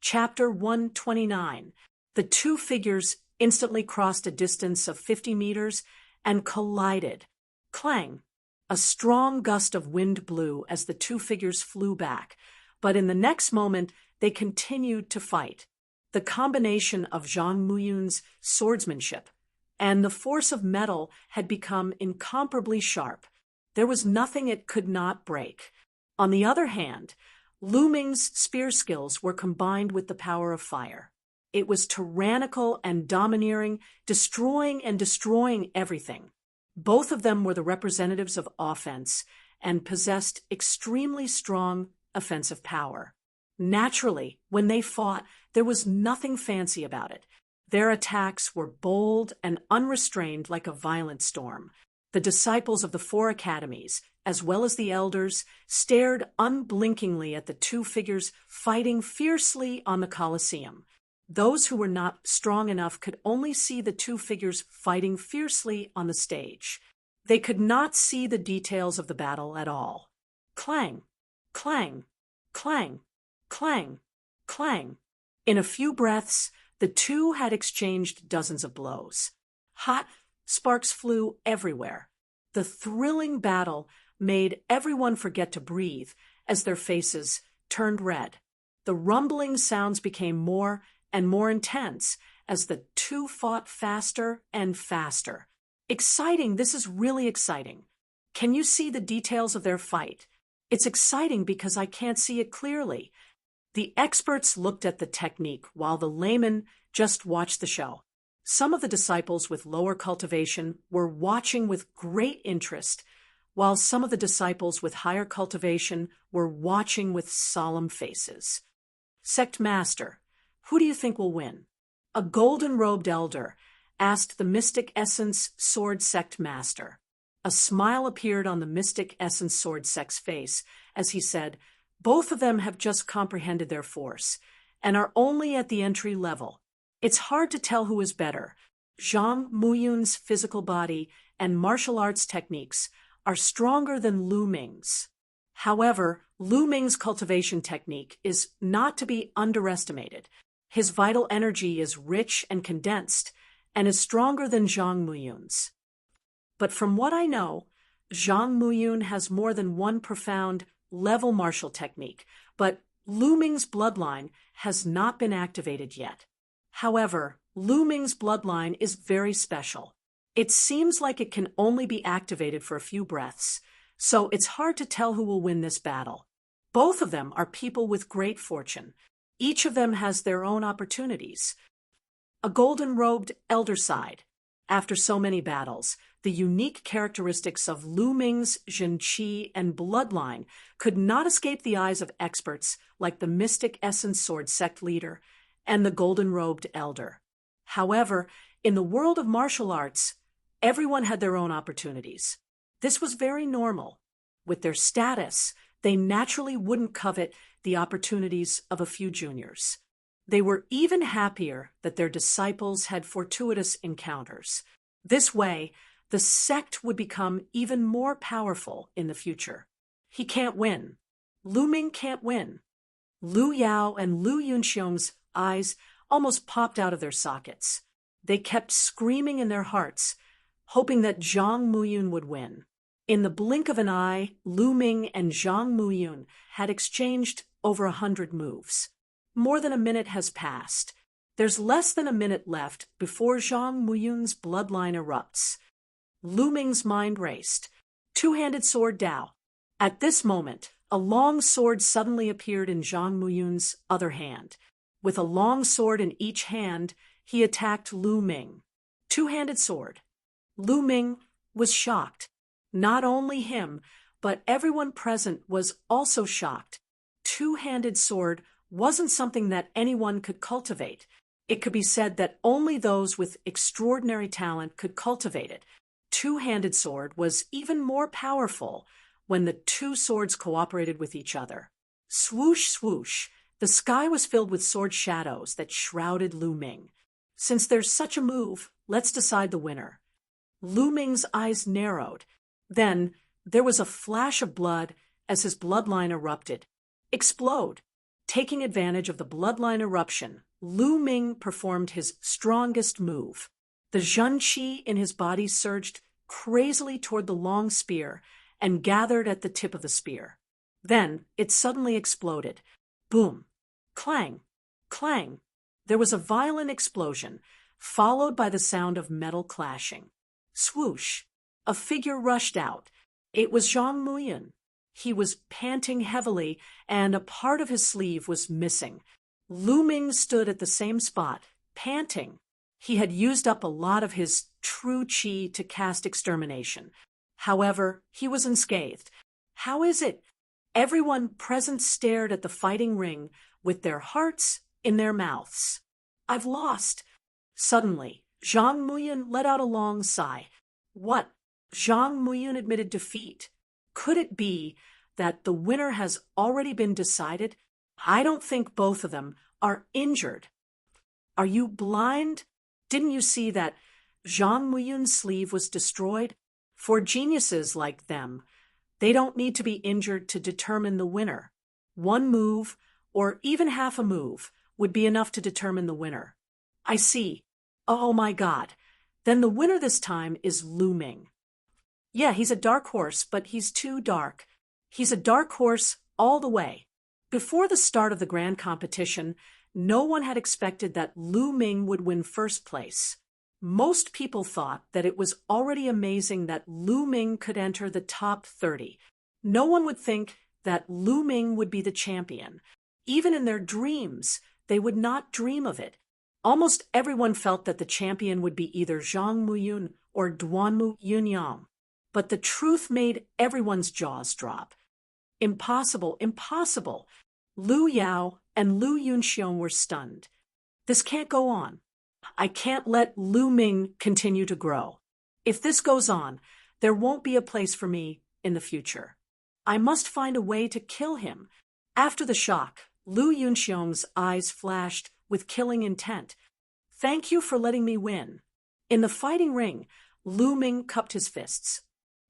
Chapter 129. The two figures instantly crossed a distance of 50 meters and collided. Clang! A strong gust of wind blew as the two figures flew back, but in the next moment they continued to fight. The combination of Zhang Muyun's swordsmanship and the force of metal had become incomparably sharp. There was nothing it could not break. On the other hand, Lu Ming's spear skills were combined with the power of fire. It was tyrannical and domineering, destroying and destroying everything. Both of them were the representatives of offense and possessed extremely strong offensive power. Naturally, when they fought, there was nothing fancy about it. Their attacks were bold and unrestrained like a violent storm. The disciples of the four academies, as well as the elders, stared unblinkingly at the two figures fighting fiercely on the Colosseum. Those who were not strong enough could only see the two figures fighting fiercely on the stage. They could not see the details of the battle at all. Clang! Clang! Clang! Clang! Clang! In a few breaths, the two had exchanged dozens of blows. Hot sparks flew everywhere. The thrilling battle made everyone forget to breathe as their faces turned red. The rumbling sounds became more and more intense as the two fought faster and faster. Exciting! This is really exciting. Can you see the details of their fight? It's exciting because I can't see it clearly. The experts looked at the technique while the laymen just watched the show. Some of the disciples with lower cultivation were watching with great interest, while some of the disciples with higher cultivation were watching with solemn faces. Sect Master, who do you think will win? A golden-robed elder asked the Mystic Essence Sword Sect Master. A smile appeared on the Mystic Essence Sword Sect's face as he said, "Both of them have just comprehended their force and are only at the entry level. It's hard to tell who is better. Zhang Muyun's physical body and martial arts techniques are stronger than Lu Ming's. However, Lu Ming's cultivation technique is not to be underestimated. His vital energy is rich and condensed and is stronger than Zhang Muyun's. But from what I know, Zhang Muyun has more than one profound level martial technique, but Lu Ming's bloodline has not been activated yet. However, Lu Ming's bloodline is very special. It seems like it can only be activated for a few breaths, so it's hard to tell who will win this battle. Both of them are people with great fortune. Each of them has their own opportunities." A golden-robed elder sighed. After so many battles, the unique characteristics of Lu Ming's Zhenqi and bloodline could not escape the eyes of experts like the Mystic Essence Sword Sect leader and the golden-robed elder. However, in the world of martial arts, everyone had their own opportunities. This was very normal. With their status, they naturally wouldn't covet the opportunities of a few juniors. They were even happier that their disciples had fortuitous encounters. This way, the sect would become even more powerful in the future. He can't win. Lu Ming can't win. Lu Yao and Lu Yunxiong's eyes almost popped out of their sockets. They kept screaming in their hearts, hoping that Zhang Muyun would win. In the blink of an eye, Lu Ming and Zhang Muyun had exchanged over 100 moves. More than a minute has passed. There's less than a minute left before Zhang Muyun's bloodline erupts. Lu Ming's mind raced. Two-handed sword Dao. At this moment, a long sword suddenly appeared in Zhang Muyun's other hand. With a long sword in each hand, he attacked Lu Ming. Two-handed sword. Lu Ming was shocked. Not only him, but everyone present was also shocked. Two-handed sword wasn't something that anyone could cultivate. It could be said that only those with extraordinary talent could cultivate it. Two-handed sword was even more powerful when the two swords cooperated with each other. Swoosh, swoosh. The sky was filled with sword shadows that shrouded Lu Ming. Since there's such a move, let's decide the winner. Lu Ming's eyes narrowed. Then there was a flash of blood as his bloodline erupted. Explode. Taking advantage of the bloodline eruption, Lu Ming performed his strongest move. The Zhen Qi in his body surged crazily toward the long spear and gathered at the tip of the spear. Then it suddenly exploded. Boom! Clang! Clang! There was a violent explosion, followed by the sound of metal clashing. Swoosh! A figure rushed out. It was Zhang Muyin. He was panting heavily, and a part of his sleeve was missing. Lu Ming stood at the same spot, panting. He had used up a lot of his true qi to cast extermination. However, he was unscathed. How is it? Everyone present stared at the fighting ring with their hearts in their mouths. I've lost. Suddenly, Zhang Muyin let out a long sigh. What? Zhang Muyin admitted defeat. Could it be that the winner has already been decided? I don't think both of them are injured. Are you blind? Didn't you see that Zhang Muyun's sleeve was destroyed? For geniuses like them, they don't need to be injured to determine the winner. One move, or even half a move, would be enough to determine the winner. I see. Oh my God. Then the winner this time is Lu Ming. Yeah, he's a dark horse, but he's too dark. He's a dark horse all the way. Before the start of the grand competition, no one had expected that Lu Ming would win first place. Most people thought that it was already amazing that Lu Ming could enter the top 30. No one would think that Lu Ming would be the champion. Even in their dreams, they would not dream of it. Almost everyone felt that the champion would be either Zhang Muyin or Duanmu Yunyang. But the truth made everyone's jaws drop. Impossible, impossible. Lu Yao and Lu Yunxiong were stunned. This can't go on. I can't let Lu Ming continue to grow. If this goes on, there won't be a place for me in the future. I must find a way to kill him. After the shock, Lu Yunxiong's eyes flashed with killing intent. Thank you for letting me win. In the fighting ring, Lu Ming cupped his fists.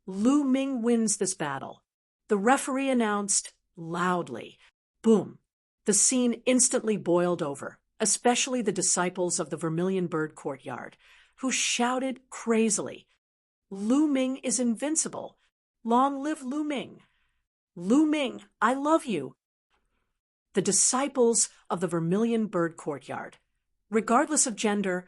Lu Ming wins this battle. The referee announced loudly. Boom. The scene instantly boiled over, especially the disciples of the Vermilion Bird Courtyard, who shouted crazily, Lu Ming is invincible. Long live Lu Ming. Lu Ming, I love you. The disciples of the Vermilion Bird Courtyard, regardless of gender,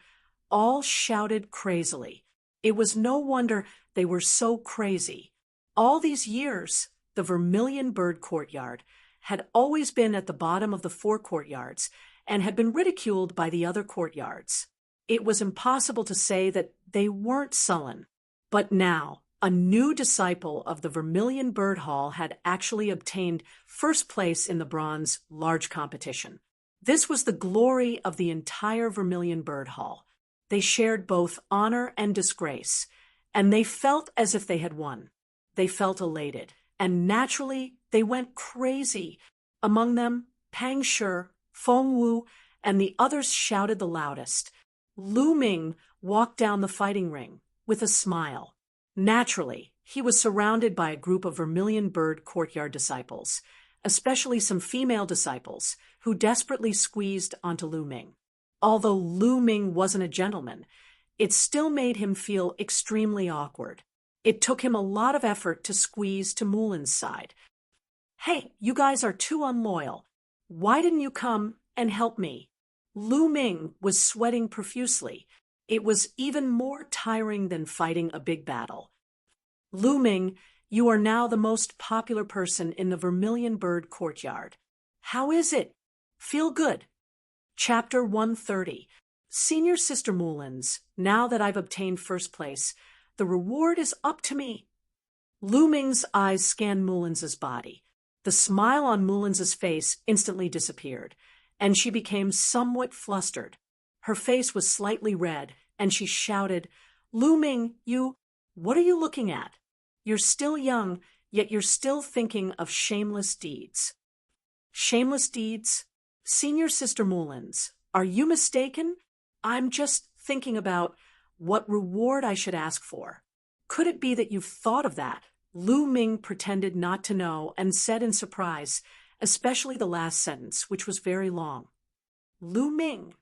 all shouted crazily. It was no wonder they were so crazy. All these years, the Vermilion Bird Courtyard had always been at the bottom of the 4 courtyards and had been ridiculed by the other courtyards. It was impossible to say that they weren't sullen. But now, a new disciple of the Vermilion Bird Hall had actually obtained first place in the bronze large competition. This was the glory of the entire Vermilion Bird Hall. They shared both honor and disgrace, and they felt as if they had won. They felt elated, and naturally, they went crazy. Among them, Pang Shi, Feng Wu, and the others shouted the loudest. Lu Ming walked down the fighting ring with a smile. Naturally, he was surrounded by a group of Vermilion Bird Courtyard disciples, especially some female disciples, who desperately squeezed onto Lu Ming. Although Lu Ming wasn't a gentleman, it still made him feel extremely awkward. It took him a lot of effort to squeeze to Mulin's side. Hey, you guys are too unloyal. Why didn't you come and help me? Lu Ming was sweating profusely. It was even more tiring than fighting a big battle. Lu Ming, you are now the most popular person in the Vermilion Bird Courtyard. How is it? Feel good. Chapter 130. Senior Sister Mullins, now that I've obtained first place, the reward is up to me. Lu Ming's eyes scanned Mullins's body. The smile on Mullins's face instantly disappeared, and she became somewhat flustered. Her face was slightly red, and she shouted, Lu Ming, what are you looking at? You're still young, yet you're still thinking of shameless deeds. Shameless deeds? Senior Sister Mullins, are you mistaken? I'm just thinking about what reward I should ask for. Could it be that you've thought of that? Lu Ming pretended not to know and said in surprise, especially the last sentence, which was very long. Lu Ming.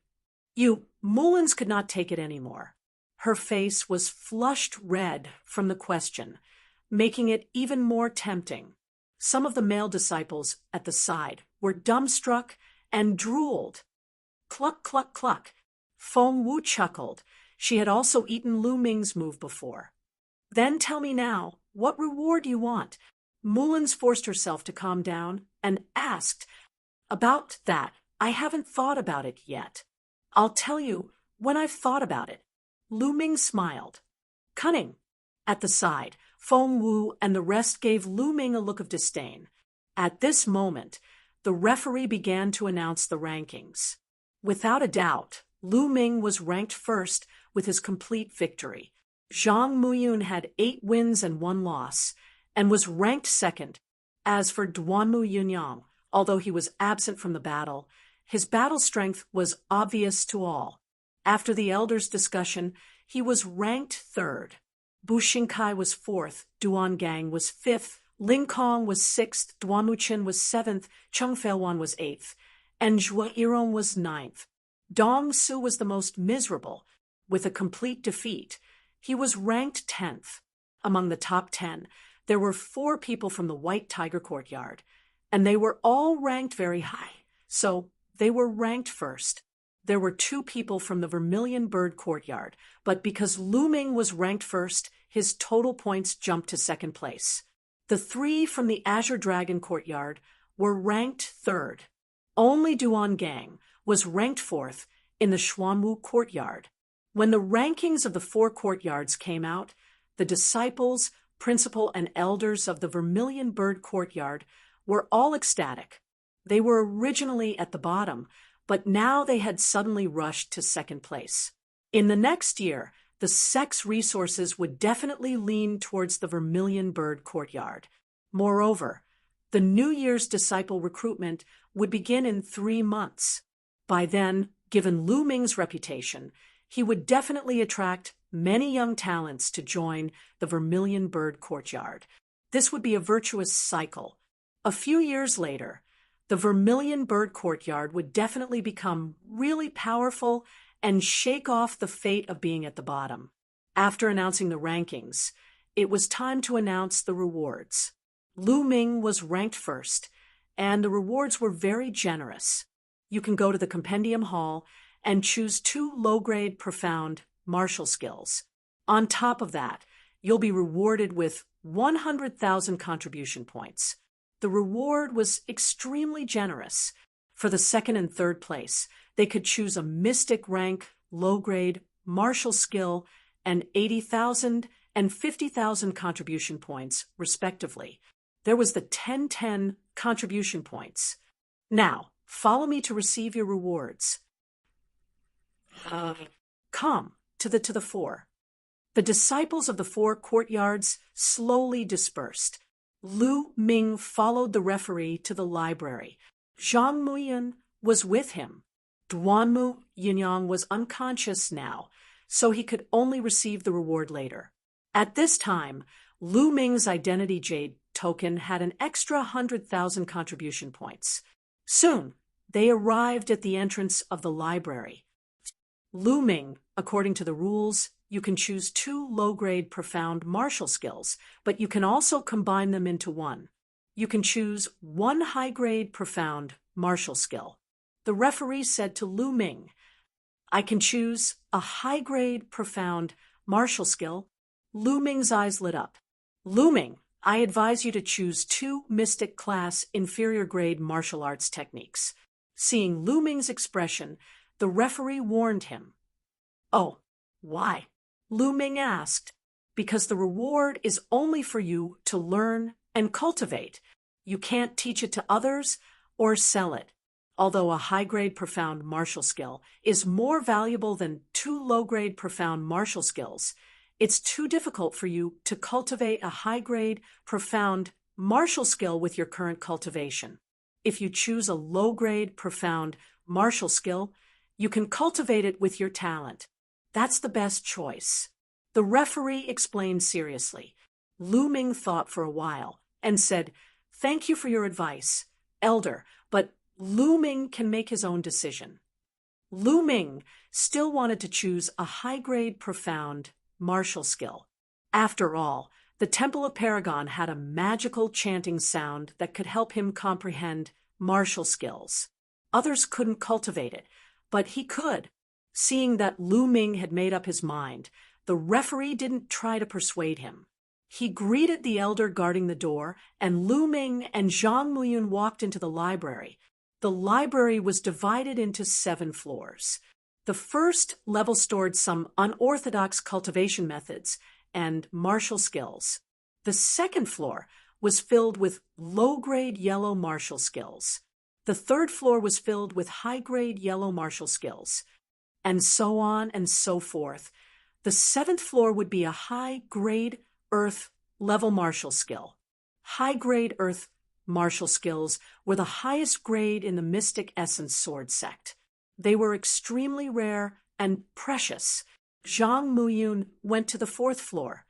Mullins could not take it anymore. Her face was flushed red from the question, making it even more tempting. Some of the male disciples at the side were dumbstruck and drooled. Cluck, cluck, cluck. Feng Wu chuckled. She had also eaten Lu Ming's move before. Then tell me now, what reward you want? Mullins forced herself to calm down and asked, About that, I haven't thought about it yet. I'll tell you when I've thought about it. Lu Ming smiled. Cunning. At the side, Feng Wu and the rest gave Lu Ming a look of disdain. At this moment, the referee began to announce the rankings. Without a doubt, Lu Ming was ranked first with his complete victory. Zhang Muyun had 8 wins and 1 loss, and was ranked second. As for Duanmu Yunyang, although he was absent from the battle, his battle strength was obvious to all. After the elders' discussion, he was ranked third. Bu Xingkai was 4th, Duan Gang was 5th, Ling Kong was 6th, Duanmu Qin was 7th, Cheng Feilwan was 8th, and Zhuo Yirong was 9th. Dong Su was the most miserable, with a complete defeat. He was ranked 10th. Among the top 10, there were 4 people from the White Tiger Courtyard, and they were all ranked very high, so they were ranked first. There were 2 people from the Vermilion Bird Courtyard, but because Lu Ming was ranked first, his total points jumped to second place. The 3 from the Azure Dragon Courtyard were ranked third. Only Duan Gang was ranked 4th in the Xuanwu Courtyard. When the rankings of the 4 courtyards came out, the disciples, principal, and elders of the Vermilion Bird Courtyard were all ecstatic. They were originally at the bottom, but now they had suddenly rushed to second place. In the next year, the sex resources would definitely lean towards the Vermilion Bird Courtyard. Moreover, the New Year's disciple recruitment would begin in 3 months. By then, given Lu Ming's reputation, he would definitely attract many young talents to join the Vermilion Bird Courtyard. This would be a virtuous cycle. A few years later, the Vermilion Bird Courtyard would definitely become really powerful and shake off the fate of being at the bottom. After announcing the rankings, it was time to announce the rewards. Lu Ming was ranked first, and the rewards were very generous. You can go to the Compendium Hall and choose 2 low-grade profound martial skills. On top of that, you'll be rewarded with 100,000 contribution points. The reward was extremely generous. For the 2nd and 3rd place, they could choose a mystic rank, low-grade, martial skill, and 80,000 and 50,000 contribution points, respectively. There was the 10-10 contribution points. Now, follow me to receive your rewards. Come to the 4. The disciples of the 4 courtyards slowly dispersed. Lu Ming followed the referee to the library. Zhang Muyun was with him. Duanmu Yunyang was unconscious now, so he could only receive the reward later. At this time, Lu Ming's identity jade token had an extra 100,000 contribution points. Soon, they arrived at the entrance of the library. Lu Ming, according to the rules, you can choose 2 low-grade profound martial skills, but you can also combine them into 1. You can choose 1 high-grade profound martial skill. The referee said to Lu Ming, I can choose a high-grade profound martial skill. Lu Ming's eyes lit up. Lu Ming, I advise you to choose 2 mystic class inferior grade martial arts techniques. Seeing Lu Ming's expression, the referee warned him. Oh, why? Lu Ming asked. Because the reward is only for you to learn and cultivate. You can't teach it to others or sell it. Although a high-grade profound martial skill is more valuable than 2 low-grade profound martial skills, it's too difficult for you to cultivate a high-grade profound martial skill with your current cultivation. If you choose a low-grade profound martial skill, you can cultivate it with your talent. That's the best choice. The referee explained seriously. Lu Ming thought for a while and said, Thank you for your advice, Elder, but Lu Ming can make his own decision. Lu Ming still wanted to choose a high-grade, profound martial skill. After all, the Temple of Paragon had a magical chanting sound that could help him comprehend martial skills. Others couldn't cultivate it, but he could. Seeing that Lu Ming had made up his mind, the referee didn't try to persuade him. He greeted the elder guarding the door, and Lu Ming and Zhang Muyun walked into the library. The library was divided into 7 floors. The first level stored some unorthodox cultivation methods and martial skills. The second floor was filled with low-grade yellow martial skills. The third floor was filled with high-grade yellow martial skills, and so on and so forth. The 7th floor would be a high-grade earth level martial skill. High-grade earth martial skills were the highest grade in the Mystic Essence Sword sect. They were extremely rare and precious. Zhang Muyun went to the 4th floor,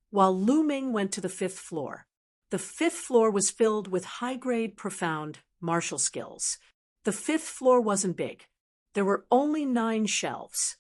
while Lu Ming went to the 5th floor. The 5th floor was filled with high-grade profound martial skills. The 5th floor wasn't big. There were only 9 shelves.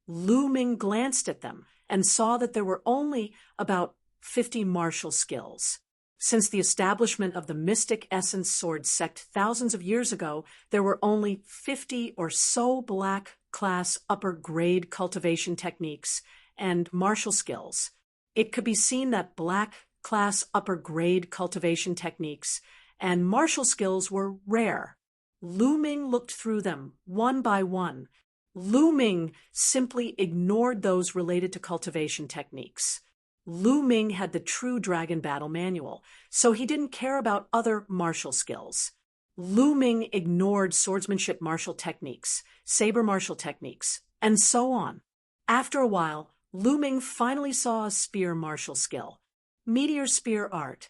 Lu Ming glanced at them and saw that there were only about 50 martial skills. Since the establishment of the Mystic Essence Sword sect thousands of years ago, there were only 50 or so black-class upper-grade cultivation techniques and martial skills. It could be seen that black-class upper-grade cultivation techniques and martial skills were rare. Lu Ming looked through them, one by one. Lu Ming simply ignored those related to cultivation techniques. Lu Ming had the true Dragon Battle Manual, so he didn't care about other martial skills. Lu Ming ignored swordsmanship martial techniques, saber martial techniques, and so on. After a while, Lu Ming finally saw a spear martial skill. Meteor spear art.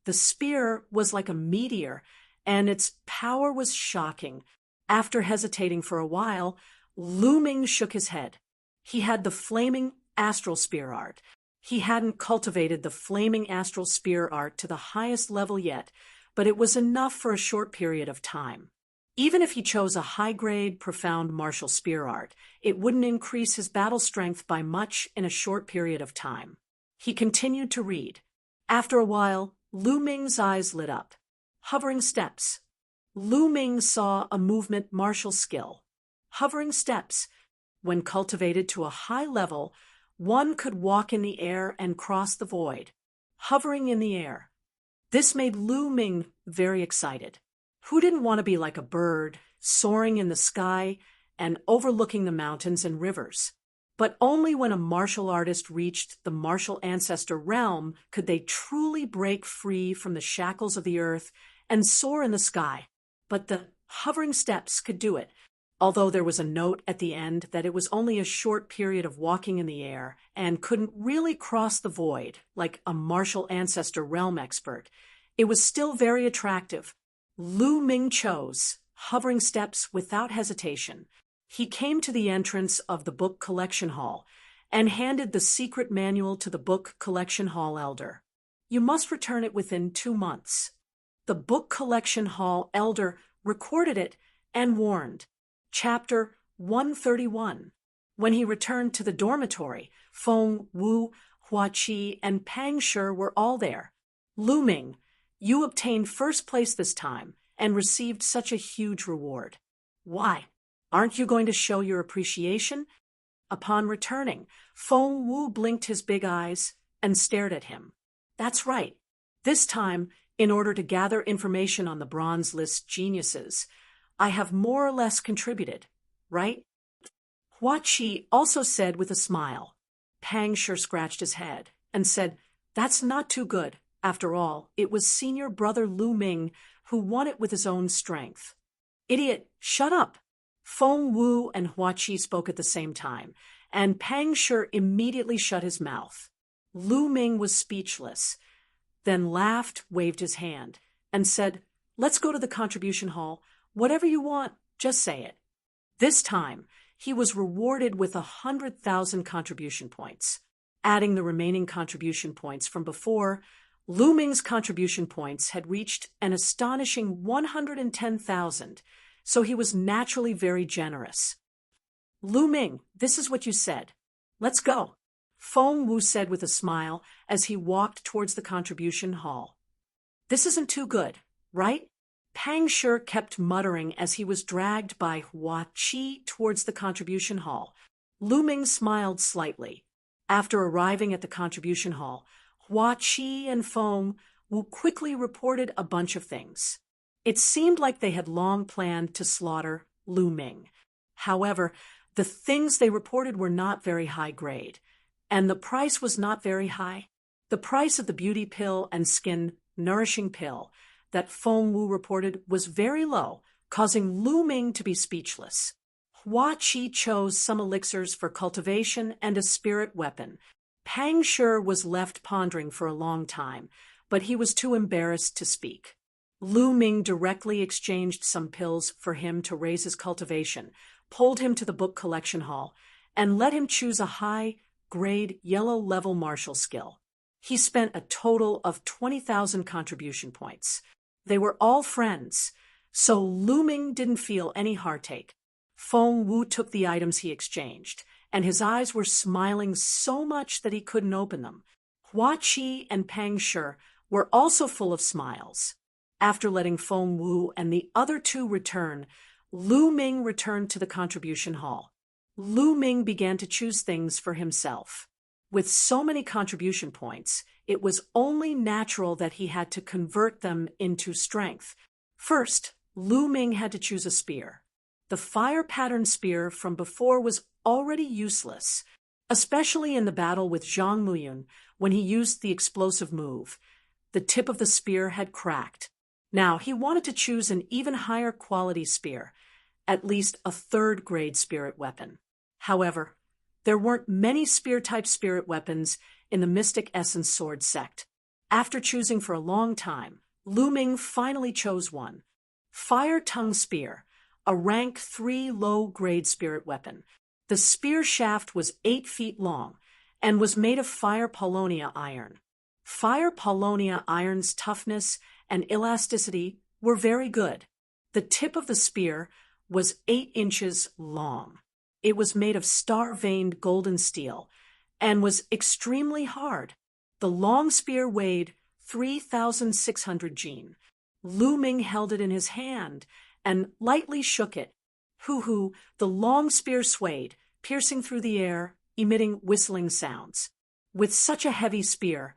The spear was like a meteor, and its power was shocking. After hesitating for a while, Lu Ming shook his head. He had the flaming astral spear art. He hadn't cultivated the flaming astral spear art to the highest level yet, but it was enough for a short period of time. Even if he chose a high-grade, profound martial spear art, it wouldn't increase his battle strength by much in a short period of time. He continued to read. After a while, Lu Ming's eyes lit up. Hovering steps. Lu Ming saw a movement martial skill. Hovering steps. When cultivated to a high level, one could walk in the air and cross the void. Hovering in the air. This made Lu Ming very excited. Who didn't want to be like a bird, soaring in the sky and overlooking the mountains and rivers? But only when a martial artist reached the martial ancestor realm could they truly break free from the shackles of the earth and soar in the sky. But the hovering steps could do it, although there was a note at the end that it was only a short period of walking in the air and couldn't really cross the void like a martial ancestor realm expert. It was still very attractive. Lu Ming chose hovering steps without hesitation. He came to the entrance of the book collection hall and handed the secret manual to the book collection hall elder. You must return it within 2 months. The book collection hall elder recorded it and warned. Chapter 131. When he returned to the dormitory, Feng Wu, Hua Qi, and Pang Shi were all there. Lu Ming, you obtained first place this time and received such a huge reward. Why? Aren't you going to show your appreciation? Upon returning, Feng Wu blinked his big eyes and stared at him. That's right. This time, in order to gather information on the bronze list geniuses, I have more or less contributed, right? Hua Qi also said with a smile. Pang Shi scratched his head and said, That's not too good. After all, it was senior brother Lu Ming who won it with his own strength. Idiot, shut up! Feng Wu and Hua Qi spoke at the same time, and Pang Shi immediately shut his mouth. Lu Ming was speechless, then laughed, waved his hand, and said, Let's go to the contribution hall. Whatever you want, just say it. This time, he was rewarded with 100,000 contribution points. Adding the remaining contribution points from before, Lu Ming's contribution points had reached an astonishing 110,000, so he was naturally very generous. Lu Ming, this is what you said. Let's go, Feng Wu said with a smile as he walked towards the contribution hall. This isn't too good, right? Pang Shi kept muttering as he was dragged by Hua Qi towards the contribution hall. Lu Ming smiled slightly. After arriving at the contribution hall, Hua Qi and Feng Wu quickly reported a bunch of things. It seemed like they had long planned to slaughter Lu Ming. However, the things they reported were not very high grade, and the price was not very high. The price of the beauty pill and skin nourishing pill that Feng Wu reported was very low, causing Lu Ming to be speechless. Hua Qi chose some elixirs for cultivation and a spirit weapon. Pang Shi was left pondering for a long time, but he was too embarrassed to speak. Lu Ming directly exchanged some pills for him to raise his cultivation, pulled him to the book collection hall, and let him choose a high-grade yellow-level martial skill. He spent a total of 20,000 contribution points. They were all friends, so Lu Ming didn't feel any heartache. Feng Wu took the items he exchanged, and his eyes were smiling so much that he couldn't open them. Hua Qi and Pang Shi were also full of smiles. After letting Feng Wu and the other two return, Lu Ming returned to the contribution hall. Lu Ming began to choose things for himself. With so many contribution points, it was only natural that he had to convert them into strength. First, Lu Ming had to choose a spear. The fire pattern spear from before was already useless, especially in the battle with Zhang Muyun when he used the explosive move. The tip of the spear had cracked. Now he wanted to choose an even higher quality spear, at least a third-grade spirit weapon. However, there weren't many spear-type spirit weapons in the Mystic Essence Sword sect. After choosing for a long time, Lu Ming finally chose one. Fire Tongue Spear, a rank 3 low-grade spirit weapon. The spear shaft was 8 feet long and was made of fire paulownia iron. Fire paulownia iron's toughness and elasticity were very good. The tip of the spear was 8 inches long. It was made of star-veined golden steel and was extremely hard. The long spear weighed 3,600 jin. Lu Ming held it in his hand and lightly shook it. Hoo-hoo, the long spear swayed, piercing through the air, emitting whistling sounds. With such a heavy spear,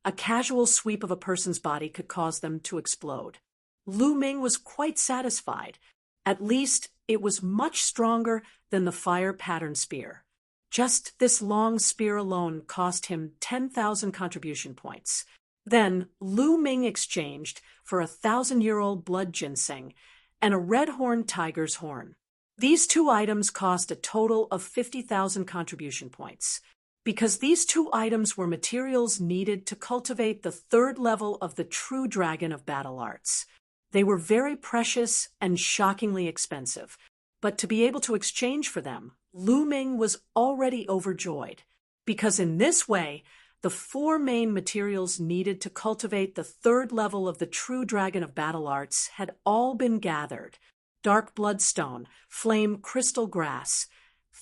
a casual sweep of a person's body could cause them to explode. Lu Ming was quite satisfied. At least it was much stronger than the fire pattern spear. Just this long spear alone cost him 10,000 contribution points. Then Lu Ming exchanged for a 1,000-year-old blood ginseng and a red-horned tiger's horn. These two items cost a total of 50,000 contribution points. Because these two items were materials needed to cultivate the third level of the true dragon of battle arts. They were very precious and shockingly expensive, but to be able to exchange for them, Lu Ming was already overjoyed, because in this way, the 4 main materials needed to cultivate the third level of the true dragon of battle arts had all been gathered. Dark bloodstone, flame crystal grass,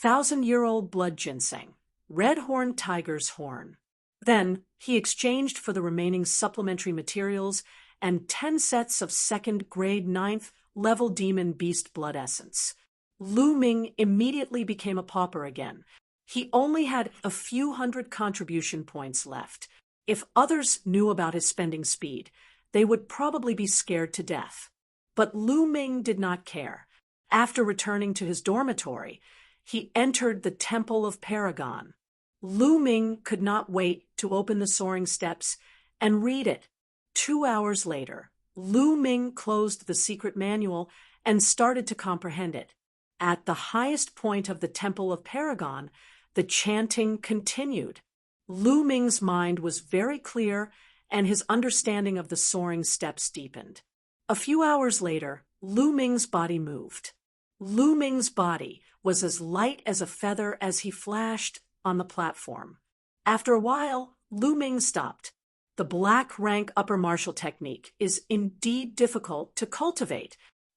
1,000-year-old blood ginseng, red-horned tiger's horn. Then he exchanged for the remaining supplementary materials and 10 sets of second-grade 9th-level demon beast blood essence. Lu Ming immediately became a pauper again. He only had a few hundred contribution points left. If others knew about his spending speed, they would probably be scared to death. But Lu Ming did not care. After returning to his dormitory, he entered the Temple of Paragon. Lu Ming could not wait to open the soaring steps and read it. 2 hours later, Lu Ming closed the secret manual and started to comprehend it. At the highest point of the Temple of Paragon, the chanting continued. Lu Ming's mind was very clear, and his understanding of the soaring steps deepened. A few hours later, Lu Ming's body moved. Lu Ming's body was as light as a feather as he flashed on the platform. After a while, Lu Ming stopped. The black rank upper martial technique is indeed difficult to cultivate.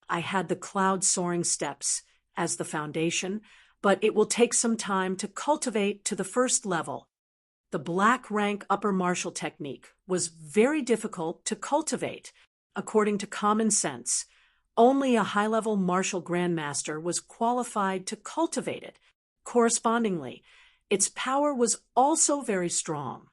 I had the cloud soaring steps as the foundation, but it will take some time to cultivate to the first level. The black rank upper martial technique was very difficult to cultivate. According to common sense, only a high-level martial grandmaster was qualified to cultivate it. Correspondingly, its power was also very strong.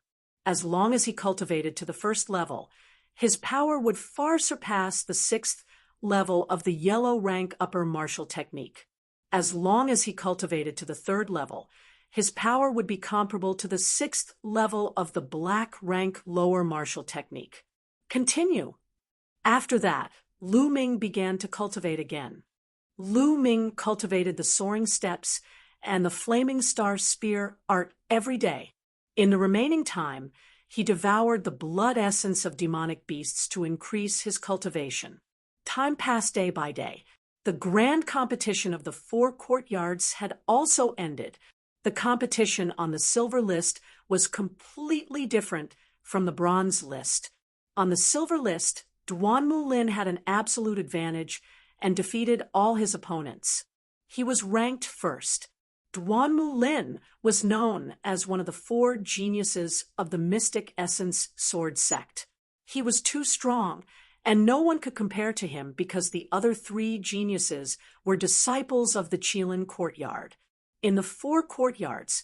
As long as he cultivated to the first level, his power would far surpass the sixth level of the yellow rank upper martial technique. As long as he cultivated to the third level, his power would be comparable to the sixth level of the black rank lower martial technique. Continue. After that, Lu Ming began to cultivate again. Lu Ming cultivated the soaring steps and the flaming star spear art every day. In the remaining time, he devoured the blood essence of demonic beasts to increase his cultivation. Time passed day by day. The grand competition of the 4 courtyards had also ended. The competition on the silver list was completely different from the bronze list. On the silver list, Duan Mulin had an absolute advantage and defeated all his opponents. He was ranked first. Duan Mulin was known as one of the 4 geniuses of the Mystic Essence Sword sect. He was too strong, and no one could compare to him because the other 3 geniuses were disciples of the Qilin courtyard. In the 4 courtyards,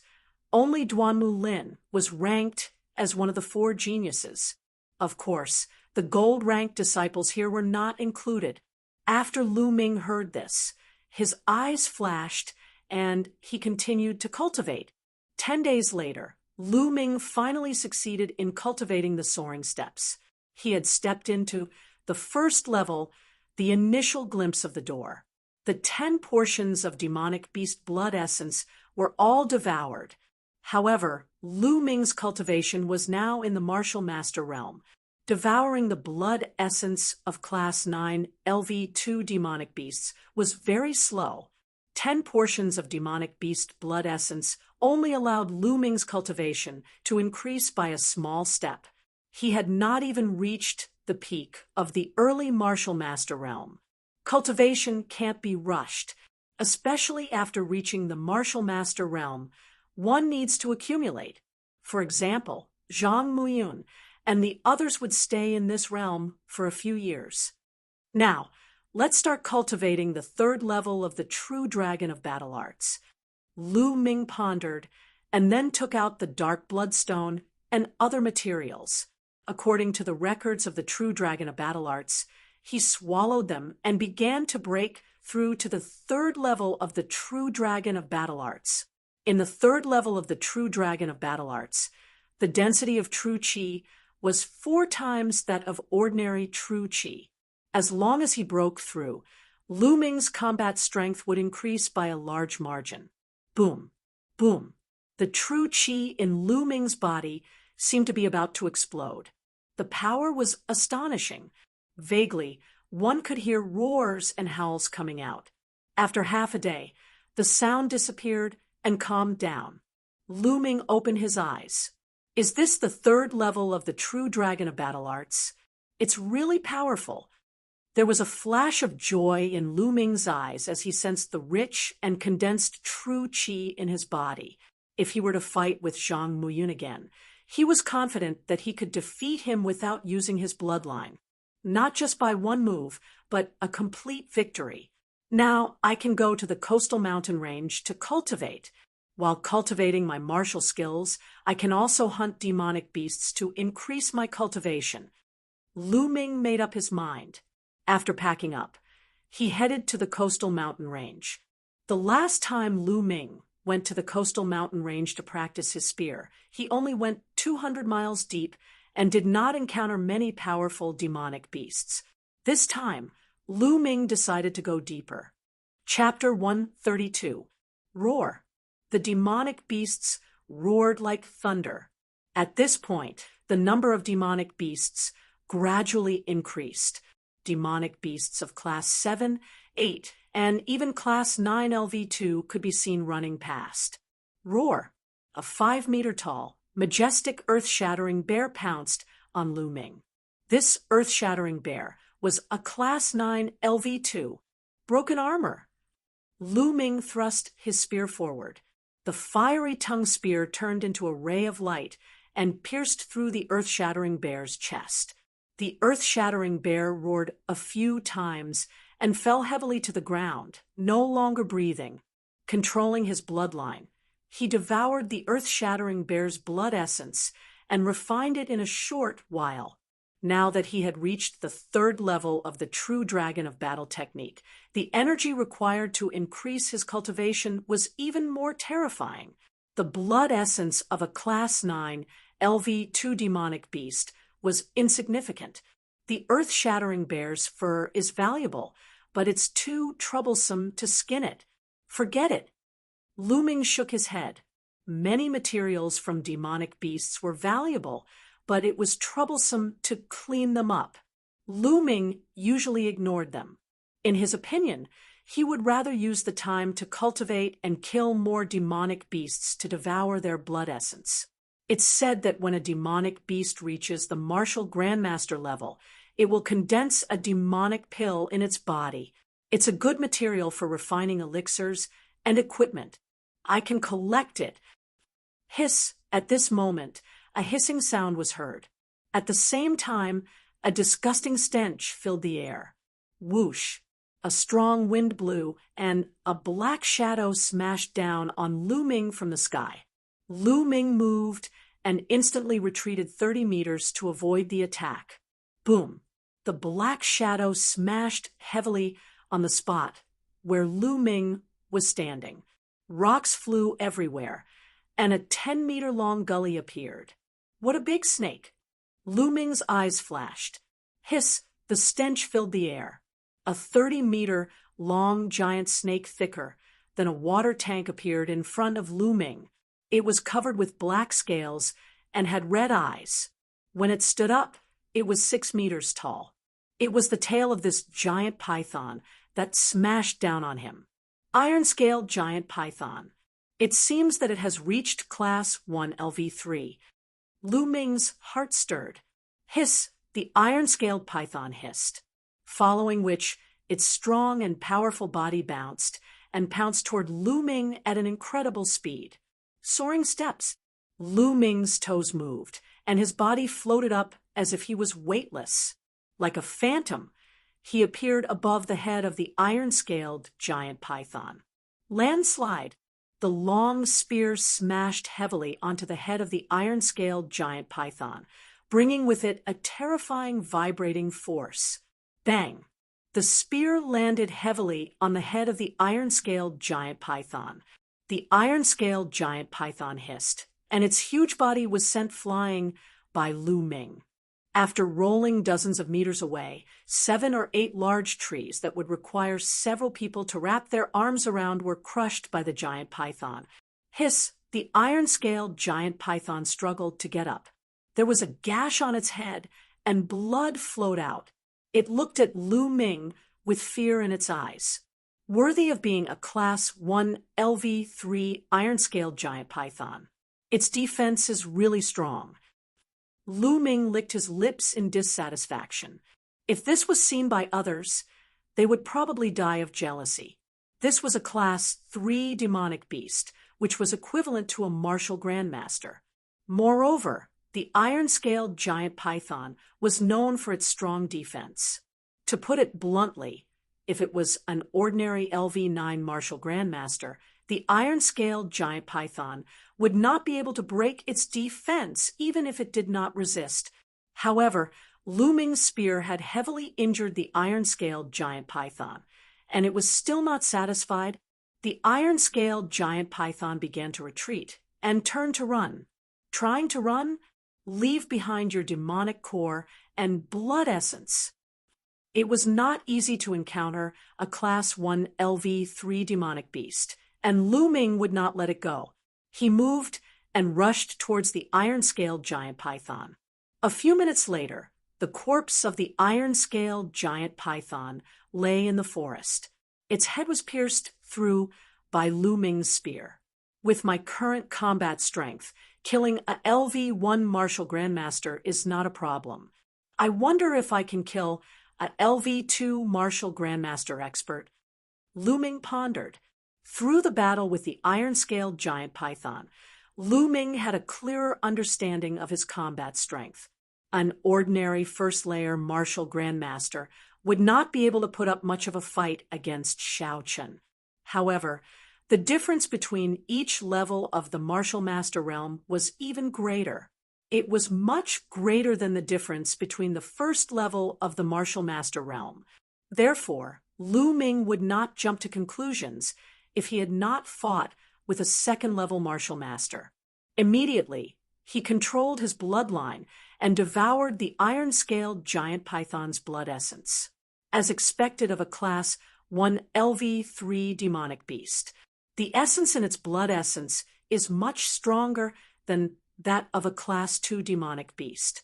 only Duan Mulin was ranked as one of the 4 geniuses. Of course, the gold-ranked disciples here were not included. After Lu Ming heard this, his eyes flashed and he continued to cultivate. 10 days later, Lu Ming finally succeeded in cultivating the soaring steps. He had stepped into the first level, the initial glimpse of the door. The 10 portions of demonic beast blood essence were all devoured. However, Lu Ming's cultivation was now in the martial master realm. Devouring the blood essence of Class 9 LV2 demonic beasts was very slow. 10 portions of demonic beast blood essence only allowed Lu Ming's cultivation to increase by a small step. He had not even reached the peak of the early martial master realm. Cultivation can't be rushed, especially after reaching the martial master realm. One needs to accumulate. For example, Zhang Muyun and the others would stay in this realm for a few years. Now, let's start cultivating the 3rd level of the true dragon of battle arts. Lu Ming pondered and then took out the dark bloodstone and other materials. According to the records of the true dragon of battle arts, he swallowed them and began to break through to the 3rd level of the true dragon of battle arts. In the 3rd level of the true dragon of battle arts, the density of true qi was 4 times that of ordinary true qi. As long as he broke through, Lu Ming's combat strength would increase by a large margin. Boom, boom. The true qi in Lu Ming's body seemed to be about to explode. The power was astonishing. Vaguely, one could hear roars and howls coming out. After half a day, the sound disappeared and calmed down. Lu Ming opened his eyes. Is this the 3rd level of the true dragon of battle arts? It's really powerful. There was a flash of joy in Lu Ming's eyes as he sensed the rich and condensed true qi in his body. If he were to fight with Zhang Muyun again, he was confident that he could defeat him without using his bloodline. Not just by one move, but a complete victory. Now I can go to the coastal mountain range to cultivate. While cultivating my martial skills, I can also hunt demonic beasts to increase my cultivation. Lu Ming made up his mind. After packing up, he headed to the coastal mountain range. The last time Lu Ming went to the coastal mountain range to practice his spear, he only went 200 miles deep and did not encounter many powerful demonic beasts. This time, Lu Ming decided to go deeper. Chapter 132. Roar. The demonic beasts roared like thunder. At this point, the number of demonic beasts gradually increased. Demonic beasts of Class 7, 8, and even Class 9 LV2 could be seen running past. Roar. A 5-meter tall, majestic, earth-shattering bear pounced on Lu Ming. This earth-shattering bear was a Class 9 LV2, broken armor. Lu Ming thrust his spear forward. The fiery-tongued spear turned into a ray of light and pierced through the earth-shattering bear's chest. The earth-shattering bear roared a few times and fell heavily to the ground, no longer breathing. Controlling his bloodline, he devoured the earth-shattering bear's blood essence and refined it in a short while. Now that he had reached the third level of the true dragon of battle technique, the energy required to increase his cultivation was even more terrifying. The blood essence of a Class 9 LV2 demonic beast was insignificant. The earth-shattering bear's fur is valuable, but it's too troublesome to skin it. Forget it. Lu Ming shook his head. Many materials from demonic beasts were valuable, but it was troublesome to clean them up. Lu Ming usually ignored them. In his opinion, he would rather use the time to cultivate and kill more demonic beasts to devour their blood essence. It's said that when a demonic beast reaches the martial grandmaster level, it will condense a demonic pill in its body. It's a good material for refining elixirs and equipment. I can collect it. Hiss! At this moment, a hissing sound was heard. At the same time, a disgusting stench filled the air. Whoosh! A strong wind blew, and a black shadow smashed down on Lu Ming from the sky. Lu Ming moved and instantly retreated 30 meters to avoid the attack. Boom! The black shadow smashed heavily on the spot where Lu Ming was standing. Rocks flew everywhere, and a 10-meter-long gully appeared. What a big snake! Lu Ming's eyes flashed. Hiss! The stench filled the air. A 30-meter-long giant snake thicker than a water tank appeared in front of Lu Ming. It was covered with black scales and had red eyes. When it stood up, it was 6 meters tall. It was the tail of this giant python that smashed down on him. Iron-scaled giant python. It seems that it has reached Class 1 LV3. Lu Ming's heart stirred. Hiss! The iron-scaled python hissed, following which its strong and powerful body bounced and pounced toward Lu Ming at an incredible speed. Soaring steps. Lu Ming's toes moved, and his body floated up as if he was weightless. Like a phantom, he appeared above the head of the iron-scaled giant python. Landslide. The long spear smashed heavily onto the head of the iron-scaled giant python, bringing with it a terrifying vibrating force. Bang! The spear landed heavily on the head of the iron-scaled giant python. The iron-scaled giant python hissed, and its huge body was sent flying by Lu Ming. After rolling dozens of meters away, 7 or 8 large trees that would require several people to wrap their arms around were crushed by the giant python. Hiss! The iron-scaled giant python struggled to get up. There was a gash on its head, and blood flowed out. It looked at Lu Ming with fear in its eyes. Worthy of being a Class 1 LV3 iron-scaled giant python. Its defense is really strong. Lu Ming licked his lips in dissatisfaction. If this was seen by others, they would probably die of jealousy. This was a Class 3 demonic beast, which was equivalent to a martial grandmaster. Moreover, the iron-scaled giant python was known for its strong defense. To put it bluntly, if it was an ordinary LV9 martial grandmaster, the iron-scaled giant python would not be able to break its defense even if it did not resist. However, Lu Ming's spear had heavily injured the iron-scaled giant python, and it was still not satisfied. The iron-scaled giant python began to retreat and turned to run. Trying to run? Leave behind your demonic core and blood essence. It was not easy to encounter a Class 1 LV3 demonic beast, and Lu Ming would not let it go. He moved and rushed towards the iron-scaled giant python. A few minutes later, the corpse of the iron-scaled giant python lay in the forest. Its head was pierced through by Lu Ming's spear. With my current combat strength, killing a LV1 Martial Grandmaster is not a problem. I wonder if I can kill a LV2 Martial Grandmaster expert. Lu Ming pondered. Through the battle with the iron-scaled giant python, Lu Ming had a clearer understanding of his combat strength. An ordinary first-layer Martial Grandmaster would not be able to put up much of a fight against Shao Chen. However, the difference between each level of the Martial Master realm was even greater. It was much greater than the difference between the first level of the Martial Master realm. Therefore, Lu Ming would not jump to conclusions if he had not fought with a second-level Martial Master. Immediately, he controlled his bloodline and devoured the iron-scaled giant python's blood essence. As expected of a Class 1 LV3 demonic beast, the essence in its blood essence is much stronger than that of a Class 2 demonic beast.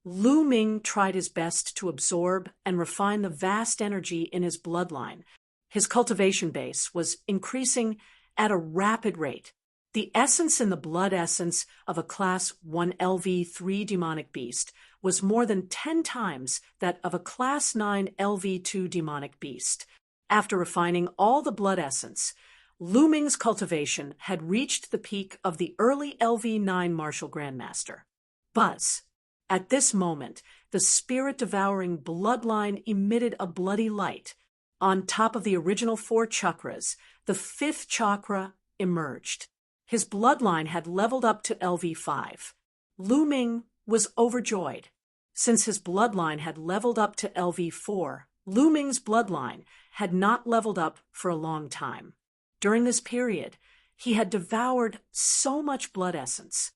Lu Ming tried his best to absorb and refine the vast energy in his bloodline. His cultivation base was increasing at a rapid rate. The essence in the blood essence of a Class 1 LV3 demonic beast was more than 10 times that of a Class 9 LV2 demonic beast. After refining all the blood essence, Lu Ming's cultivation had reached the peak of the early LV9 Martial Grandmaster. Buzz. At this moment, the spirit-devouring bloodline emitted a bloody light. On top of the original 4 chakras, the 5th chakra emerged. His bloodline had leveled up to LV5. Lu Ming was overjoyed. Since his bloodline had leveled up to LV4, Lu Ming's bloodline had not leveled up for a long time. During this period, he had devoured so much blood essence.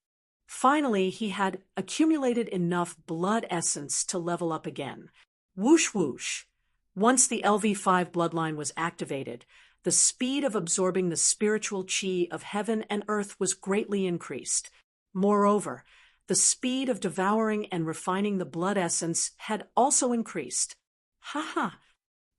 Finally, he had accumulated enough blood essence to level up again. Whoosh whoosh. Once the LV5 bloodline was activated, the speed of absorbing the spiritual chi of heaven and earth was greatly increased. Moreover, the speed of devouring and refining the blood essence had also increased. Ha ha!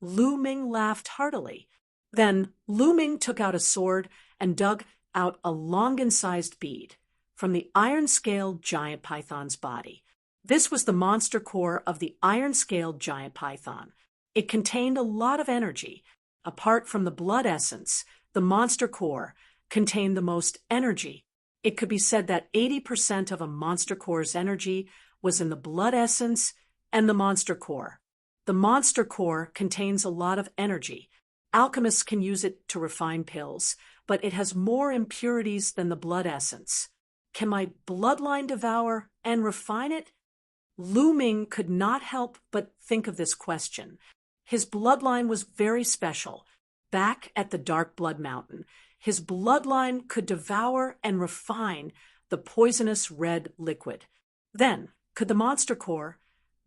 Lu Ming laughed heartily. Then Lu Ming took out a sword and dug out a Longan-sized bead from the iron-scaled giant python's body. This was the monster core of the iron-scaled giant python. It contained a lot of energy. Apart from the blood essence, the monster core contained the most energy. It could be said that 80% of a monster core's energy was in the blood essence and the monster core. The monster core contains a lot of energy. Alchemists can use it to refine pills, but it has more impurities than the blood essence. Can my bloodline devour and refine it? Lu Ming could not help but think of this question. His bloodline was very special. Back at the Dark Blood Mountain, his bloodline could devour and refine the poisonous red liquid. Then, could the monster core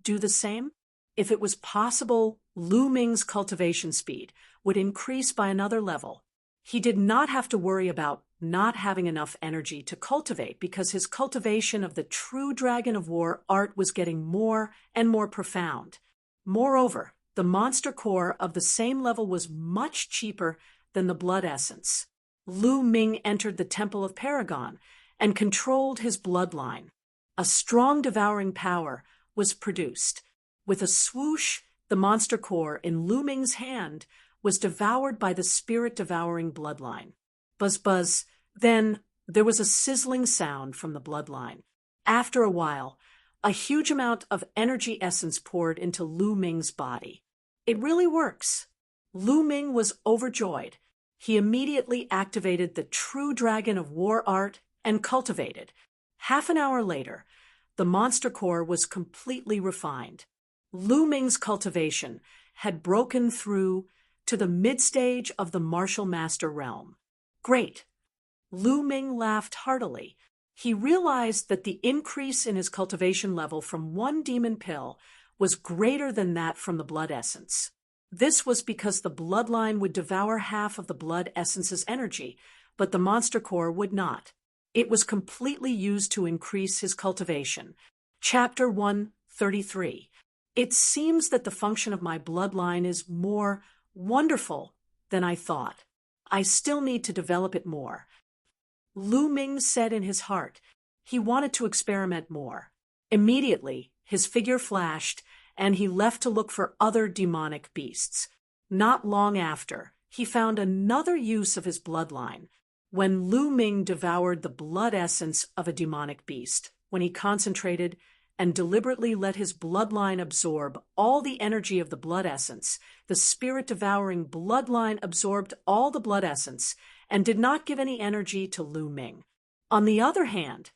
do the same? If it was possible, Lu Ming's cultivation speed would increase by another level. He did not have to worry about not having enough energy to cultivate because his cultivation of the true Dragon of War art was getting more and more profound. Moreover, the monster core of the same level was much cheaper than the blood essence. Lu Ming entered the Temple of Paragon and controlled his bloodline. A strong devouring power was produced. With a swoosh, the monster core in Lu Ming's hand was devoured by the spirit-devouring bloodline. Buzz buzz. Then there was a sizzling sound from the bloodline. After a while, a huge amount of energy essence poured into Lu Ming's body. It really works. Lu Ming was overjoyed. He immediately activated the true Dragon of War art and cultivated. Half an hour later, the monster core was completely refined. Lu Ming's cultivation had broken through to the mid-stage of the Martial Master realm. Great! Lu Ming laughed heartily. He realized that the increase in his cultivation level from 1 demon pill was greater than that from the blood essence. This was because the bloodline would devour half of the blood essence's energy, but the monster core would not. It was completely used to increase his cultivation. Chapter 133. It seems that the function of my bloodline is more wonderful than I thought. I still need to develop it more. Lu Ming said in his heart. He wanted to experiment more. Immediately, his figure flashed, and he left to look for other demonic beasts. Not long after, he found another use of his bloodline. When Lu Ming devoured the blood essence of a demonic beast, when he concentrated and deliberately let his bloodline absorb all the energy of the blood essence, the spirit-devouring bloodline absorbed all the blood essence and did not give any energy to Lu Ming. On the other hand,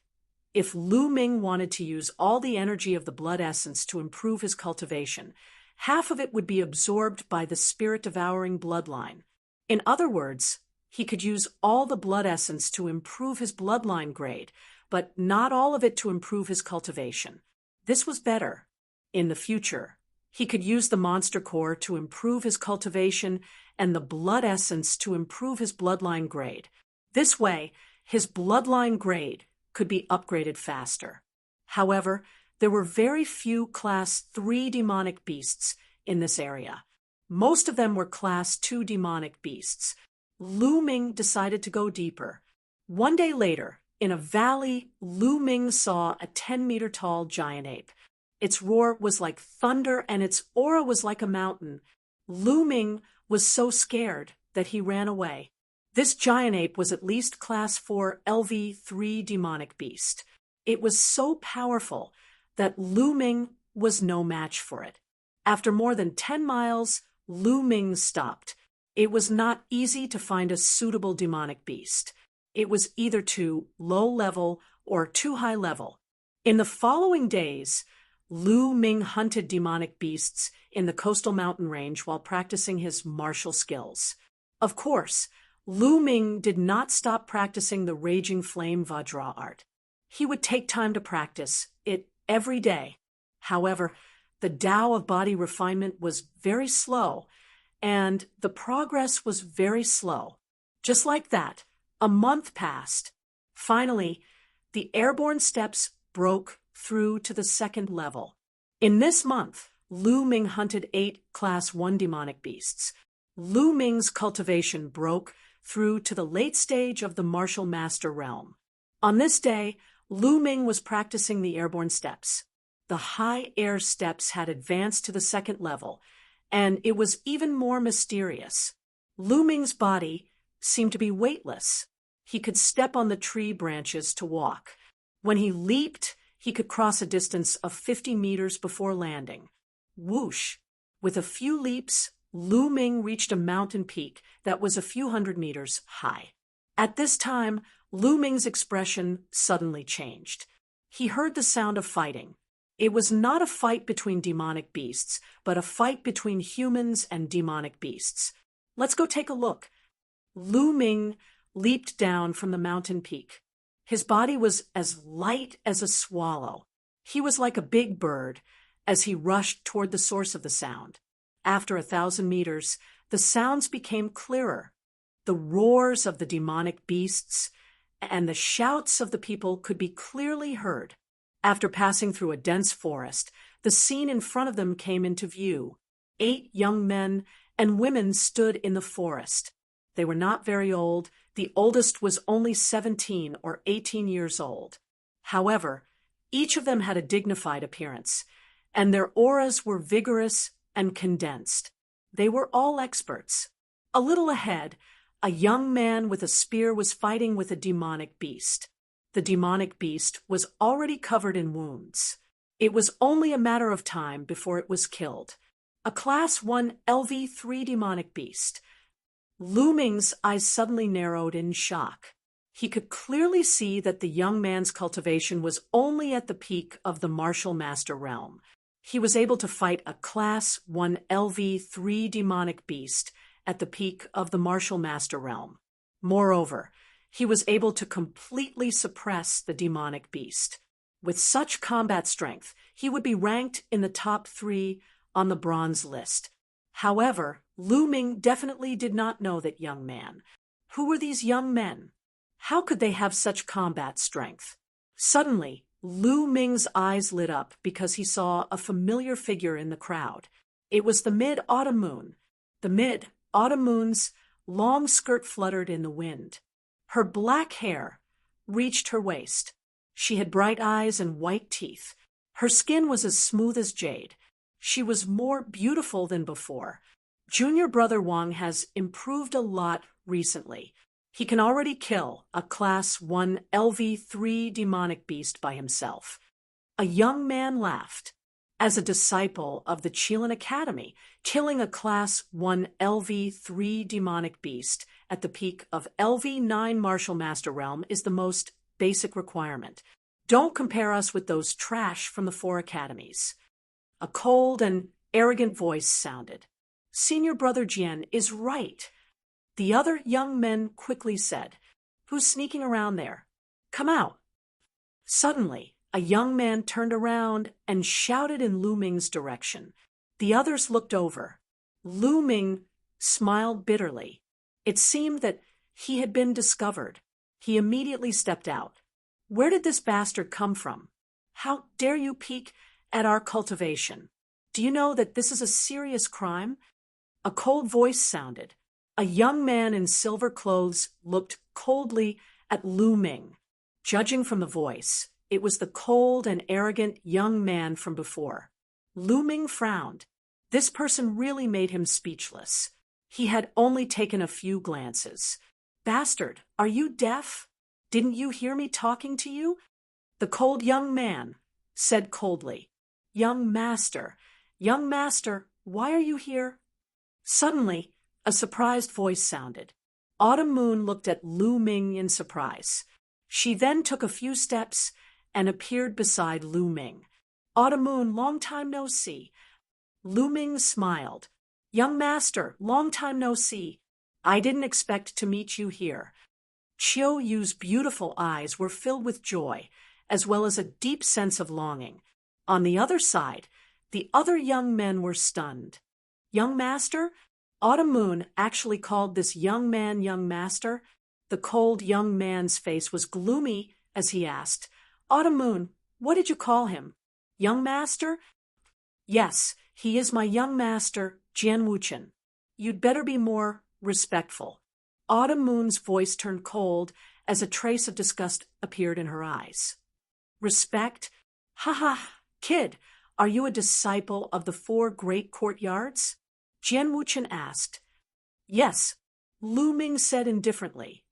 if Lu Ming wanted to use all the energy of the blood essence to improve his cultivation, half of it would be absorbed by the spirit-devouring bloodline. In other words, he could use all the blood essence to improve his bloodline grade, but not all of it to improve his cultivation. This was better. In the future, he could use the monster core to improve his cultivation and the blood essence to improve his bloodline grade. This way, his bloodline grade could be upgraded faster. However, there were very few Class 3 demonic beasts in this area. Most of them were Class 2 demonic beasts. Lu Ming decided to go deeper. One day later, in a valley, Lu Ming saw a 10-meter-tall giant ape. Its roar was like thunder and its aura was like a mountain. Lu Ming was so scared that he ran away. This giant ape was at least Class 4 LV3 demonic beast. It was so powerful that Lu Ming was no match for it. After more than 10 miles, Lu Ming stopped. It was not easy to find a suitable demonic beast. It was either too low level or too high level. In the following days, Lu Ming hunted demonic beasts in the coastal mountain range while practicing his martial skills. Of course, Lu Ming did not stop practicing the Raging Flame Vajra art. He would take time to practice it every day. However, the Tao of body refinement was very slow, and the progress was very slow. Just like that, a month passed. Finally, the airborne steps broke through to the second level. In this month, Lu Ming hunted 8 Class 1 demonic beasts. Lu Ming's cultivation broke through to the late stage of the martial master realm. On this day, Lu Ming was practicing the airborne steps. The high air steps had advanced to the second level, and it was even more mysterious. Lu Ming's body seemed to be weightless. He could step on the tree branches to walk. When he leaped, he could cross a distance of 50 meters before landing. Whoosh! With a few leaps, Lu Ming reached a mountain peak that was a few hundred meters high. At this time, Lu Ming's expression suddenly changed. He heard the sound of fighting. It was not a fight between demonic beasts, but a fight between humans and demonic beasts. Let's go take a look. Lu Ming leaped down from the mountain peak. His body was as light as a swallow. He was like a big bird as he rushed toward the source of the sound. After 1,000 meters, the sounds became clearer. The roars of the demonic beasts and the shouts of the people could be clearly heard. After passing through a dense forest, the scene in front of them came into view. 8 young men and women stood in the forest. They were not very old. The oldest was only 17 or 18 years old. However, each of them had a dignified appearance, and their auras were vigorous and condensed. They were all experts. A little ahead, a young man with a spear was fighting with a demonic beast. The demonic beast was already covered in wounds. It was only a matter of time before it was killed. A Class 1 LV3 demonic beast. Lu Ming's eyes suddenly narrowed in shock. He could clearly see that the young man's cultivation was only at the peak of the martial master realm. He was able to fight a Class 1 LV3 demonic beast at the peak of the martial master realm. Moreover, he was able to completely suppress the demonic beast. With such combat strength, he would be ranked in the top 3 on the bronze list. However, Lu Ming definitely did not know that young man. Who were these young men? How could they have such combat strength? Suddenly, Lu Ming's eyes lit up because he saw a familiar figure in the crowd. It was the mid-autumn moon. The mid-autumn moon's long skirt fluttered in the wind. Her black hair reached her waist. She had bright eyes and white teeth. Her skin was as smooth as jade. She was more beautiful than before. Junior brother Wang has improved a lot recently. He can already kill a Class 1 LV3 demonic beast by himself. A young man laughed. As a disciple of the Qilin Academy, killing a Class 1 LV3 demonic beast at the peak of LV9 Martial Master Realm is the most basic requirement. Don't compare us with those trash from the 4 academies. A cold and arrogant voice sounded. Senior brother Jian is right. The other young men quickly said, "Who's sneaking around there? Come out." Suddenly, a young man turned around and shouted in Lu Ming's direction. The others looked over. Lu Ming smiled bitterly. It seemed that he had been discovered. He immediately stepped out. "Where did this bastard come from? How dare you peek at our cultivation? Do you know that this is a serious crime?" A cold voice sounded. A young man in silver clothes looked coldly at Lu Ming. Judging from the voice, it was the cold and arrogant young man from before. Lu Ming frowned. This person really made him speechless. He had only taken a few glances. "Bastard, are you deaf? Didn't you hear me talking to you?" The cold young man said coldly, young master, why are you here?" Suddenly, a surprised voice sounded. Autumn Moon looked at Lu Ming in surprise. She then took a few steps and appeared beside Lu Ming. "Autumn Moon, long time no see." Lu Ming smiled. "Young master, long time no see. I didn't expect to meet you here." Chiu Yu's beautiful eyes were filled with joy, as well as a deep sense of longing. On the other side, the other young men were stunned. "Young master?" Autumn Moon actually called this young man young master. The cold young man's face was gloomy as he asked, "Autumn Moon, what did you call him? Young master?" "Yes, he is my young master, Jian Wuchen. You'd better be more respectful." Autumn Moon's voice turned cold as a trace of disgust appeared in her eyes. "Respect? Ha ha, kid, are you a disciple of the 4 great courtyards?" Jian Wuchen asked. "Yes," Lu Ming said indifferently.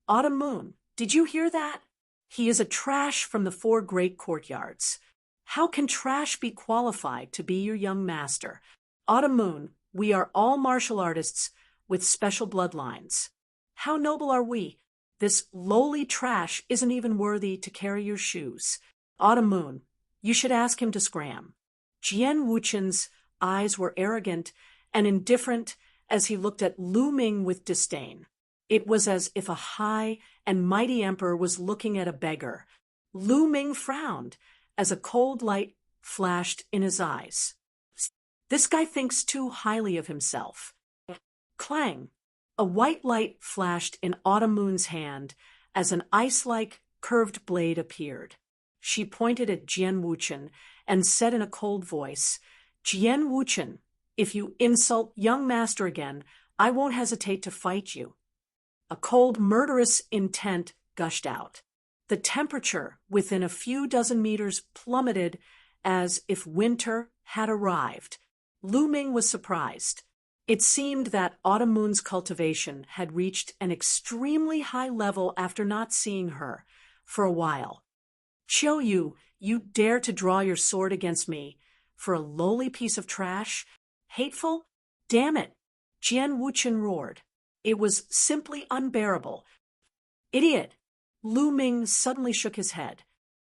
"Autumn Moon, did you hear that? He is a trash from the 4 great courtyards. How can trash be qualified to be your young master? Autumn Moon, we are all martial artists with special bloodlines. How noble are we? This lowly trash isn't even worthy to carry your shoes. Autumn Moon, you should ask him to scram." Jian Wuchen's eyes were arrogant and indifferent as he looked at Lu Ming with disdain. It was as if a high and mighty emperor was looking at a beggar. Lu Ming frowned as a cold light flashed in his eyes. "This guy thinks too highly of himself." Clang! A white light flashed in Autumn Moon's hand as an ice-like curved blade appeared. She pointed at Jian Wuchen and said in a cold voice, "Jian Wuchen, if you insult young master again, I won't hesitate to fight you." A cold, murderous intent gushed out. The temperature within a few dozen meters plummeted as if winter had arrived. Lu Ming was surprised. It seemed that Autumn Moon's cultivation had reached an extremely high level after not seeing her for a while. "Chiu Yu, you dare to draw your sword against me for a lowly piece of trash? Hateful? Damn it!" Jian Wuchen roared. It was simply unbearable. "Idiot!" Lu Ming suddenly shook his head.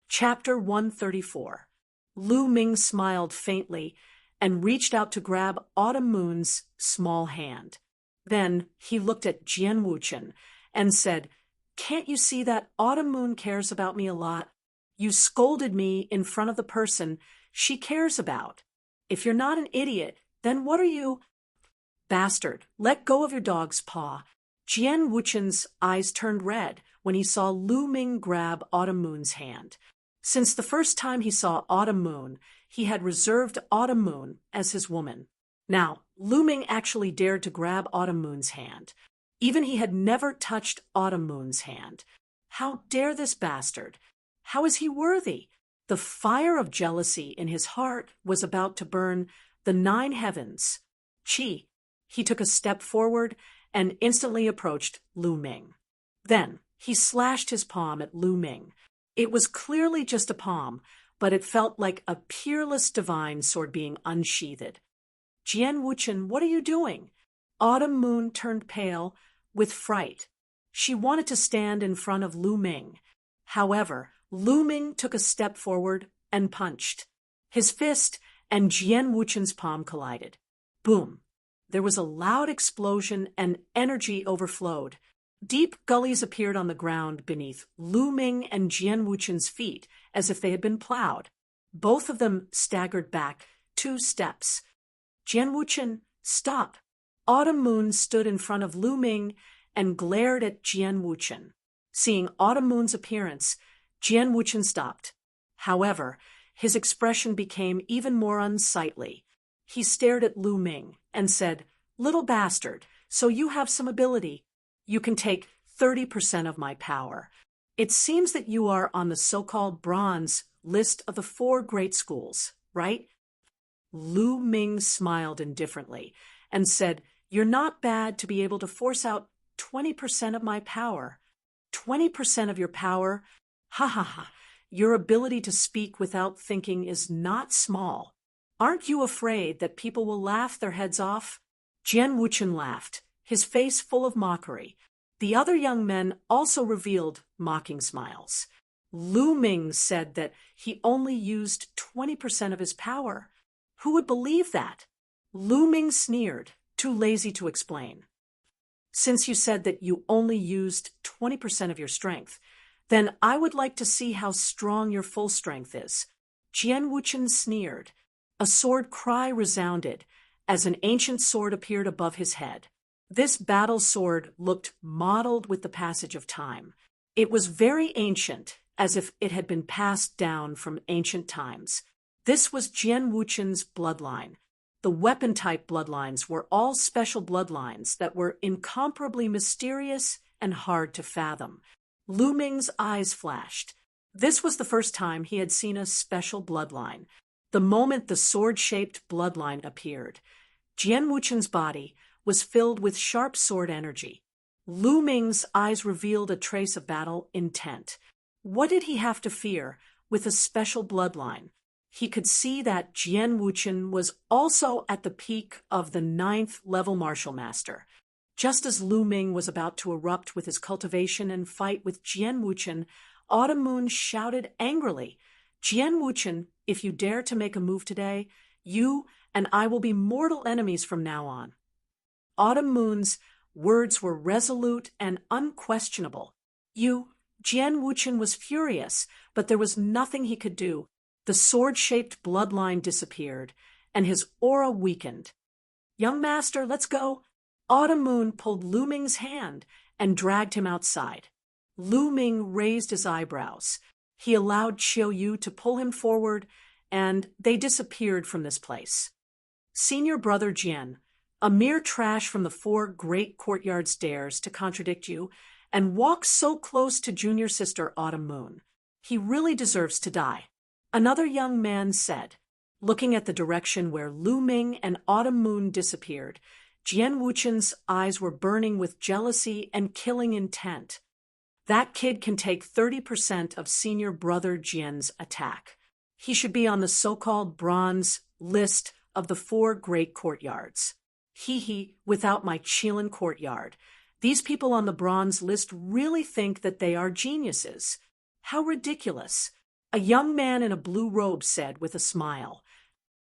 Chapter 134. Lu Ming smiled faintly and reached out to grab Autumn Moon's small hand. Then he looked at Jian Wuchen and said, "Can't you see that Autumn Moon cares about me a lot? You scolded me in front of the person she cares about. If you're not an idiot, then what are you?" "Bastard, let go of your dog's paw." Jian Wuchen's eyes turned red when he saw Lu Ming grab Autumn Moon's hand. Since the first time he saw Autumn Moon, he had reserved Autumn Moon as his woman. Now, Lu Ming actually dared to grab Autumn Moon's hand. Even he had never touched Autumn Moon's hand. How dare this bastard? How is he worthy? The fire of jealousy in his heart was about to burn the 9 heavens. Chi. He took a step forward and instantly approached Lu Ming. Then he slashed his palm at Lu Ming. It was clearly just a palm, but it felt like a peerless divine sword being unsheathed. Jian Wuchen, what are you doing? Autumn Moon turned pale with fright. She wanted to stand in front of Lu Ming. However, Lu Ming took a step forward and punched. His fist and Jian Wuchen's palm collided. Boom! There was a loud explosion and energy overflowed. Deep gullies appeared on the ground beneath Lu Ming and Jian Wuchen's feet as if they had been plowed. Both of them staggered back 2 steps. Jian Wuchen, stop! Autumn Moon stood in front of Lu Ming and glared at Jian Wuchen. Seeing Autumn Moon's appearance, Jian Wuchen stopped. However, his expression became even more unsightly. He stared at Lu Ming and said, "Little bastard, so you have some ability. You can take 30% of my power. It seems that you are on the so-called bronze list of the 4 great schools, right?" Lu Ming smiled indifferently and said, "You're not bad to be able to force out 20% of my power. 20% of your power? Ha ha ha. Your ability to speak without thinking is not small. Aren't you afraid that people will laugh their heads off?" Jian Wuchen laughed, his face full of mockery. The other young men also revealed mocking smiles. Lu Ming said that he only used 20% of his power. Who would believe that? Lu Ming sneered, too lazy to explain. "Since you said that you only used 20% of your strength, then I would like to see how strong your full strength is." Jian Wuchen sneered. A sword cry resounded as an ancient sword appeared above his head. This battle sword looked mottled with the passage of time. It was very ancient, as if it had been passed down from ancient times. This was Jian Wuchen's bloodline. The weapon-type bloodlines were all special bloodlines that were incomparably mysterious and hard to fathom. Lu Ming's eyes flashed. This was the first time he had seen a special bloodline. The moment the sword-shaped bloodline appeared, Jian Wuchen's body was filled with sharp sword energy. Lu Ming's eyes revealed a trace of battle intent. What did he have to fear with a special bloodline? He could see that Jian Wuchen was also at the peak of the 9th level martial master. Just as Lu Ming was about to erupt with his cultivation and fight with Jian Wuchen, Autumn Moon shouted angrily, "Jian Wuchen, if you dare to make a move today, you and I will be mortal enemies from now on." Autumn Moon's words were resolute and unquestionable. Jian Wuchen was furious, but there was nothing he could do. The sword-shaped bloodline disappeared, and his aura weakened. "Young master, let's go." Autumn Moon pulled Lu Ming's hand and dragged him outside. Lu Ming raised his eyebrows. He allowed Qiu Yu to pull him forward, and they disappeared from this place. Senior brother Jian, a mere trash from the 4 great courtyards, dares to contradict you and walk so close to junior sister Autumn Moon. He really deserves to die. Another young man said. Looking at the direction where Lu Ming and Autumn Moon disappeared, Jian Wuchen's eyes were burning with jealousy and killing intent. That kid can take 30% of senior brother Jian's attack. He should be on the so-called bronze list of the 4 great courtyards. Without my Qilin courtyard. These people on the bronze list really think that they are geniuses. How ridiculous. A young man in a blue robe said with a smile,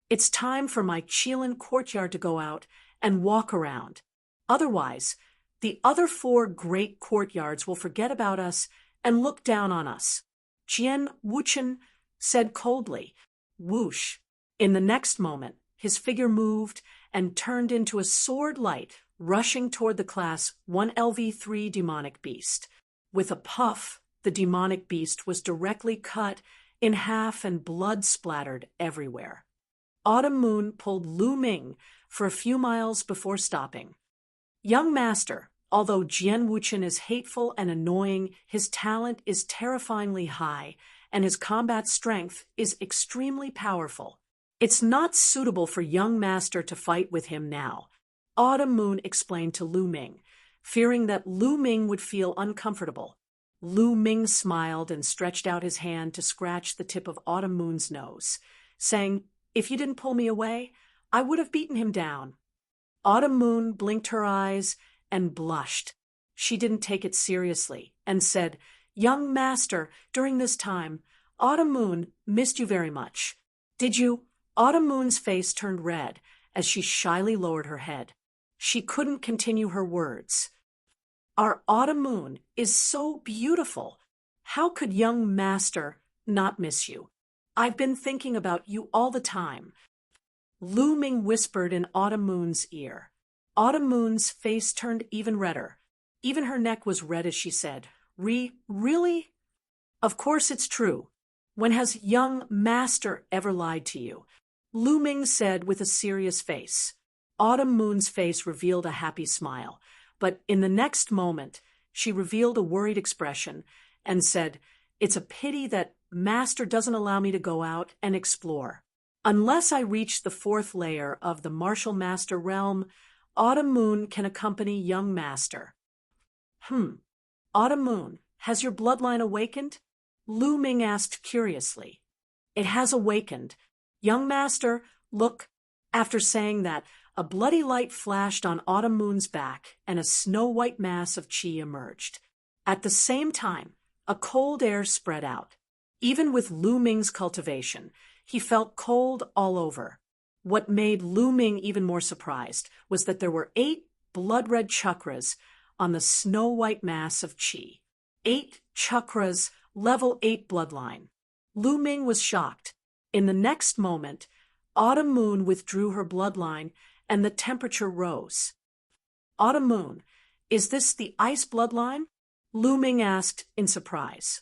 "It's time for my Qilin courtyard to go out and walk around. Otherwise, the other 4 great courtyards will forget about us and look down on us." Jian Wuchen said coldly, "Whoosh." In the next moment, his figure moved and turned into a sword light rushing toward the class 1LV3 demonic beast. With a puff, the demonic beast was directly cut in half and blood splattered everywhere. Autumn Moon pulled Lu Ming for a few miles before stopping. "Young master, Although Jian Wuchen is hateful and annoying, his talent is terrifyingly high, and his combat strength is extremely powerful. It's not suitable for young master to fight with him now, Autumn Moon explained to Lu Ming, fearing that Lu Ming would feel uncomfortable. Lu Ming smiled and stretched out his hand to scratch the tip of Autumn Moon's nose, saying, "If you didn't pull me away, I would have beaten him down." Autumn Moon blinked her eyes and blushed. She didn't take it seriously and said, "Young master, during this time, Autumn Moon missed you very much." "Did you?" Autumn Moon's face turned red as she shyly lowered her head. She couldn't continue her words. "Our Autumn Moon is so beautiful. How could young master not miss you? I've been thinking about you all the time." Lu Ming whispered in Autumn Moon's ear. Autumn Moon's face turned even redder. Even her neck was red as she said, Really? Of course it's true. When has young master ever lied to you?" Lu Ming said with a serious face. Autumn Moon's face revealed a happy smile, but in the next moment, she revealed a worried expression and said, "It's a pity that master doesn't allow me to go out and explore. Unless I reach the 4th layer of the martial master realm, Autumn Moon can accompany young master." Autumn Moon, has your bloodline awakened?" Lu Ming asked curiously. "It has awakened. Young master, look." After saying that, a bloody light flashed on Autumn Moon's back, and a snow-white mass of qi emerged. At the same time, a cold air spread out. Even with Lu Ming's cultivation, he felt cold all over. What made Lu Ming even more surprised was that there were 8 blood-red chakras on the snow-white mass of qi. 8 chakras, level 8 bloodline. Lu Ming was shocked. In the next moment, Autumn Moon withdrew her bloodline and the temperature rose. "Autumn Moon, is this the ice bloodline?" Lu Ming asked in surprise.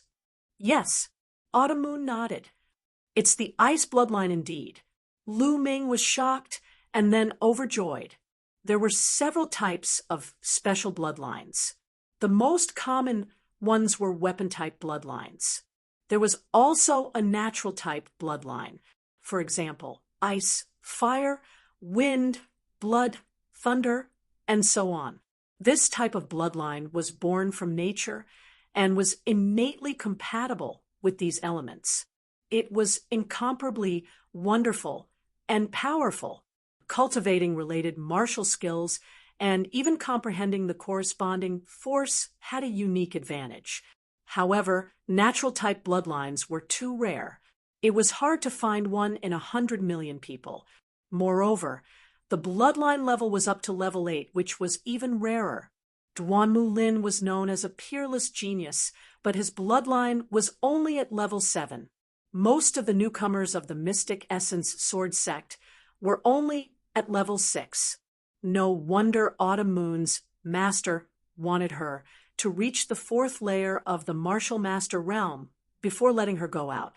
"Yes." Autumn Moon nodded. "It's the ice bloodline indeed." Lu Ming was shocked and then overjoyed. There were several types of special bloodlines. The most common ones were weapon-type bloodlines. There was also a natural-type bloodline. For example, ice, fire, wind, blood, thunder, and so on. This type of bloodline was born from nature and was innately compatible with these elements. It was incomparably wonderful and powerful. Cultivating related martial skills and even comprehending the corresponding force had a unique advantage. However, natural-type bloodlines were too rare. It was hard to find one in 100 million people. Moreover, the bloodline level was up to level 8, which was even rarer. Duanmu Lin was known as a peerless genius, but his bloodline was only at level 7. Most of the newcomers of the Mystic Essence Sword Sect were only at level 6. No wonder Autumn Moon's master wanted her to reach the 4th layer of the Martial Master Realm before letting her go out.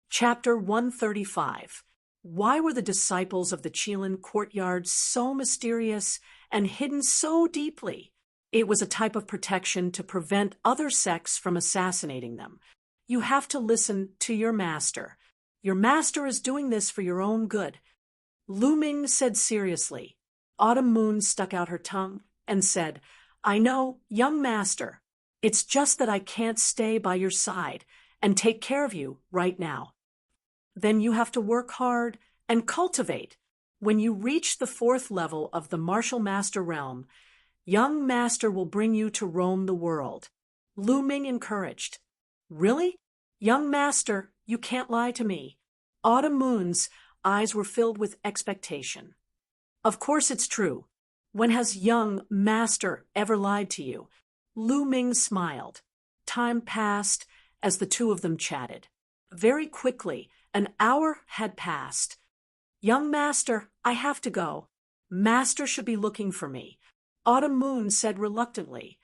Chapter 135. Why were the disciples of the Qilin courtyard so mysterious and hidden so deeply? It was a type of protection to prevent other sects from assassinating them. You have to listen to your master. Your master is doing this for your own good. Lu Ming said seriously. Autumn Moon stuck out her tongue and said, "I know, young master. It's just that I can't stay by your side and take care of you right now." "Then you have to work hard and cultivate. When you reach the 4th level of the Martial Master Realm, young master will bring you to roam the world." Lu Ming encouraged. "Really? Young master, you can't lie to me." Autumn Moon's eyes were filled with expectation. "Of course it's true. When has young master ever lied to you?" Lu Ming smiled. Time passed as the two of them chatted. Very quickly, an hour had passed. "Young master, I have to go. Master should be looking for me," Autumn Moon said reluctantly.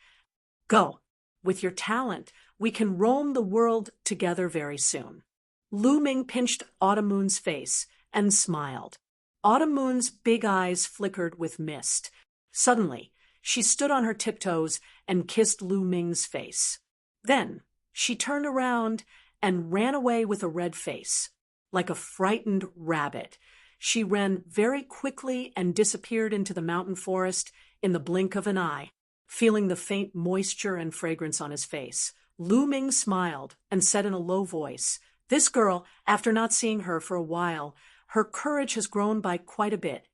"Go. With your talent, we can roam the world together very soon." Lu Ming pinched Autumn Moon's face and smiled. Autumn Moon's big eyes flickered with mist. Suddenly, She stood on her tiptoes and kissed Lu Ming's face. Then she turned around and ran away with a red face. Like a frightened rabbit, she ran very quickly and disappeared into the mountain forest in the blink of an eye, feeling the faint moisture and fragrance on his face. Lu Ming smiled and said in a low voice, "This girl, after not seeing her for a while, her courage has grown by quite a bit."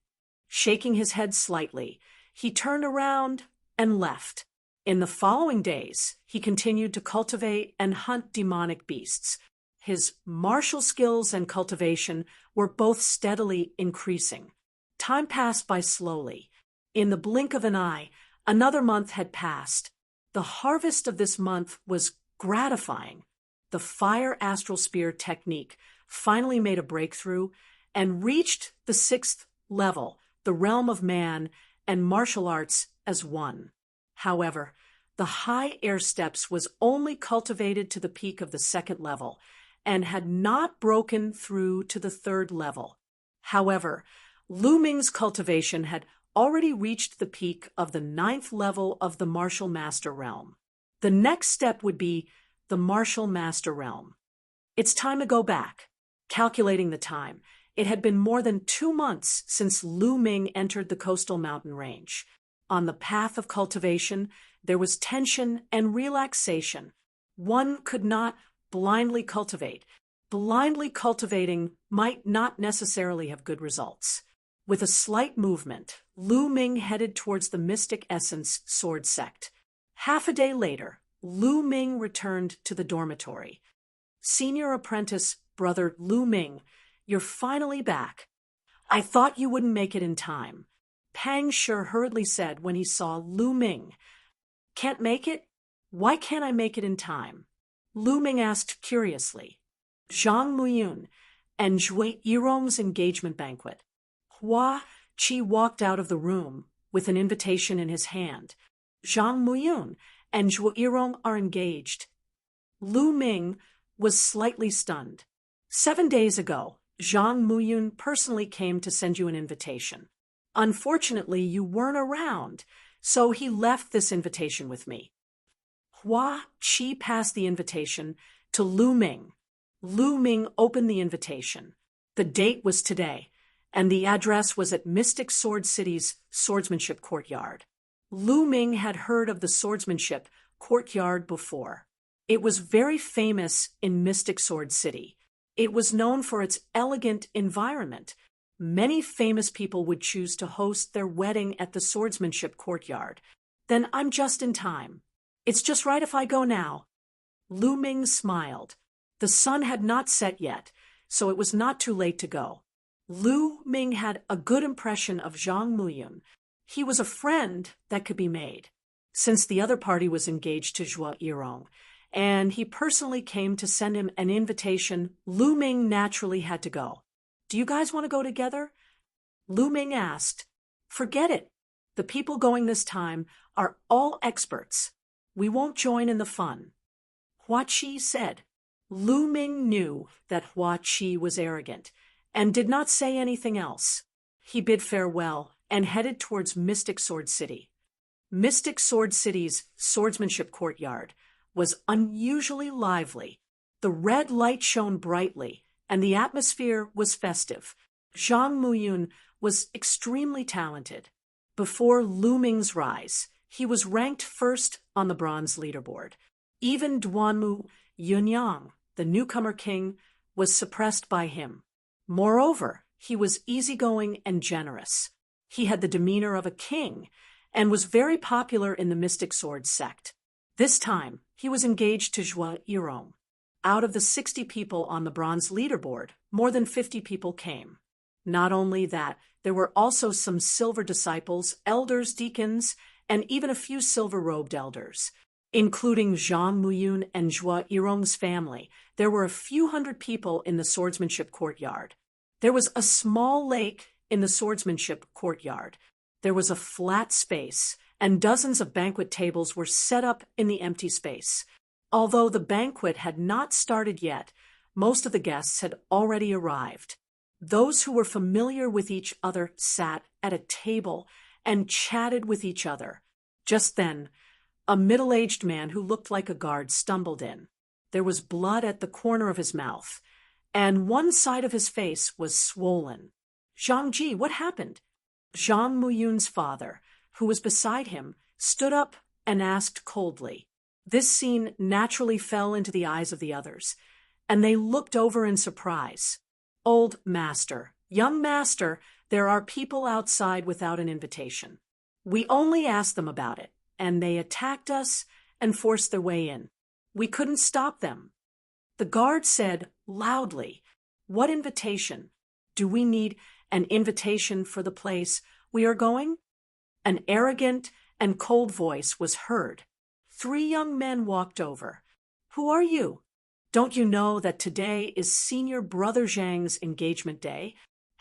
Shaking his head slightly, he turned around and left. In the following days, he continued to cultivate and hunt demonic beasts. His martial skills and cultivation were both steadily increasing. Time passed by slowly. In the blink of an eye, another month had passed. The harvest of this month was gratifying. The fire astral spear technique finally made a breakthrough and reached the 6th level, the realm of man and martial arts as one. However, the high air steps was only cultivated to the peak of the 2nd level and had not broken through to the 3rd level. However, Lu Ming's cultivation had already reached the peak of the 9th level of the martial master realm. The next step would be the martial master realm. It's time to go back. Calculating the time, it had been more than 2 months since Lu Ming entered the coastal mountain range. On the path of cultivation, there was tension and relaxation. One could not blindly cultivate. Blindly cultivating might not necessarily have good results. With a slight movement, Lu Ming headed towards the Mystic Essence Sword Sect. Half a day later, Lu Ming returned to the dormitory. "Senior apprentice, brother Lu Ming, you're finally back. I thought you wouldn't make it in time," Pang Shi hurriedly said when he saw Lu Ming. "Can't make it? Why can't I make it in time?" Lu Ming asked curiously. "Zhang Muyun and Zhui Yirong's engagement banquet." Hua Qi walked out of the room with an invitation in his hand. "Zhang Muyun and Zhui Yirong are engaged." Lu Ming was slightly stunned. 7 days ago, Zhang Muyun personally came to send you an invitation. Unfortunately, you weren't around, so he left this invitation with me. Hua Qi passed the invitation to Lu Ming. Lu Ming opened the invitation. The date was today, and the address was at Mystic Sword City's swordsmanship courtyard. Lu Ming had heard of the swordsmanship courtyard before. It was very famous in Mystic Sword City. It was known for its elegant environment. Many famous people would choose to host their wedding at the swordsmanship courtyard. Then I'm just in time. It's just right if I go now. Lu Ming smiled. The sun had not set yet, so it was not too late to go. Lu Ming had a good impression of Zhang Muyun. He was a friend that could be made, since the other party was engaged to Zhui Yirong, and he personally came to send him an invitation. Lu Ming naturally had to go. "Do you guys want to go together?" Lu Ming asked. "Forget it. The people going this time are all experts. We won't join in the fun." Hua Qi said. Lu Ming knew that Hua Qi was arrogant and did not say anything else. He bid farewell and headed towards Mystic Sword City. Mystic Sword City's swordsmanship courtyard was unusually lively. The red light shone brightly, and the atmosphere was festive. Zhang Muyun was extremely talented. Before Lu Ming's rise, he was ranked first on the bronze leaderboard. Even Duanmu Yunyang, the newcomer king, was suppressed by him. Moreover, he was easygoing and generous. He had the demeanor of a king and was very popular in the Mystic Sword sect. This time, he was engaged to Zhui Yirong. Out of the 60 people on the bronze leaderboard, more than 50 people came. Not only that, there were also some silver disciples, elders, deacons, and even a few silver-robed elders, including Zhang Muyun and Zhui Yirong's family. There were a few hundred people in the swordsmanship courtyard. There was a small lake in the swordsmanship courtyard. There was a flat space, and dozens of banquet tables were set up in the empty space. Although the banquet had not started yet, most of the guests had already arrived. Those who were familiar with each other sat at a table and chatted with each other. Just then, a middle-aged man who looked like a guard stumbled in. There was blood at the corner of his mouth, and one side of his face was swollen. Zhang Ji, what happened? Zhang Muyun's father, who was beside him, stood up and asked coldly. This scene naturally fell into the eyes of the others, and they looked over in surprise. Old master, young master, there are people outside without an invitation. We only asked them about it, and they attacked us and forced their way in. We couldn't stop them. The guard said loudly, "What invitation? Do we need an invitation for the place we are going?" An arrogant and cold voice was heard. 3 young men walked over. "Who are you? Don't you know that today is Senior Brother Zhang's engagement day?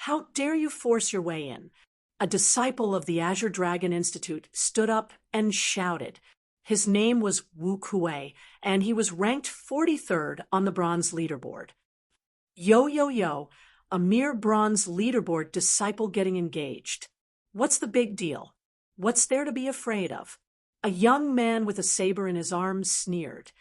How dare you force your way in?" A disciple of the Azure Dragon Institute stood up and shouted. His name was Wu Kuei, and he was ranked 43rd on the bronze leaderboard. Yo, a mere bronze leaderboard disciple getting engaged. What's the big deal? What's there to be afraid of? A young man with a saber in his arms sneered.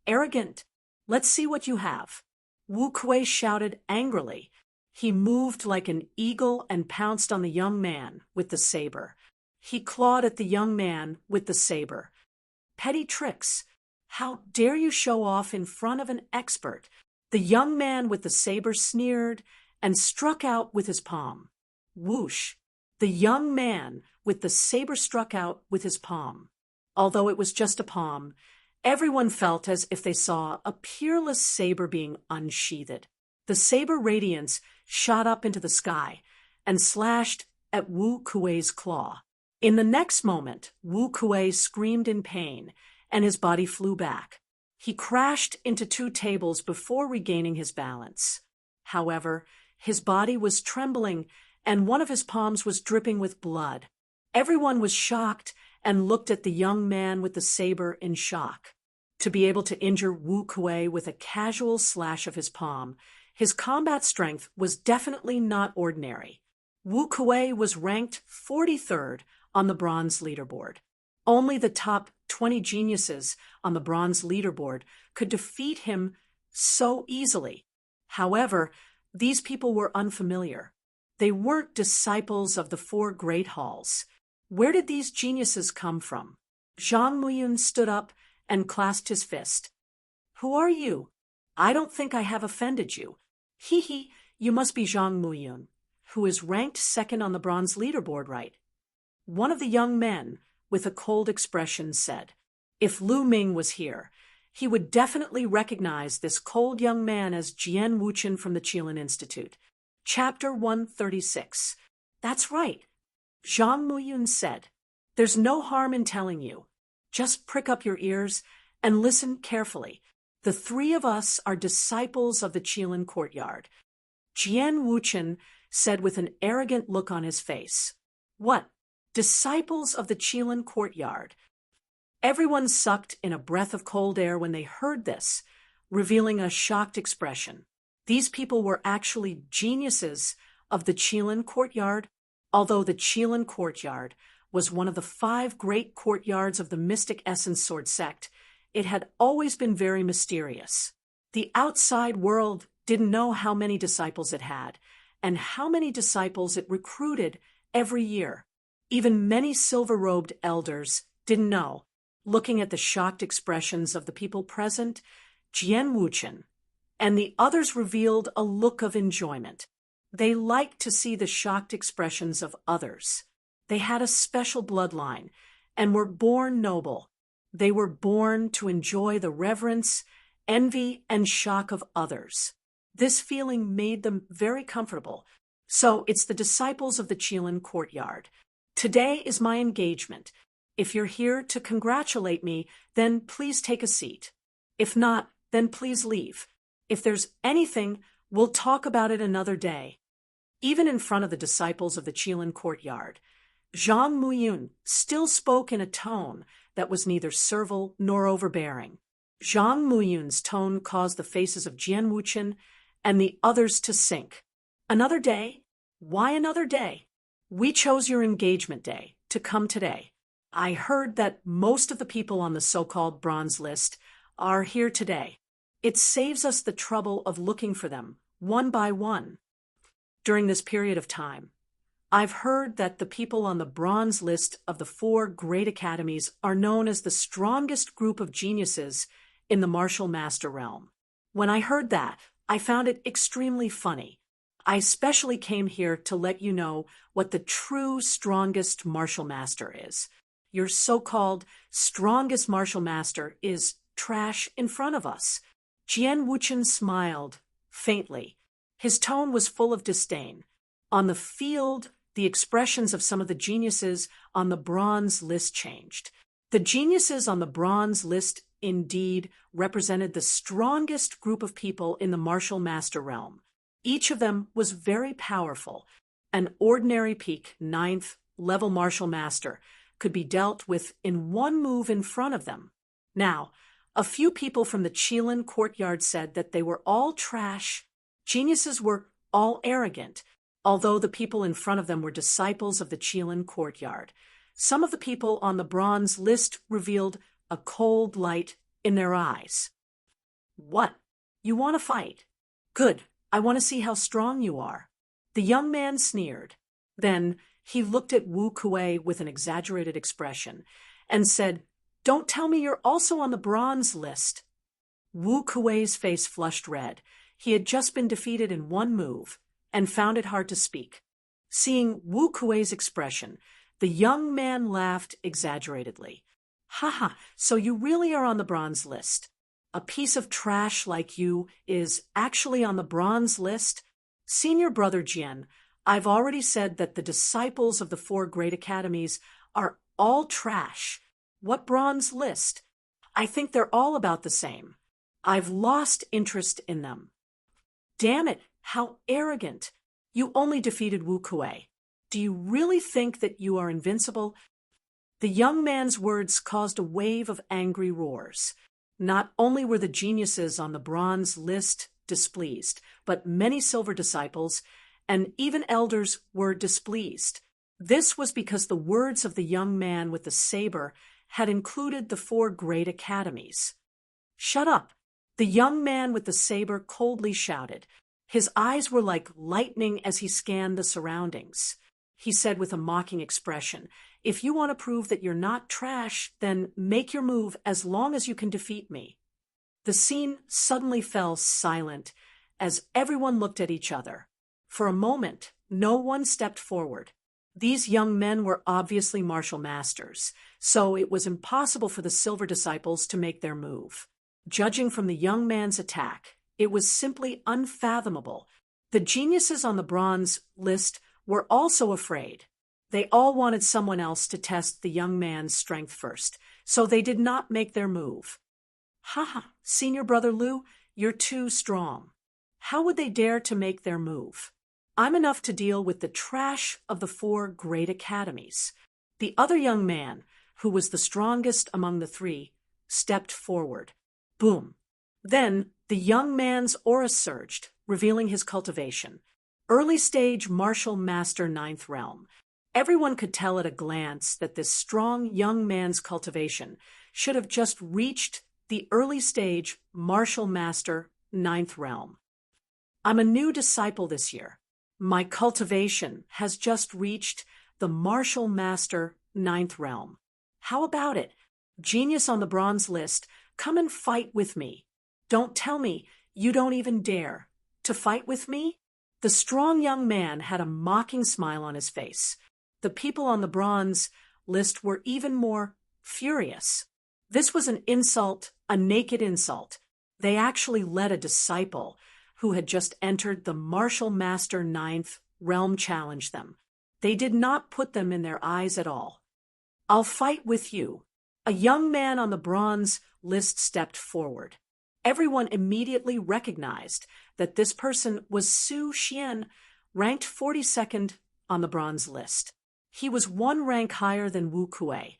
"Arrogant, let's see what you have." Wu Kuei shouted angrily. He moved like an eagle and pounced on the young man with the saber. He clawed at the young man with the saber. "Petty tricks. How dare you show off in front of an expert?" The young man with the saber sneered and struck out with his palm. Whoosh! The young man with the saber struck out with his palm. Although it was just a palm, everyone felt as if they saw a peerless saber being unsheathed. The saber radiance shot up into the sky and slashed at Wu Kuei's claw. In the next moment, Wu Kuei screamed in pain, and his body flew back. He crashed into 2 tables before regaining his balance. However, his body was trembling, and one of his palms was dripping with blood. Everyone was shocked and looked at the young man with the saber in shock. To be able to injure Wu Kuei with a casual slash of his palm, his combat strength was definitely not ordinary. Wu Kuei was ranked 43rd on the bronze leaderboard. Only the top 20 geniuses on the bronze leaderboard could defeat him so easily. However, these people were unfamiliar. They weren't disciples of the 4 great halls. Where did these geniuses come from? Zhang Muyun stood up and clasped his fist. "Who are you? I don't think I have offended you. Hee, you must be Zhang Muyun, who is ranked 2nd on the bronze leaderboard, right?" One of the young men, with a cold expression, said. If Lu Ming was here, he would definitely recognize this cold young man as Jian Wuchen from the Qilin Institute. Chapter 136. "That's right," Zhang Muyun said. "There's no harm in telling you. Just prick up your ears and listen carefully. The 3 of us are disciples of the Qilin courtyard." Jian Wuchen said with an arrogant look on his face. "What? Disciples of the Qilin courtyard?" Everyone sucked in a breath of cold air when they heard this, revealing a shocked expression. These people were actually geniuses of the Qilin courtyard. Although the Qilin courtyard was one of the 5 great courtyards of the Mystic Essence Sword sect, it had always been very mysterious. The outside world didn't know how many disciples it had, and how many disciples it recruited every year. Even many silver-robed elders didn't know. Looking at the shocked expressions of the people present, Jian Wuchen and the others revealed a look of enjoyment. They liked to see the shocked expressions of others. They had a special bloodline and were born noble. They were born to enjoy the reverence, envy, and shock of others. This feeling made them very comfortable. So it's the disciples of the Qilin courtyard. Today is my engagement. If you're here to congratulate me, then please take a seat. If not, then please leave. If there's anything, we'll talk about it another day. Even in front of the disciples of the Qilin courtyard, Zhang Muyun still spoke in a tone that was neither servile nor overbearing. Zhang Muyun's tone caused the faces of Jian Wuchen and the others to sink. "Another day? Why another day? We chose your engagement day to come today. I heard that most of the people on the so-called bronze list are here today. It saves us the trouble of looking for them, one by one. During this period of time, I've heard that the people on the bronze list of the 4 great academies are known as the strongest group of geniuses in the martial master realm. When I heard that, I found it extremely funny. I especially came here to let you know what the true strongest martial master is. Your so-called strongest martial master is trash in front of us. Jian Wuchen smiled, faintly. His tone was full of disdain. On the field, the expressions of some of the geniuses on the bronze list changed. The geniuses on the bronze list indeed represented the strongest group of people in the martial master realm. Each of them was very powerful. An ordinary peak 9th level martial master could be dealt with in one move in front of them. Now, a few people from the Qilin courtyard said that they were all trash. Geniuses were all arrogant, although the people in front of them were disciples of the Qilin courtyard. Some of the people on the bronze list revealed a cold light in their eyes. What? You want to fight? Good. I want to see how strong you are. The young man sneered. Then he looked at Wu Kuei with an exaggerated expression and said, "Don't tell me you're also on the bronze list." Wu Kuei's face flushed red. He had just been defeated in one move and found it hard to speak. Seeing Wu Kuei's expression, the young man laughed exaggeratedly. "Haha, so you really are on the bronze list. A piece of trash like you is actually on the bronze list? Senior brother Jian, I've already said that the disciples of the 4 great academies are all trash. What bronze list? I think they're all about the same. I've lost interest in them." Damn it, how arrogant. You only defeated Wu Kuei. Do you really think that you are invincible? The young man's words caused a wave of angry roars. Not only were the geniuses on the bronze list displeased, but many silver disciples and even elders were displeased. This was because the words of the young man with the saber had included the 4 great academies. "Shut up!" The young man with the saber coldly shouted. His eyes were like lightning as he scanned the surroundings. He said with a mocking expression, "If you want to prove that you're not trash, then make your move as long as you can defeat me." The scene suddenly fell silent as everyone looked at each other. For a moment, no one stepped forward. These young men were obviously martial masters, so it was impossible for the silver disciples to make their move. Judging from the young man's attack, it was simply unfathomable. The geniuses on the bronze list were also afraid. They all wanted someone else to test the young man's strength first, so they did not make their move. "Haha, Senior Brother Liu, you're too strong." How would they dare to make their move? "I'm enough to deal with the trash of the 4 great academies." The other young man, who was the strongest among the 3, stepped forward. Boom. Then the young man's aura surged, revealing his cultivation. Early stage martial master 9th realm. Everyone could tell at a glance that this strong young man's cultivation should have just reached the early stage martial master 9th realm. "I'm a new disciple this year. My cultivation has just reached the martial master 9th realm. How about it? Genius on the bronze list, come and fight with me. Don't tell me you don't even dare to fight with me." The strong young man had a mocking smile on his face. The people on the bronze list were even more furious. This was an insult, a naked insult. They actually let a disciple who had just entered the martial master 9th realm challenge them. They did not put them in their eyes at all. "I'll fight with you." A young man on the bronze list stepped forward. Everyone immediately recognized that this person was Su Xian, ranked 42nd on the bronze list. He was 1 rank higher than Wu Kuei.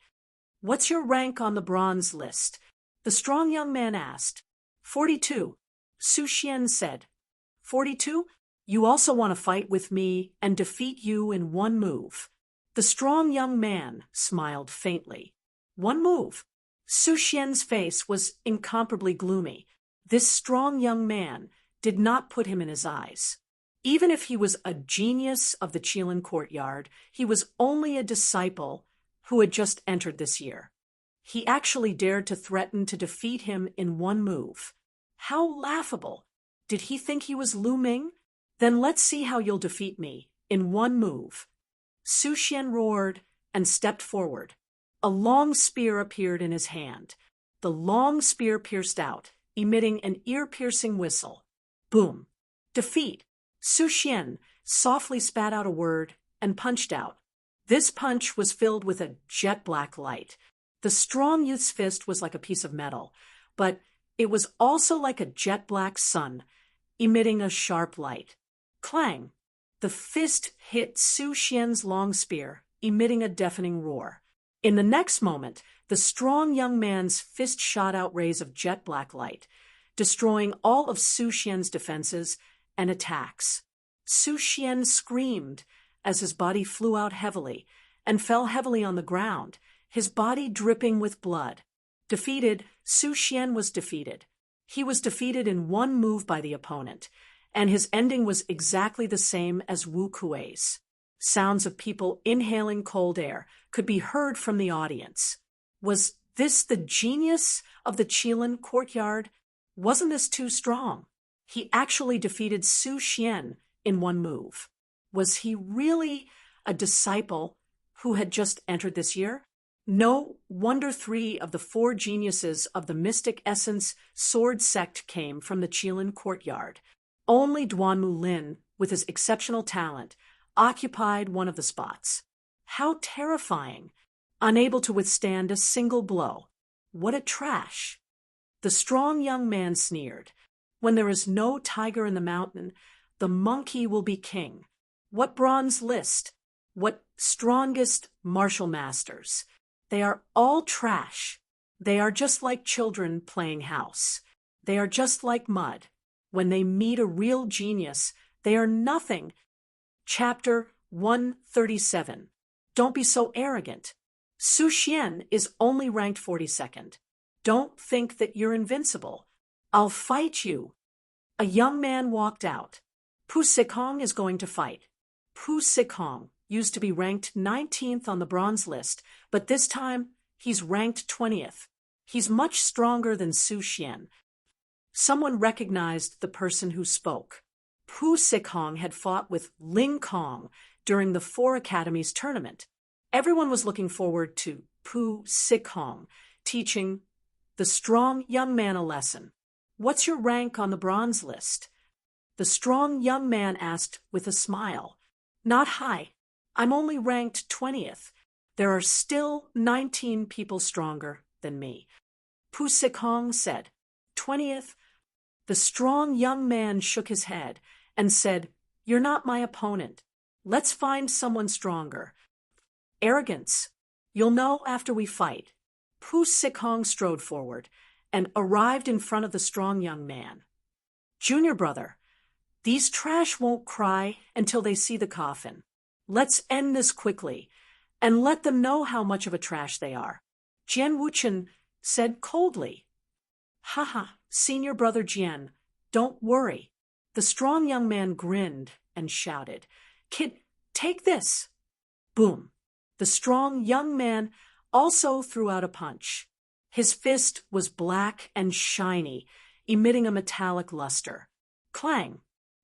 "What's your rank on the bronze list?" the strong young man asked. 42. Su Xian said. 42? You also want to fight with me and defeat you in one move. The strong young man smiled faintly. One move. Su Xian's face was incomparably gloomy. This strong young man did not put him in his eyes. Even if he was a genius of the Qilin courtyard, he was only a disciple who had just entered this year. He actually dared to threaten to defeat him in one move. How laughable! Did he think he was Lu Ming? Then let's see how you'll defeat me in one move. Su Xian roared and stepped forward. A long spear appeared in his hand. The long spear pierced out, emitting an ear-piercing whistle. Boom! Defeat! Su Xian softly spat out a word and punched out. This punch was filled with a jet-black light. The strong youth's fist was like a piece of metal, but it was also like a jet-black sun, emitting a sharp light. Clang! The fist hit Su Xian's long spear, emitting a deafening roar. In the next moment, the strong young man's fist shot out rays of jet-black light, destroying all of Su Xian's defenses and attacks. Su Xian screamed as his body flew out heavily and fell heavily on the ground, his body dripping with blood. Defeated, Su Xian was defeated. He was defeated in one move by the opponent, and his ending was exactly the same as Wu Kuei's. Sounds of people inhaling cold air could be heard from the audience. Was this the genius of the Qilin courtyard? Wasn't this too strong? He actually defeated Su Xian in one move. Was he really a disciple who had just entered this year? No wonder 3 of the 4 geniuses of the Mystic Essence Sword Sect came from the Qilin courtyard. Only Duanmu Lin, with his exceptional talent, occupied one of the spots. How terrifying! Unable to withstand a single blow. What a trash! The strong young man sneered. When there is no tiger in the mountain, the monkey will be king. What bronze list? What strongest martial masters? They are all trash. They are just like children playing house. They are just like mud. When they meet a real genius, they are nothing. Chapter 137. Don't be so arrogant. Su Xian is only ranked 42nd. Don't think that you're invincible. I'll fight you. A young man walked out. Pu Sikong is going to fight. Pu Sikong used to be ranked 19th on the bronze list, but this time he's ranked 20th. He's much stronger than Su Xian. Someone recognized the person who spoke. Pu Sikong had fought with Ling Kong during the 4 Academies tournament. Everyone was looking forward to Pu Sikong teaching the strong young man a lesson. What's your rank on the bronze list? The strong young man asked with a smile. Not high. I'm only ranked 20th. There are still 19 people stronger than me. Pu Sikong said. 20th? The strong young man shook his head and said, You're not my opponent. Let's find someone stronger. Arrogance. You'll know after we fight. Pu Sikong strode forward and arrived in front of the strong young man. Junior brother, these trash won't cry until they see the coffin. Let's end this quickly and let them know how much of a trash they are. Jian Wuchen said coldly. Haha, senior brother Jian, don't worry. The strong young man grinned and shouted, Kid, take this. Boom. The strong young man also threw out a punch. His fist was black and shiny, emitting a metallic luster. Clang!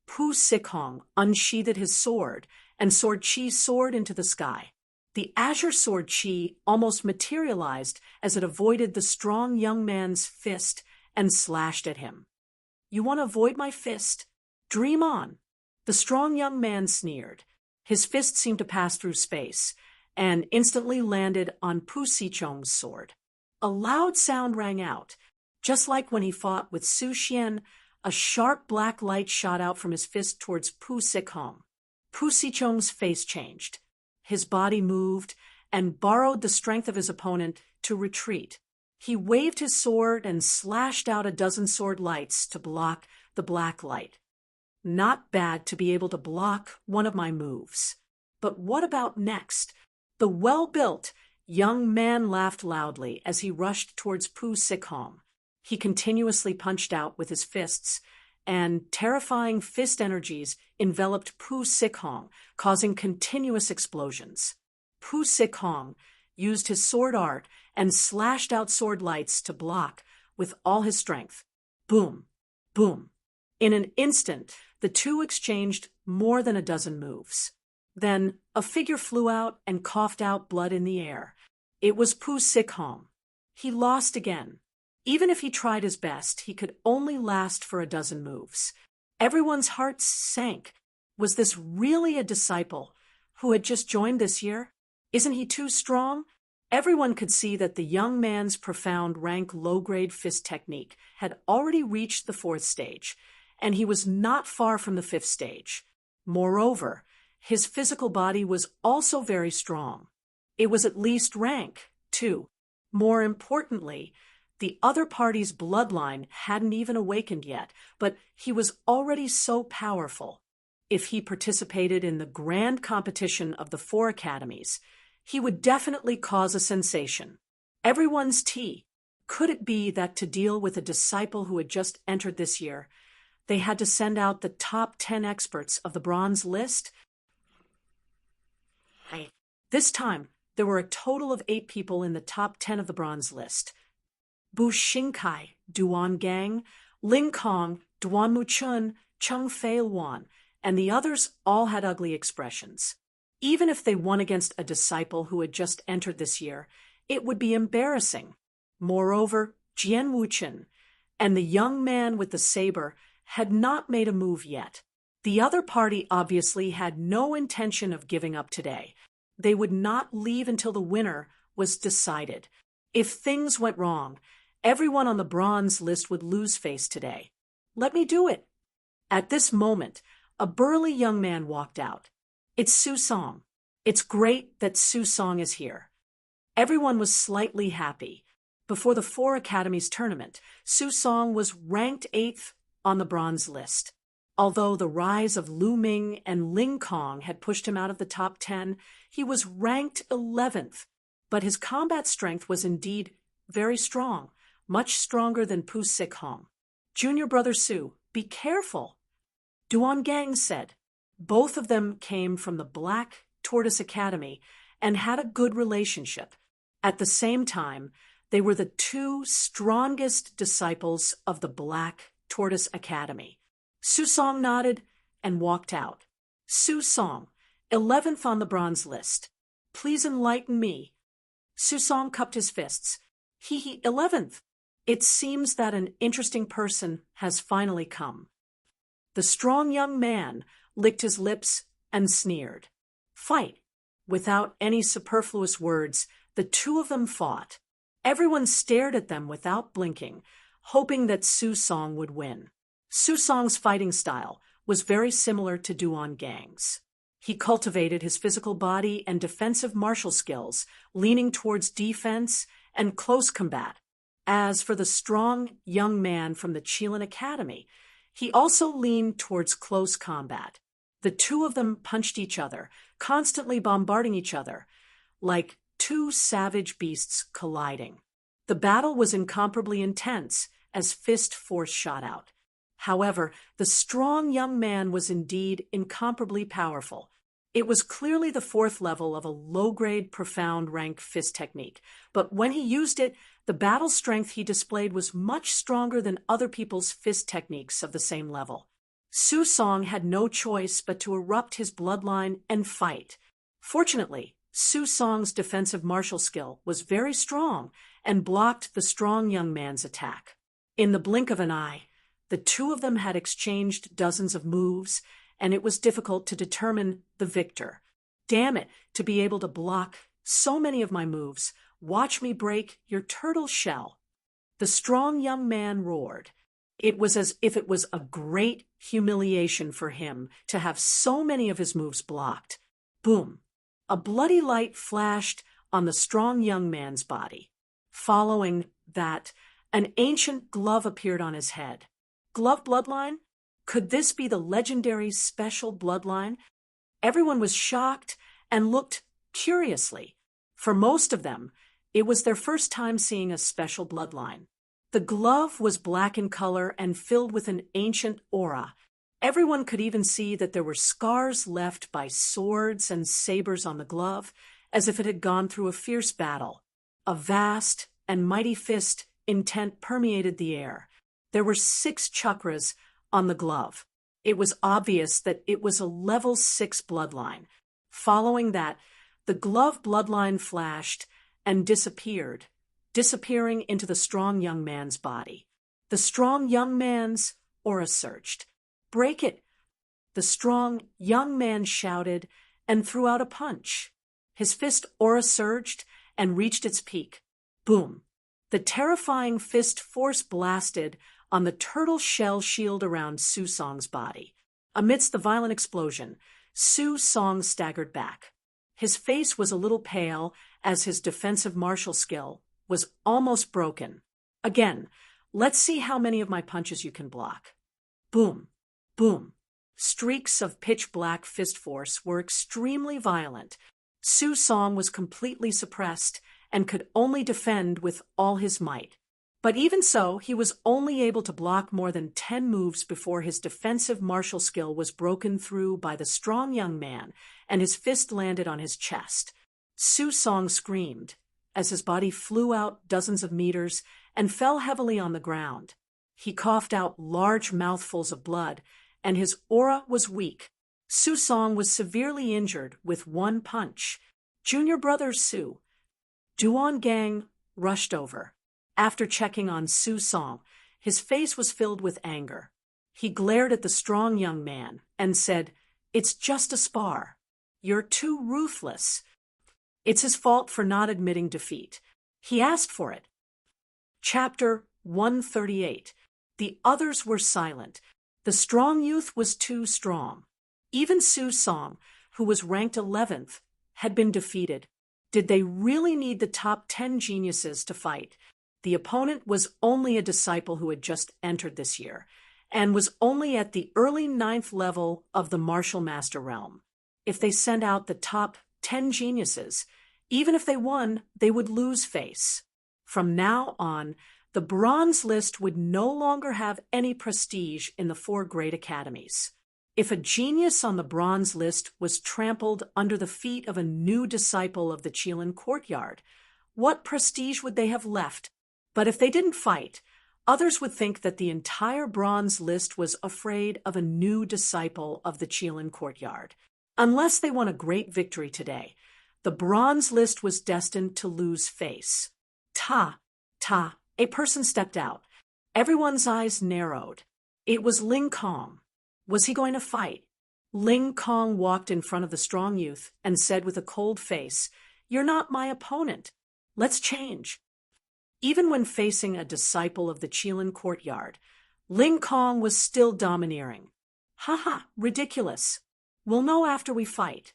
Pu Sikong unsheathed his sword, and Sword Chi soared into the sky. The azure sword Chi almost materialized as it avoided the strong young man's fist and slashed at him. You want to avoid my fist? Dream on. The strong young man sneered. His fist seemed to pass through space, and instantly landed on Pu Sichong's sword. A loud sound rang out. Just like when he fought with Su Xian, a sharp black light shot out from his fist towards Pu Sikong. Pu Sichong's face changed. His body moved and borrowed the strength of his opponent to retreat. He waved his sword and slashed out a dozen sword lights to block the black light. Not bad to be able to block one of my moves. But what about next? The well-built young man laughed loudly as he rushed towards Pu Sikhong. He continuously punched out with his fists, and terrifying fist energies enveloped Pu Sikhong, causing continuous explosions. Pu Sikhong used his sword art and slashed out sword lights to block with all his strength. Boom, boom. In an instant, the two exchanged more than a dozen moves. Then a figure flew out and coughed out blood in the air. It was Pu Sikhong. He lost again. Even if he tried his best, he could only last for a dozen moves. Everyone's hearts sank. Was this really a disciple who had just joined this year? Isn't he too strong? Everyone could see that the young man's profound rank low-grade fist technique had already reached the 4th stage, and he was not far from the 5th stage. Moreover, his physical body was also very strong. It was at least rank, too. More importantly, the other party's bloodline hadn't even awakened yet, but he was already so powerful. If he participated in the grand competition of the 4 academies, he would definitely cause a sensation. Everyone's tea. Could it be that to deal with a disciple who had just entered this year, they had to send out the top 10 experts of the bronze list? This time, there were a total of 8 people in the top 10 of the bronze list. Bu Xingkai, Duan Gang, Ling Kong, Duan Muchun, Cheng Fei Luan, and the others all had ugly expressions. Even if they won against a disciple who had just entered this year, it would be embarrassing. Moreover, Jian Wuchen and the young man with the saber had not made a move yet. The other party obviously had no intention of giving up today. They would not leave until the winner was decided. If things went wrong, everyone on the bronze list would lose face today. Let me do it. At this moment, a burly young man walked out. It's Su Song. It's great that Su Song is here. Everyone was slightly happy. Before the 4 academies tournament, Su Song was ranked 8th on the bronze list. Although the rise of Lu Ming and Ling Kong had pushed him out of the top 10, he was ranked 11th. But his combat strength was indeed very strong, much stronger than Pu Sikhong. Junior brother Su, be careful, Duan Gang said. Both of them came from the Black Tortoise Academy and had a good relationship. At the same time, they were the 2 strongest disciples of the Black Tortoise Academy. Su Song nodded and walked out. Su Song, 11th on the bronze list. Please enlighten me. Su Song cupped his fists. He 11th. It seems that an interesting person has finally come. The strong young man licked his lips and sneered. Fight. Without any superfluous words, the 2 of them fought. Everyone stared at them without blinking, hoping that Su Song would win. Su Song's fighting style was very similar to Duan Gang's. He cultivated his physical body and defensive martial skills, leaning towards defense and close combat. As for the strong young man from the Qilin Academy, he also leaned towards close combat. The 2 of them punched each other, constantly bombarding each other, like 2 savage beasts colliding. The battle was incomparably intense as fist force shot out. However, the strong young man was indeed incomparably powerful. It was clearly the 4th level of a low-grade, profound rank fist technique, but when he used it, the battle strength he displayed was much stronger than other people's fist techniques of the same level. Su Song had no choice but to erupt his bloodline and fight. Fortunately, Su Song's defensive martial skill was very strong and blocked the strong young man's attack. In the blink of an eye, the 2 of them had exchanged dozens of moves, and it was difficult to determine the victor. Damn it, to be able to block so many of my moves. Watch me break your turtle shell. The strong young man roared. It was as if it was a great humiliation for him to have so many of his moves blocked. Boom! A bloody light flashed on the strong young man's body. Following that, an ancient glove appeared on his head. Glove bloodline? Could this be the legendary special bloodline? Everyone was shocked and looked Curiously, for most of them, it was their first time seeing a special bloodline. The glove was black in color and filled with an ancient aura. Everyone could even see that there were scars left by swords and sabers on the glove, as if it had gone through a fierce battle. A vast and mighty fist intent permeated the air. There were 6 chakras on the glove. It was obvious that it was a level 6 bloodline. Following that, the glove bloodline flashed and disappeared, disappearing into the strong young man's body. The strong young man's aura surged. "Break it!" The strong young man shouted and threw out a punch. His fist aura surged and reached its peak. Boom! The terrifying fist force blasted on the turtle shell shield around Su Song's body. Amidst the violent explosion, Su Song staggered back. His face was a little pale as his defensive martial skill was almost broken. "Again, let's see how many of my punches you can block." Boom! Boom! Streaks of pitch-black fist force were extremely violent. Su Song was completely suppressed and could only defend with all his might. But even so, he was only able to block more than 10 moves before his defensive martial skill was broken through by the strong young man, and his fist landed on his chest. Su Song screamed as his body flew out dozens of meters and fell heavily on the ground. He coughed out large mouthfuls of blood, and his aura was weak. Su Song was severely injured with 1 punch. Junior brother Su, Duan Gang, rushed over. After checking on Su Song, his face was filled with anger. He glared at the strong young man and said, "It's just a spar. You're too ruthless." It's his fault for not admitting defeat. He asked for it. Chapter 138. The others were silent. The strong youth was too strong. Even Su Song, who was ranked 11th, had been defeated. Did they really need the top 10 geniuses to fight? The opponent was only a disciple who had just entered this year, and was only at the early 9th level of the martial master realm. If they sent out the top 10 geniuses, even if they won, they would lose face. From now on, the bronze list would no longer have any prestige in the 4 great academies. If a genius on the bronze list was trampled under the feet of a new disciple of the Qilin courtyard, what prestige would they have left? But if they didn't fight, others would think that the entire bronze list was afraid of a new disciple of the Qilin courtyard. Unless they won a great victory today, the bronze list was destined to lose face. A person stepped out. Everyone's eyes narrowed. It was Ling Kong. Was he going to fight? Ling Kong walked in front of the strong youth and said with a cold face, "You're not my opponent. Let's change." Even when facing a disciple of the Qilin courtyard, Ling Kong was still domineering. "Ha, ridiculous. We'll know after we fight."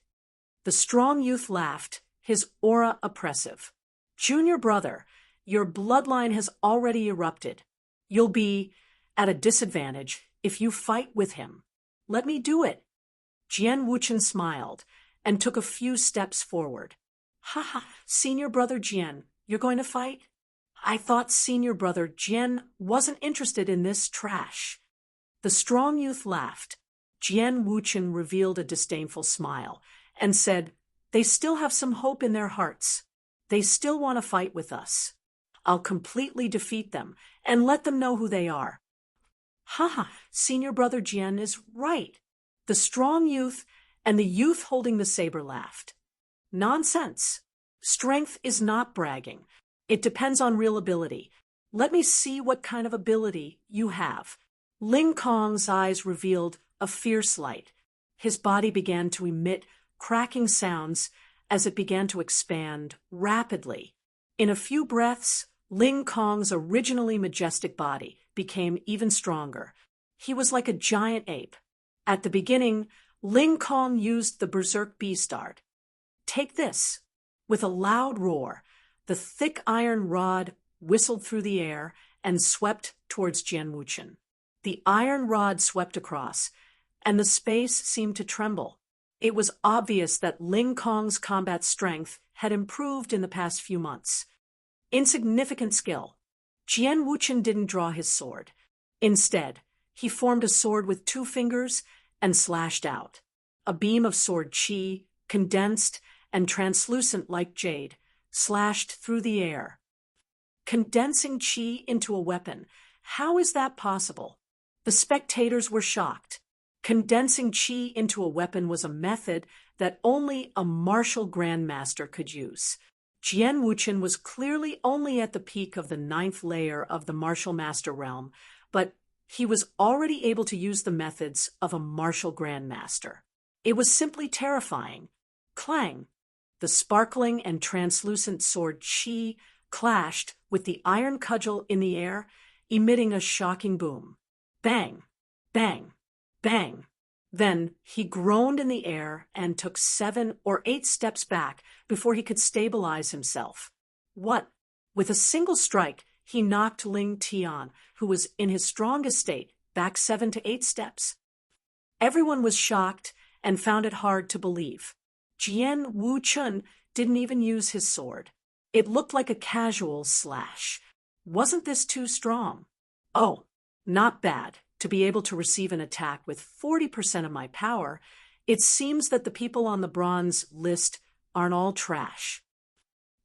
The strong youth laughed, his aura oppressive. "Junior brother, your bloodline has already erupted. You'll be at a disadvantage if you fight with him. Let me do it." Jian Wuchen smiled and took a few steps forward. Senior brother Jian, you're going to fight? I thought senior brother Jian wasn't interested in this trash." The strong youth laughed. Jian Wuchen revealed a disdainful smile and said, "They still have some hope in their hearts. They still want to fight with us. I'll completely defeat them and let them know who they are." Senior brother Jian is right. The strong youth and the youth holding the saber laughed. "Nonsense. Strength is not bragging. It depends on real ability. Let me see what kind of ability you have." Ling Kong's eyes revealed a fierce light. His body began to emit cracking sounds as it began to expand rapidly. In a few breaths, Ling Kong's originally majestic body became even stronger. He was like a giant ape. At the beginning, Ling Kong used the Berserk Beast art. "Take this." With a loud roar, the thick iron rod whistled through the air and swept towards Jian Wuchen. The iron rod swept across, and the space seemed to tremble. It was obvious that Ling Kong's combat strength had improved in the past few months. Insignificant skill. Jian Wuchen didn't draw his sword. Instead, he formed a sword with 2 fingers and slashed out. A beam of sword qi, condensed and translucent like jade, slashed through the air. Condensing qi into a weapon. How is that possible? The spectators were shocked. Condensing qi into a weapon was a method that only a martial grandmaster could use. Jian Wuchen was clearly only at the peak of the 9th layer of the martial master realm, but he was already able to use the methods of a martial grandmaster. It was simply terrifying. Clang! The sparkling and translucent sword qi clashed with the iron cudgel in the air, emitting a shocking boom. Bang! Bang! Bang! Then he groaned in the air and took 7 or 8 steps back before he could stabilize himself. What? With a single strike, he knocked Ling Tian, who was in his strongest state, back 7 to 8 steps. Everyone was shocked and found it hard to believe. Jian Wuchen didn't even use his sword. It looked like a casual slash. Wasn't this too strong? Oh, not bad. To be able to receive an attack with 40% of my power, it seems that the people on the bronze list aren't all trash.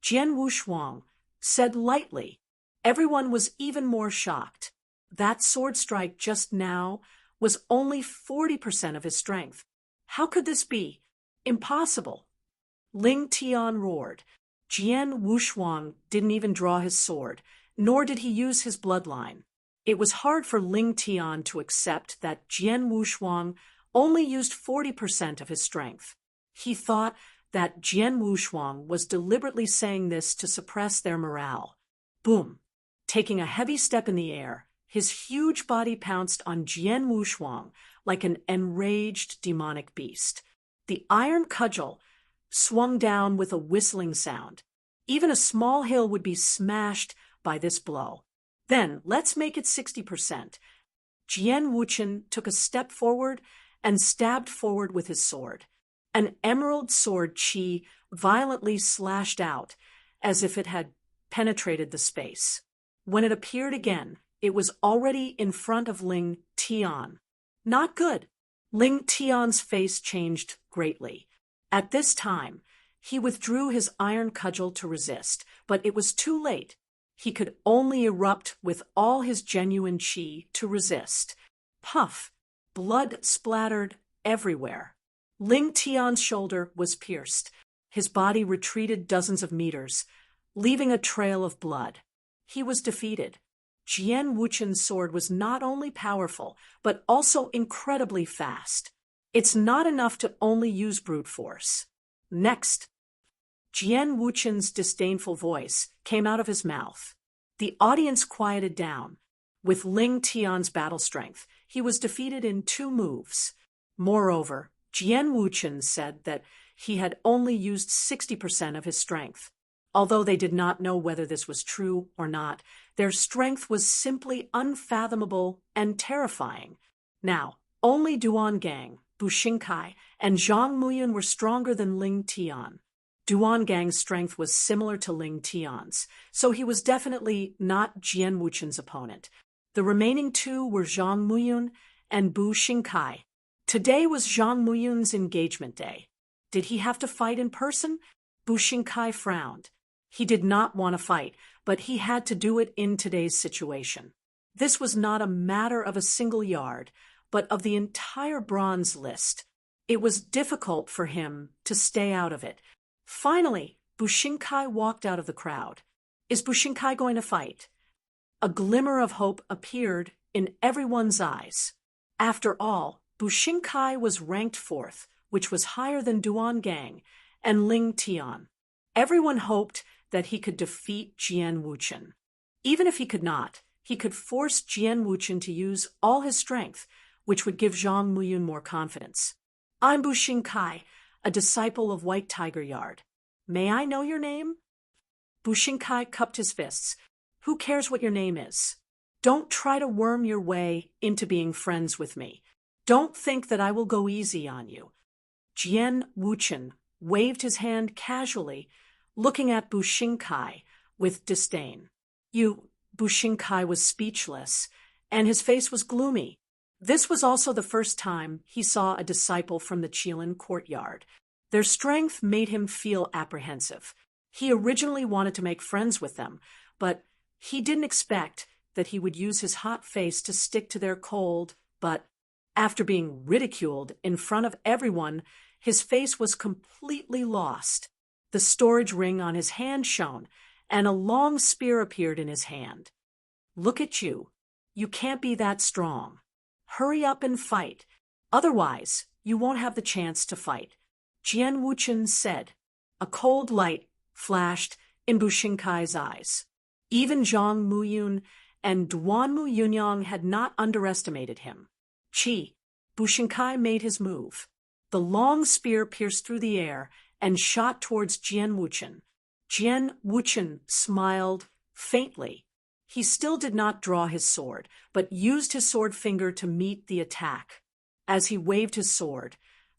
Jian Wushuang said lightly. Everyone was even more shocked. That sword strike just now was only 40% of his strength. How could this be? Impossible. Ling Tian roared. Jian Wushuang didn't even draw his sword, nor did he use his bloodline. It was hard for Ling Tian to accept that Jian Wushuang only used 40% of his strength. He thought that Jian Wushuang was deliberately saying this to suppress their morale. Boom! Taking a heavy step in the air, his huge body pounced on Jian Wushuang like an enraged demonic beast. The iron cudgel swung down with a whistling sound. Even a small hill would be smashed by this blow. Then, let's make it 60%. Jian Wuchen took a step forward and stabbed forward with his sword. An emerald sword qi violently slashed out, as if it had penetrated the space. When it appeared again, it was already in front of Ling Tian. Not good. Ling Tian's face changed greatly. At this time, he withdrew his iron cudgel to resist, but it was too late. He could only erupt with all his genuine qi to resist. Puff! Blood splattered everywhere. Ling Tian's shoulder was pierced. His body retreated dozens of meters, leaving a trail of blood. He was defeated. Jian Wuchen's sword was not only powerful, but also incredibly fast. It's not enough to only use brute force. Next. Jian Wuchen's disdainful voice came out of his mouth. The audience quieted down. With Ling Tian's battle strength, he was defeated in 2 moves. Moreover, Jian Wuchen said that he had only used 60% of his strength. Although they did not know whether this was true or not, their strength was simply unfathomable and terrifying. Now, only Duan Gang, Bu Xingkai, and Zhang Muyun were stronger than Ling Tian. Duan Gang's strength was similar to Ling Tian's, so he was definitely not Jian Wuchen's opponent. The remaining 2 were Zhang Muyun and Bu Xingkai. Today was Zhang Muyun's engagement day. Did he have to fight in person? Bu Xingkai frowned. He did not want to fight, but he had to do it in today's situation. This was not a matter of a single yard, but of the entire bronze list. It was difficult for him to stay out of it. Finally, Bu Xingkai walked out of the crowd. Is Bu Xingkai going to fight? A glimmer of hope appeared in everyone's eyes. After all, Bu Xingkai was ranked 4th, which was higher than Duan Gang and Ling Tian. Everyone hoped that he could defeat Jian Wuchen. Even if he could not, he could force Jian Wuchen to use all his strength, which would give Zhang Muyun more confidence. I'm Bu Xingkai, a disciple of White Tiger Yard. May I know your name? Bu Xingkai cupped his fists. Who cares what your name is? Don't try to worm your way into being friends with me. Don't think that I will go easy on you. Jian Wuchen waved his hand casually, looking at Bu Xingkai with disdain. Bu Xingkai was speechless, and his face was gloomy. This was also the first time he saw a disciple from the Qilin courtyard. Their strength made him feel apprehensive. He originally wanted to make friends with them, but he didn't expect that he would use his hot face to stick to their cold, but after being ridiculed in front of everyone, his face was completely lost. The storage ring on his hand shone, and a long spear appeared in his hand. Look at you. You can't be that strong. Hurry up and fight. Otherwise, you won't have the chance to fight, Jian Wuchen said. A cold light flashed in Bu Xingkai's eyes. Even Zhang Muyun and Duan Muyunyang had not underestimated him. Bu Xingkai made his move. The long spear pierced through the air and shot towards Jian Wuchen. Jian Wuchen smiled faintly. He still did not draw his sword, but used his sword finger to meet the attack. As he waved his sword,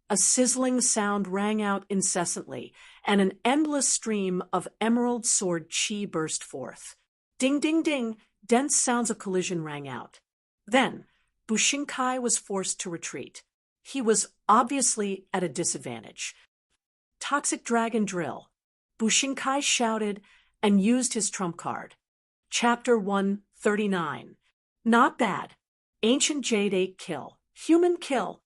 a sizzling sound rang out incessantly, and an endless stream of emerald sword chi burst forth. Ding, ding, ding, dense sounds of collision rang out. Then, Bu Xingkai was forced to retreat. He was obviously at a disadvantage. Toxic Dragon Drill. Bu Xingkai shouted and used his trump card. Chapter 139. Not bad. Ancient Jade 8 kill. Human kill.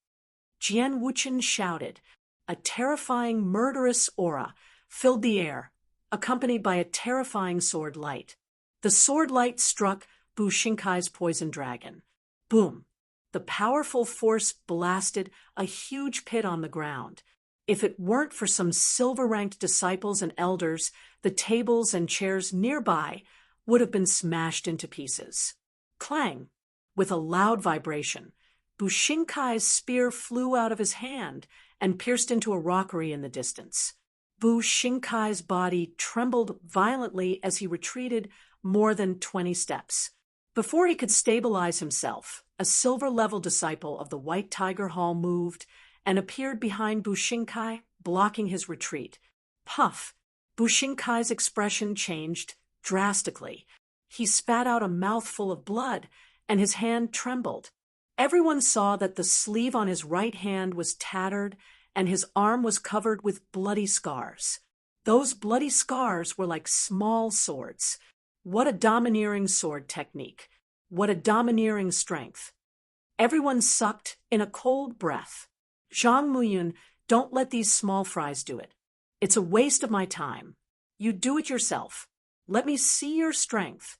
Jian Wuchen shouted. A terrifying, murderous aura filled the air, accompanied by a terrifying sword light. The sword light struck Bu Xingkai's poison dragon. Boom! The powerful force blasted a huge pit on the ground. If it weren't for some silver-ranked disciples and elders, the tables and chairs nearby would have been smashed into pieces. Clang! With a loud vibration, Bu Xingkai's spear flew out of his hand and pierced into a rockery in the distance. Bu Xingkai's body trembled violently as he retreated more than 20 steps. Before he could stabilize himself, a silver-level disciple of the White Tiger Hall moved and appeared behind Bu Xingkai, blocking his retreat. Puff! Bu Xingkai's expression changed drastically. He spat out a mouthful of blood, and his hand trembled. Everyone saw that the sleeve on his right hand was tattered, and his arm was covered with bloody scars. Those bloody scars were like small swords. What a domineering sword technique. What a domineering strength. Everyone sucked in a cold breath. Zhang Muyun, don't let these small fries do it. It's a waste of my time. You do it yourself. Let me see your strength.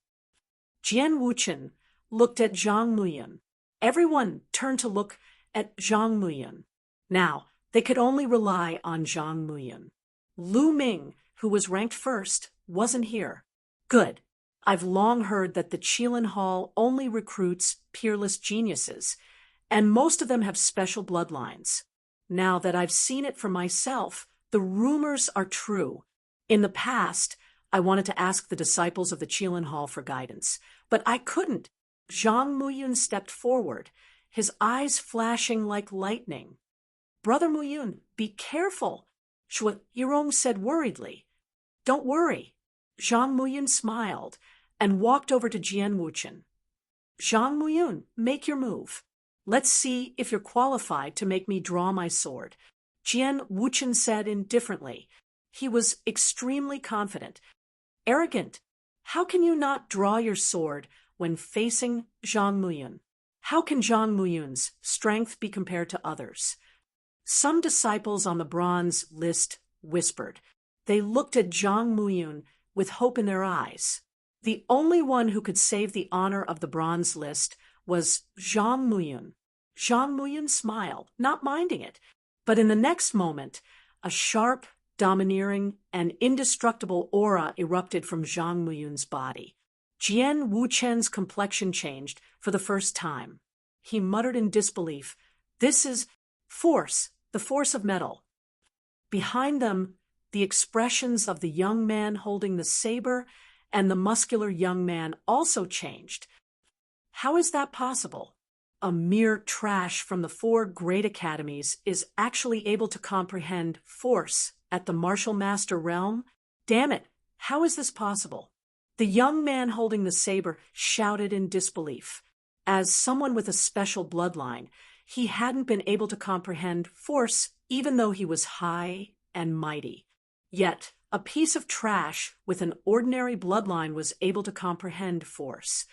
Jian Wuchen looked at Zhang Muyun. Everyone turned to look at Zhang Muyun. Now, they could only rely on Zhang Muyun. Lu Ming, who was ranked first, wasn't here. Good. I've long heard that the Qilin Hall only recruits peerless geniuses, and most of them have special bloodlines. Now that I've seen it for myself, the rumors are true. In the past, I wanted to ask the disciples of the Qilin Hall for guidance, but I couldn't. Zhang Muyun stepped forward, his eyes flashing like lightning. Brother Muyun, be careful, Shui Yirong said worriedly. Don't worry. Zhang Muyun smiled and walked over to Jian Wuchen. Zhang Muyun, make your move. Let's see if you're qualified to make me draw my sword, Jian Wuchen said indifferently. He was extremely confident. Arrogant. How can you not draw your sword when facing Zhang Muyun? How can Zhang Muyun's strength be compared to others? Some disciples on the bronze list whispered. They looked at Zhang Muyun with hope in their eyes. The only one who could save the honor of the bronze list was Zhang Muyun. Zhang Muyun smiled, not minding it, but in the next moment, a sharp, domineering, and indestructible aura erupted from Zhang Muyun's body. Jian Wuchen's complexion changed for the first time. He muttered in disbelief, "This is force, the force of metal." Behind them, the expressions of the young man holding the saber and the muscular young man also changed. How is that possible? a mere trash from the four great academies, is actually able to comprehend force at the martial master realm? Damn it, how is this possible? The young man holding the saber shouted in disbelief. As someone with a special bloodline, he hadn't been able to comprehend force even though he was high and mighty. Yet, a piece of trash with an ordinary bloodline was able to comprehend force.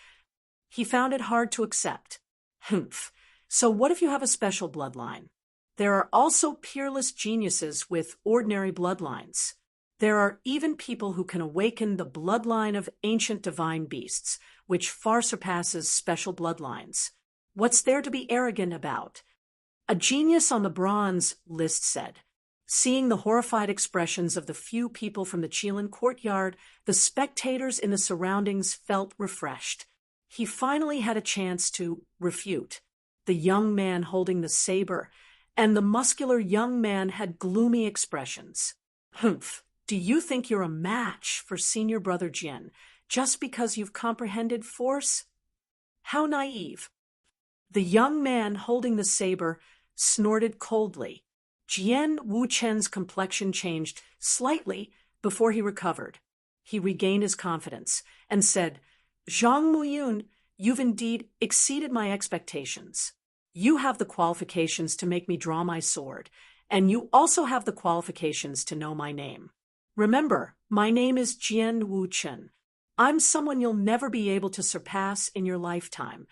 He found it hard to accept. Humph. So what if you have a special bloodline? There are also peerless geniuses with ordinary bloodlines. There are even people who can awaken the bloodline of ancient divine beasts, which far surpasses special bloodlines. What's there to be arrogant about? A genius on the bronze list said. Seeing the horrified expressions of the few people from the Chilan courtyard, the spectators in the surroundings felt refreshed. He finally had a chance to refute. The young man holding the saber and the muscular young man had gloomy expressions. Humph. Do you think you're a match for senior brother Jin just because you've comprehended force? How naive. The young man holding the saber snorted coldly. Jian Wuchen's complexion changed slightly before he recovered. He regained his confidence and said, Zhang Muyun, you've indeed exceeded my expectations. You have the qualifications to make me draw my sword, and you also have the qualifications to know my name. Remember, my name is Jian Wuchen. I'm someone you'll never be able to surpass in your lifetime.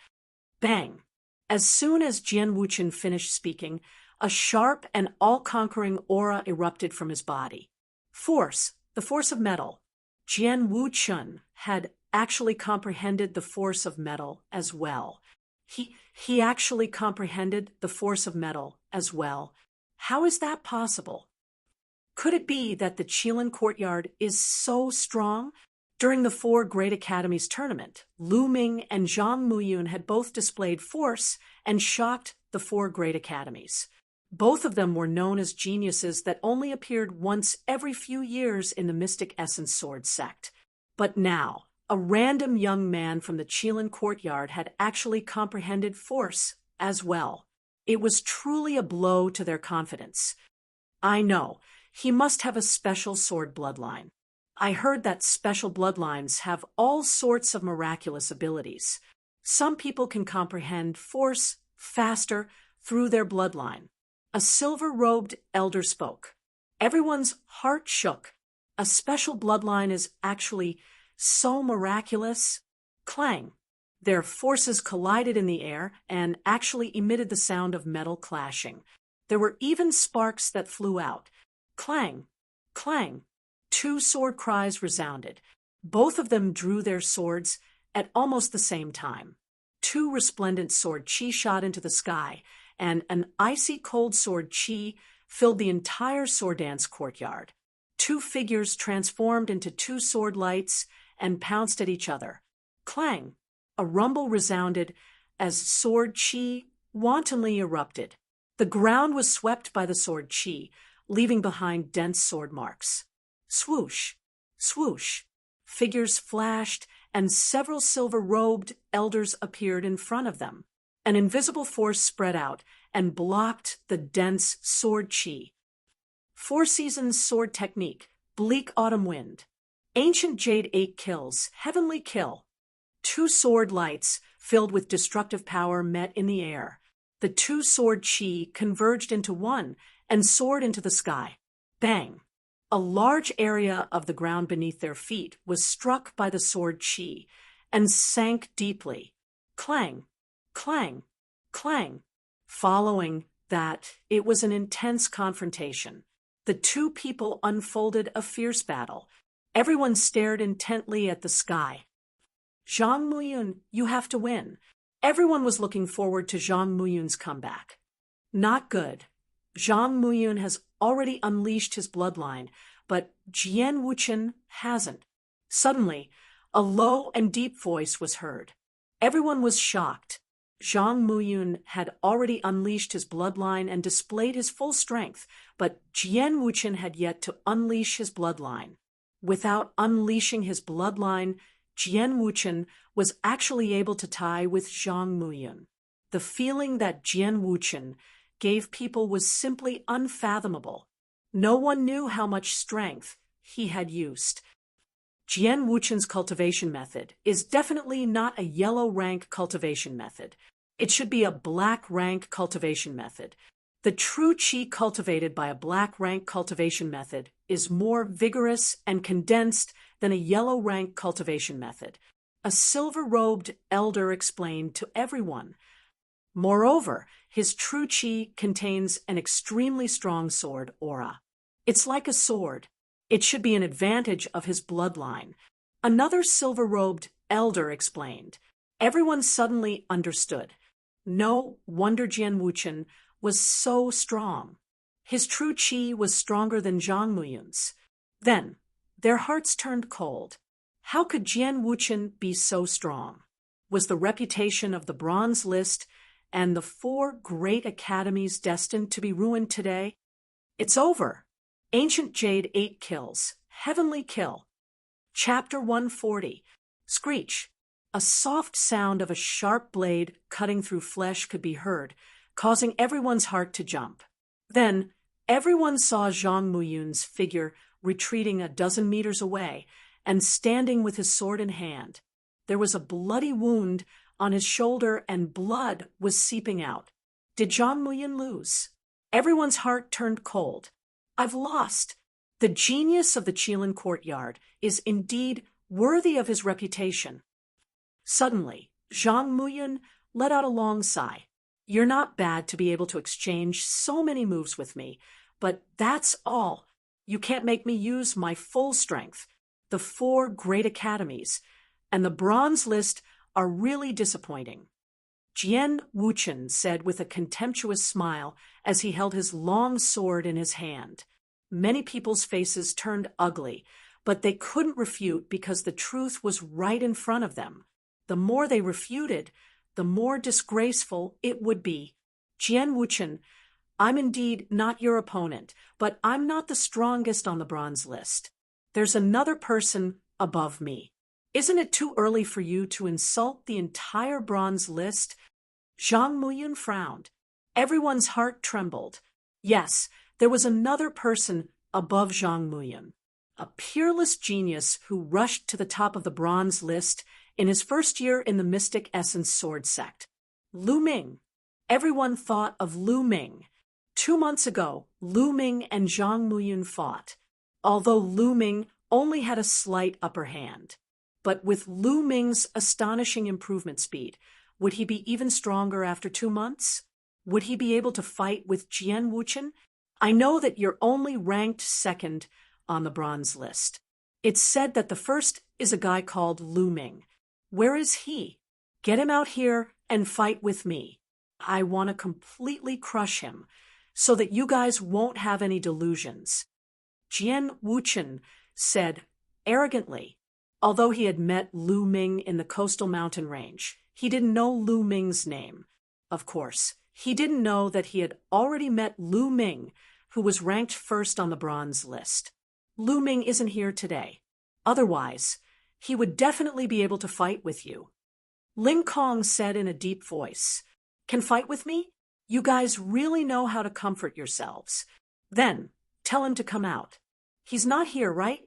Bang! As soon as Jian Wuchen finished speaking, a sharp and all-conquering aura erupted from his body. Force, the force of metal. Jian Wuchen had actually comprehended the force of metal as well. He actually comprehended the force of metal as well. How is that possible? Could it be that the Chilan courtyard is so strong? During the four great academies tournament, Lu Ming and Zhang Muyun had both displayed force and shocked the four great academies. Both of them were known as geniuses that only appeared once every few years in the Mystic Essence Sword sect. But now, a random young man from the Chilan courtyard had actually comprehended force as well. It was truly a blow to their confidence. I know. He must have a special sword bloodline. I heard that special bloodlines have all sorts of miraculous abilities. Some people can comprehend force faster through their bloodline. A silver-robed elder spoke. Everyone's heart shook. A special bloodline is actually so miraculous. Clang. Their forces collided in the air and actually emitted the sound of metal clashing. There were even sparks that flew out. Clang, clang. Two sword cries resounded. Both of them drew their swords at almost the same time. Two resplendent sword chi shot into the sky, and an icy cold sword chi filled the entire sword dance courtyard. Two figures transformed into two sword lights and pounced at each other. Clang! A rumble resounded as sword chi wantonly erupted. The ground was swept by the sword chi, leaving behind dense sword marks. Swoosh! Swoosh! Figures flashed, and several silver-robed elders appeared in front of them. An invisible force spread out and blocked the dense sword chi. Four Seasons sword technique, bleak autumn wind. Ancient jade 8 kills, heavenly kill. Two sword lights filled with destructive power met in the air. The two sword chi converged into one and soared into the sky. Bang! A large area of the ground beneath their feet was struck by the sword chi and sank deeply. Clang! Clang! Clang! Following that, it was an intense confrontation. The two people unfolded a fierce battle. Everyone stared intently at the sky. Zhang Muyun, you have to win. Everyone was looking forward to Zhang Muyun's comeback. Not good. Zhang Muyun has already unleashed his bloodline, but Jian Wuchen hasn't. Suddenly, a low and deep voice was heard. Everyone was shocked. Zhang Muyun had already unleashed his bloodline and displayed his full strength, but Jian Wuchen had yet to unleash his bloodline. Without unleashing his bloodline, Jian Wuchen was actually able to tie with Zhang Muyun. The feeling that Jian Wuchen gave people was simply unfathomable. No one knew how much strength he had used. Jian Wuchen's cultivation method is definitely not a yellow rank cultivation method. It should be a black rank cultivation method. The true qi cultivated by a black rank cultivation method is more vigorous and condensed than a yellow rank cultivation method. A silver-robed elder explained to everyone. Moreover, his true qi contains an extremely strong sword aura. It's like a sword. It should be an advantage of his bloodline. Another silver-robed elder explained. Everyone suddenly understood. No wonder Jian Wuchen was so strong. His true qi was stronger than Zhang Muyun's. Then, their hearts turned cold. How could Jian Wuchen be so strong? Was the reputation of the Bronze List and the 4 great academies destined to be ruined today? It's over. Ancient Jade 8 kills. Heavenly kill. Chapter 140. Screech. A soft sound of a sharp blade cutting through flesh could be heard, causing everyone's heart to jump. Then, everyone saw Zhang Muyun's figure retreating a dozen meters away and standing with his sword in hand. There was a bloody wound on his shoulder and blood was seeping out. Did Zhang Muyun lose? Everyone's heart turned cold. I've lost. The genius of the Qilin courtyard is indeed worthy of his reputation. Suddenly, Zhang Muyun let out a long sigh. You're not bad to be able to exchange so many moves with me, but that's all. You can't make me use my full strength. The 4 great academies and the Bronze List are really disappointing. Jian Wuchen said with a contemptuous smile as he held his long sword in his hand. Many people's faces turned ugly, but they couldn't refute because the truth was right in front of them. The more they refuted, the more disgraceful it would be. Jian Wuchen, I'm indeed not your opponent, but I'm not the strongest on the Bronze List. There's another person above me. Isn't it too early for you to insult the entire Bronze List? Zhang Muyun frowned. Everyone's heart trembled. Yes, there was another person above Zhang Muyun. A peerless genius who rushed to the top of the Bronze List in his first year in the Mystic Essence Sword Sect. Lu Ming. Everyone thought of Lu Ming. 2 months ago, Lu Ming and Zhang Muyun fought, although Lu Ming only had a slight upper hand. But with Lu Ming's astonishing improvement speed, would he be even stronger after 2 months? Would he be able to fight with Jian Wuchen? I know that you're only ranked 2nd on the Bronze List. It's said that the first is a guy called Lu Ming. Where is he? Get him out here and fight with me. I want to completely crush him so that you guys won't have any delusions. Jian Wuchen said arrogantly. Although he had met Lu Ming in the coastal mountain range, he didn't know Lu Ming's name. Of course, he didn't know that he had already met Lu Ming, who was ranked 1st on the Bronze List. Lu Ming isn't here today. Otherwise, he would definitely be able to fight with you. Ling Kong said in a deep voice, Can fight with me? You guys really know how to comfort yourselves. Then, tell him to come out. He's not here, right?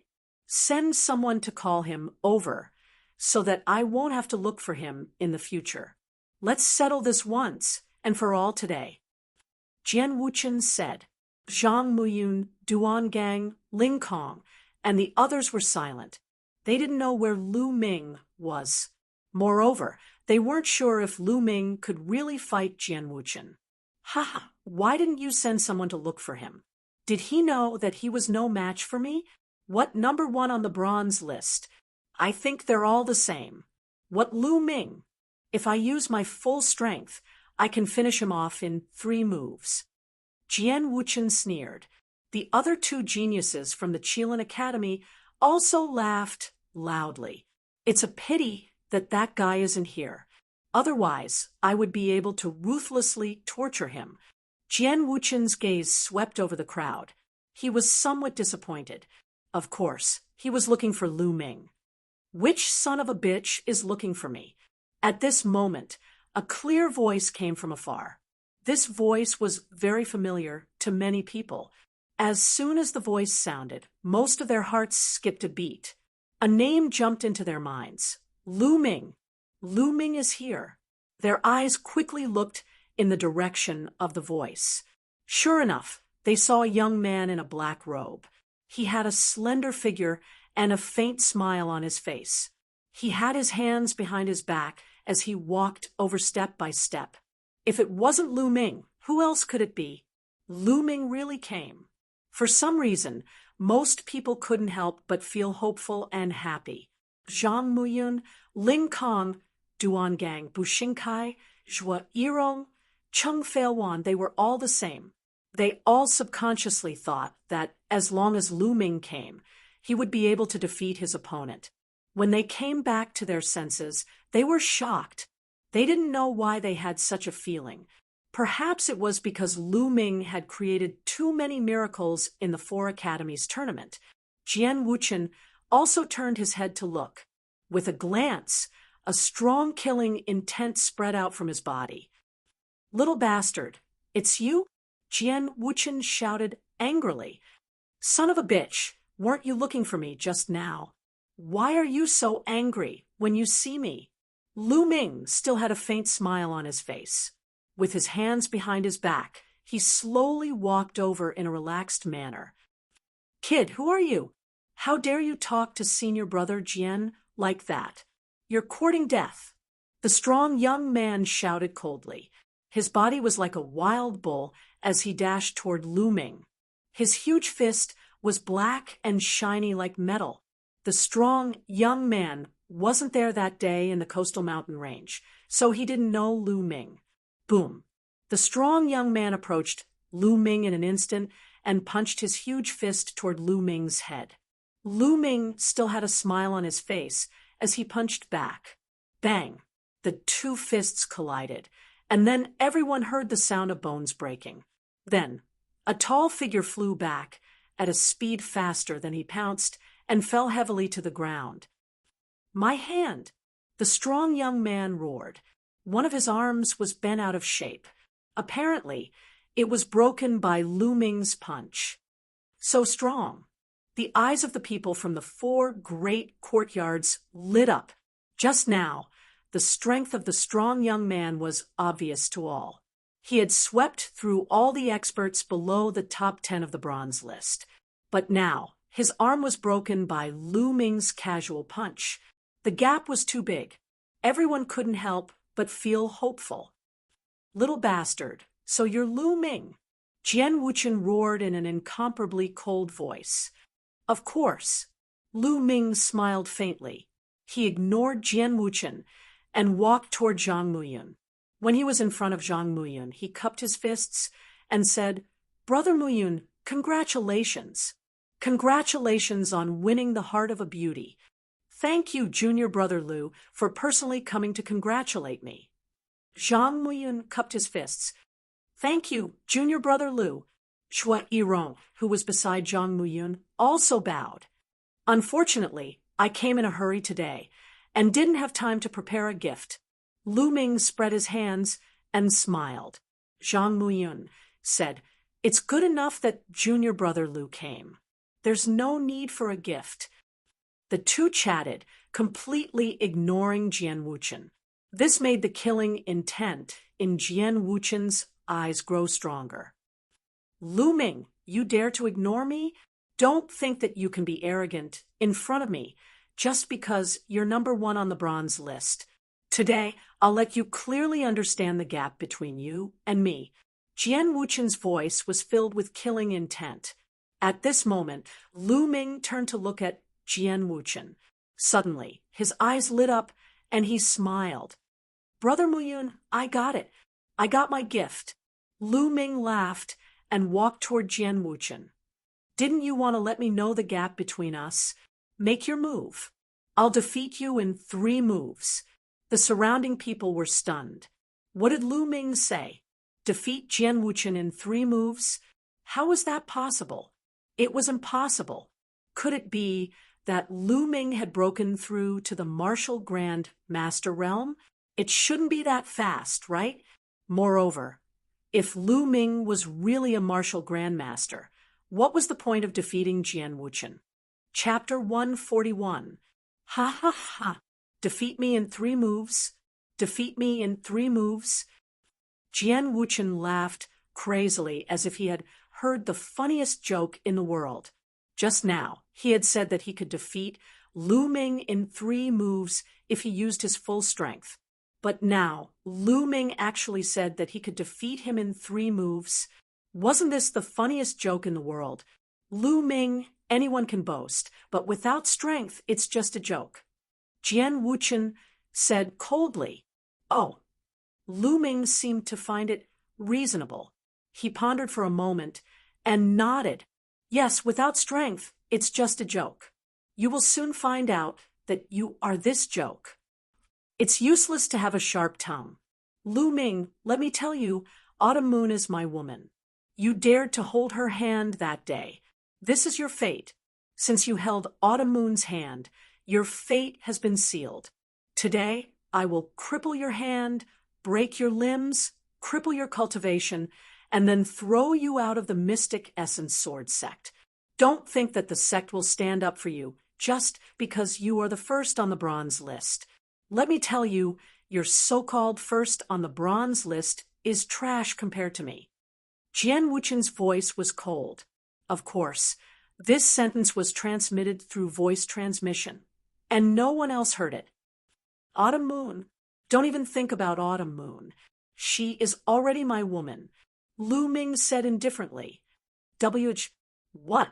Send someone to call him over so that I won't have to look for him in the future. Let's settle this once and for all today. Jian Wuchen said. Zhang Muyun, Duan Gang, Ling Kong, and the others were silent. They didn't know where Lu Ming was. Moreover, they weren't sure if Lu Ming could really fight Jian Wuchen. Ha! Why didn't you send someone to look for him? Did he know that he was no match for me? What number 1 on the Bronze List? I think they're all the same. What Lu Ming? If I use my full strength, I can finish him off in 3 moves. Jian Wuchen sneered. The other 2 geniuses from the Qilin Academy also laughed loudly. It's a pity that that guy isn't here. Otherwise, I would be able to ruthlessly torture him. Jian Wuchen's gaze swept over the crowd. He was somewhat disappointed. Of course, he was looking for Lu Ming. Which son of a bitch is looking for me? At this moment, a clear voice came from afar. This voice was very familiar to many people. As soon as the voice sounded, most of their hearts skipped a beat. A name jumped into their minds. Lu Ming. Lu Ming is here. Their eyes quickly looked in the direction of the voice. Sure enough, they saw a young man in a black robe. He had a slender figure and a faint smile on his face. He had his hands behind his back as he walked over step by step. If it wasn't Lu Ming, who else could it be? Lu Ming really came. For some reason, most people couldn't help but feel hopeful and happy. Zhang Muyun, Ling Kong, Duan Gang, Bu Xingkai, Zhuo Yirong, Cheng Feilwan, they were all the same. They all subconsciously thought that as long as Lu Ming came, he would be able to defeat his opponent. When they came back to their senses, they were shocked. They didn't know why they had such a feeling. Perhaps it was because Lu Ming had created too many miracles in the Four Academies tournament. Jian Wuchen also turned his head to look. With a glance, a strong killing intent spread out from his body. "Little bastard, it's you?" Jian Wuchen shouted angrily. "Son of a bitch, weren't you looking for me just now? Why are you so angry when you see me?" Lu Ming still had a faint smile on his face. With his hands behind his back, he slowly walked over in a relaxed manner. "Kid, who are you? How dare you talk to senior brother Jian like that? You're courting death." The strong young man shouted coldly. His body was like a wild bull as he dashed toward Lu Ming. His huge fist was black and shiny like metal. The strong young man wasn't there that day in the coastal mountain range, so he didn't know Lu Ming. Boom! The strong young man approached Lu Ming in an instant and punched his huge fist toward Lu Ming's head. Lu Ming still had a smile on his face as he punched back. Bang! The two fists collided, and then everyone heard the sound of bones breaking. Then, a tall figure flew back at a speed faster than he pounced and fell heavily to the ground. "My hand!" The strong young man roared. One of his arms was bent out of shape. Apparently, it was broken by Lu Ming's punch. So strong. The eyes of the people from the four great courtyards lit up. Just now, the strength of the strong young man was obvious to all. He had swept through all the experts below the top 10 of the bronze list. But now, his arm was broken by Lu Ming's casual punch. The gap was too big. Everyone couldn't help but feel hopeful. "Little bastard, so you're Lu Ming?" Jian Wuchen roared in an incomparably cold voice. Of course. Lu Ming smiled faintly. He ignored Jian Wuchen and walked toward Zhang Muyun. When he was in front of Zhang Muyun, he cupped his fists and said, "Brother Muyun, congratulations. Congratulations on winning the heart of a beauty. Thank you, junior brother Lu, for personally coming to congratulate me." Zhang Muyun cupped his fists. "Thank you, junior brother Lu." Zhuo Yirong, who was beside Zhang Muyun, also bowed. "Unfortunately, I came in a hurry today and didn't have time to prepare a gift." Lu Ming spread his hands and smiled. Zhang Muyun said, "It's good enough that junior brother Lu came. There's no need for a gift." The two chatted, completely ignoring Jian Wuchen. This made the killing intent in Jian Wuchen's eyes grow stronger. "Lu Ming, you dare to ignore me? Don't think that you can be arrogant in front of me just because you're number 1 on the bronze list. Today, I'll let you clearly understand the gap between you and me." Jian Wuchen's voice was filled with killing intent. At this moment, Lu Ming turned to look at Jian Wuchen. Suddenly, his eyes lit up and he smiled. "Brother Muyun, I got it. I got my gift." Lu Ming laughed and walked toward Jian Wuchen. "Didn't you want to let me know the gap between us? Make your move. I'll defeat you in 3 moves. The surrounding people were stunned. What did Lu Ming say? Defeat Jian Wuchen in 3 moves? How was that possible? It was impossible. Could it be that Lu Ming had broken through to the martial Grand Master realm? It shouldn't be that fast, right? Moreover, if Lu Ming was really a martial grandmaster, what was the point of defeating Jian Wuchen? Chapter 141. Ha ha ha. Defeat me in 3 moves. Defeat me in 3 moves. Jian Wuchen laughed crazily as if he had heard the funniest joke in the world. Just now, he had said that he could defeat Lu Ming in 3 moves if he used his full strength. But now, Lu Ming actually said that he could defeat him in 3 moves. Wasn't this the funniest joke in the world? Lu Ming, anyone can boast, but without strength, it's just a joke. Jian Wuchen said coldly, "Oh." Lu Ming seemed to find it reasonable. He pondered for a moment and nodded. "Yes, without strength, it's just a joke. You will soon find out that you are this joke. It's useless to have a sharp tongue. Lu Ming, let me tell you, Autumn Moon is my woman. You dared to hold her hand that day. This is your fate. Since you held Autumn Moon's hand, your fate has been sealed. Today, I will cripple your hand, break your limbs, cripple your cultivation, and then throw you out of the Mystic Essence Sword sect. Don't think that the sect will stand up for you just because you are the first on the bronze list. Let me tell you, your so-called first on the bronze list is trash compared to me." Jian Wuchen's voice was cold. Of course, this sentence was transmitted through voice transmission, and no one else heard it. "Autumn Moon, don't even think about Autumn Moon. She is already my woman," Lu Ming said indifferently. What?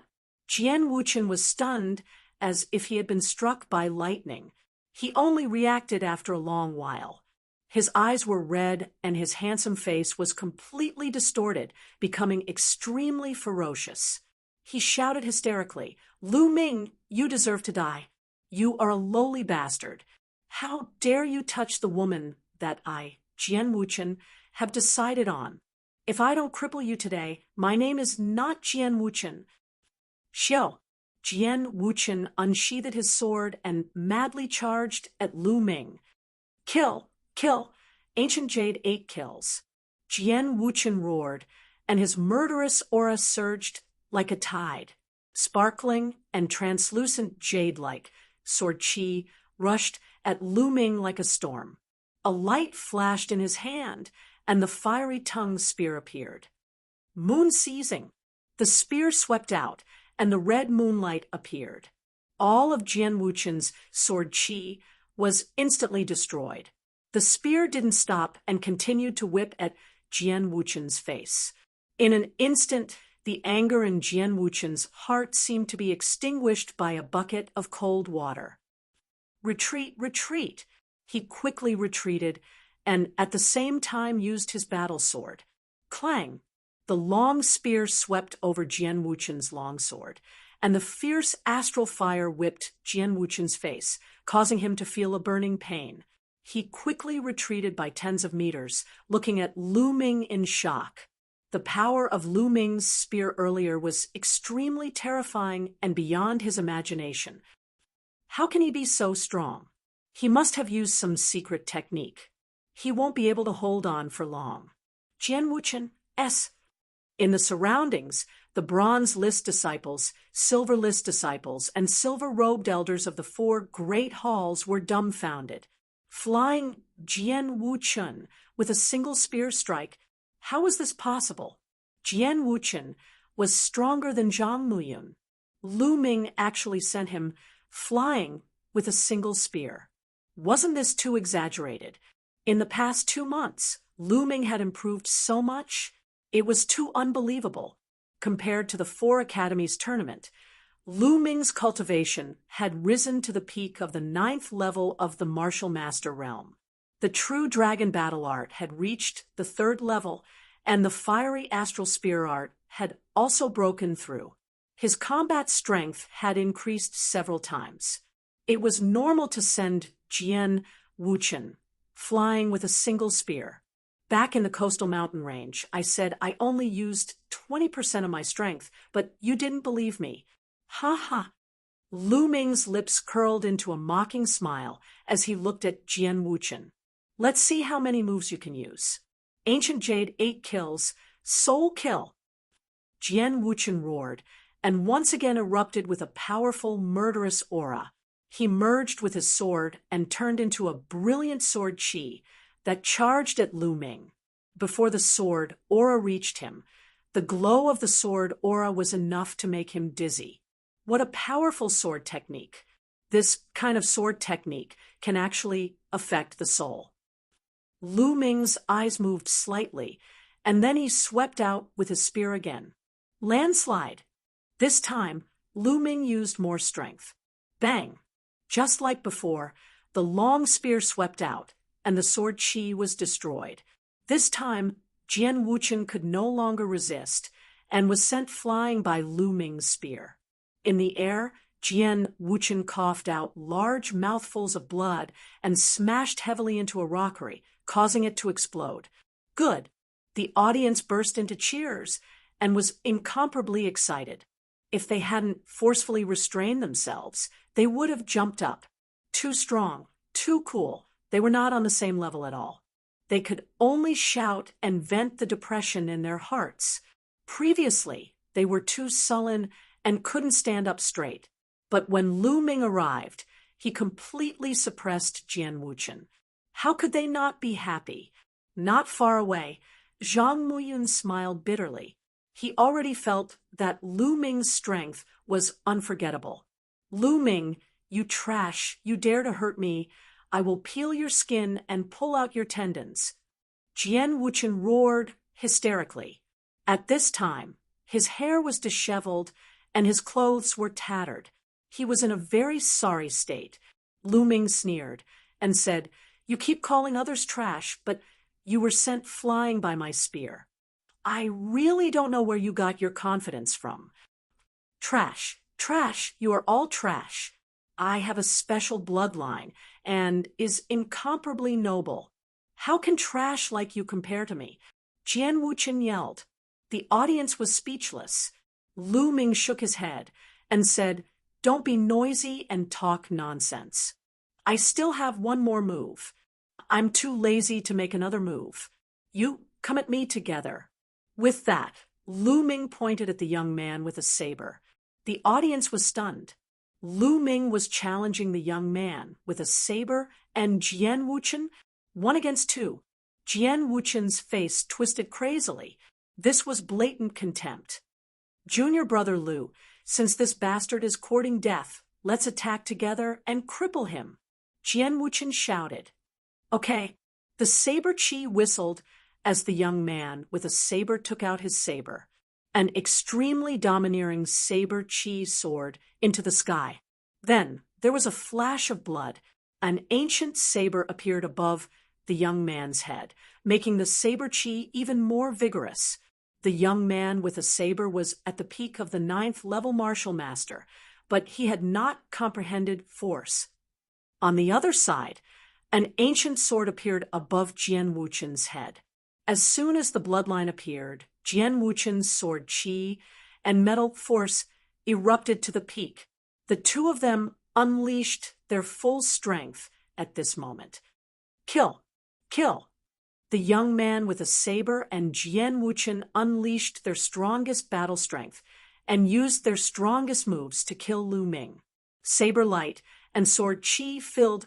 Jian Wuchen was stunned as if he had been struck by lightning. He only reacted after a long while. His eyes were red and his handsome face was completely distorted, becoming extremely ferocious. He shouted hysterically, "Lu Ming, you deserve to die. You are a lowly bastard. How dare you touch the woman that I, Jian Wuchen, have decided on? If I don't cripple you today, my name is not Jian Wuchen." Xiao. Jian Wuchen unsheathed his sword and madly charged at Lu Ming. "Kill! Kill! Ancient Jade 8 kills." Jian Wuchen roared, and his murderous aura surged like a tide. Sparkling and translucent jade-like, sword chi rushed at Lu Ming like a storm. A light flashed in his hand, and the fiery tongue spear appeared. Moon seizing. The spear swept out, and the red moonlight appeared. All of Jian Wuchen's sword chi was instantly destroyed. The spear didn't stop and continued to whip at Jian Wuchen's face. In an instant, the anger in Jian Wuchen's heart seemed to be extinguished by a bucket of cold water. "Retreat, retreat!" He quickly retreated and at the same time used his battle sword. Clang! The long spear swept over Jian Wuchen's longsword, and the fierce astral fire whipped Jian Wuchen's face, causing him to feel a burning pain. He quickly retreated by tens of meters, looking at Lu Ming in shock. The power of Lu Ming's spear earlier was extremely terrifying and beyond his imagination. How can he be so strong? He must have used some secret technique. He won't be able to hold on for long. Jian Wuchen, S. In the surroundings, the bronze list disciples, silver list disciples, and silver-robed elders of the 4 great halls were dumbfounded. Flying Jian Wuchen with a single spear strike, how was this possible? Jian Wuchen was stronger than Zhang Muyun. Lu Ming actually sent him flying with a single spear. Wasn't this too exaggerated? In the past 2 months, Lu Ming had improved so much. It was too unbelievable. Compared to the 4 Academies tournament, Lu Ming's cultivation had risen to the peak of the 9th level of the martial master realm. The true dragon battle art had reached the 3rd level, and the fiery astral spear art had also broken through. His combat strength had increased several times. It was normal to send Jian Wuchen flying with a single spear. Back in the coastal mountain range, I said I only used 20% of my strength, but you didn't believe me. Ha ha! Lu Ming's lips curled into a mocking smile as he looked at Jian Wuchen. Let's see how many moves you can use. Ancient Jade 8 kills, Soul Kill. Jian Wuchen roared, and once again erupted with a powerful, murderous aura. He merged with his sword and turned into a brilliant sword chi that charged at Lu Ming. Before the sword aura reached him, the glow of the sword aura was enough to make him dizzy. What a powerful sword technique! This kind of sword technique can actually affect the soul. Lu Ming's eyes moved slightly, and then he swept out with his spear again. Landslide! This time, Lu Ming used more strength. Bang! Just like before, the long spear swept out, and the sword chi was destroyed. This time, Jian Wuchen could no longer resist, and was sent flying by Lu Ming's spear. In the air, Jian Wuchen coughed out large mouthfuls of blood and smashed heavily into a rockery, causing it to explode. Good! The audience burst into cheers and was incomparably excited. If they hadn't forcefully restrained themselves, they would have jumped up. Too strong, too cool, they were not on the same level at all. They could only shout and vent the depression in their hearts. Previously, they were too sullen and couldn't stand up straight. But when Lu Ming arrived, he completely suppressed Jian Wuchen. How could they not be happy? Not far away, Zhang Muyun smiled bitterly. He already felt that Lu Ming's strength was unforgettable. Lu Ming, you trash, you dare to hurt me. I will peel your skin and pull out your tendons. Jian Wuchen roared hysterically. At this time, his hair was disheveled and his clothes were tattered. He was in a very sorry state. Lu Ming sneered and said, "You keep calling others trash, but you were sent flying by my spear. I really don't know where you got your confidence from. Trash, trash, you are all trash. I have a special bloodline and is incomparably noble. How can trash like you compare to me?" Jian Wuchen yelled. The audience was speechless. Lu Ming shook his head and said, "Don't be noisy and talk nonsense. I still have one more move. I'm too lazy to make another move. You come at me together." With that, Lu Ming pointed at the young man with a saber. The audience was stunned. Lu Ming was challenging the young man with a saber and Jian Wuchen, 1 against 2. Jian Wuchen's face twisted crazily. This was blatant contempt. "Junior brother Lu, since this bastard is courting death, let's attack together and cripple him." Jian Wuchen shouted. "Okay." The saber chi whistled as the young man with a saber took out his saber, an extremely domineering saber chi soared into the sky. Then there was a flash of blood. An ancient saber appeared above the young man's head, making the saber chi even more vigorous. The young man with a saber was at the peak of the 9th level martial master, but he had not comprehended force. On the other side, an ancient sword appeared above Jian Wuchen's head. As soon as the bloodline appeared, Jian Wuchen's sword chi and metal force erupted to the peak. The two of them unleashed their full strength at this moment. Kill! Kill! The young man with a saber and Jian Wuchen unleashed their strongest battle strength and used their strongest moves to kill Lu Ming. Saber light and sword chi filled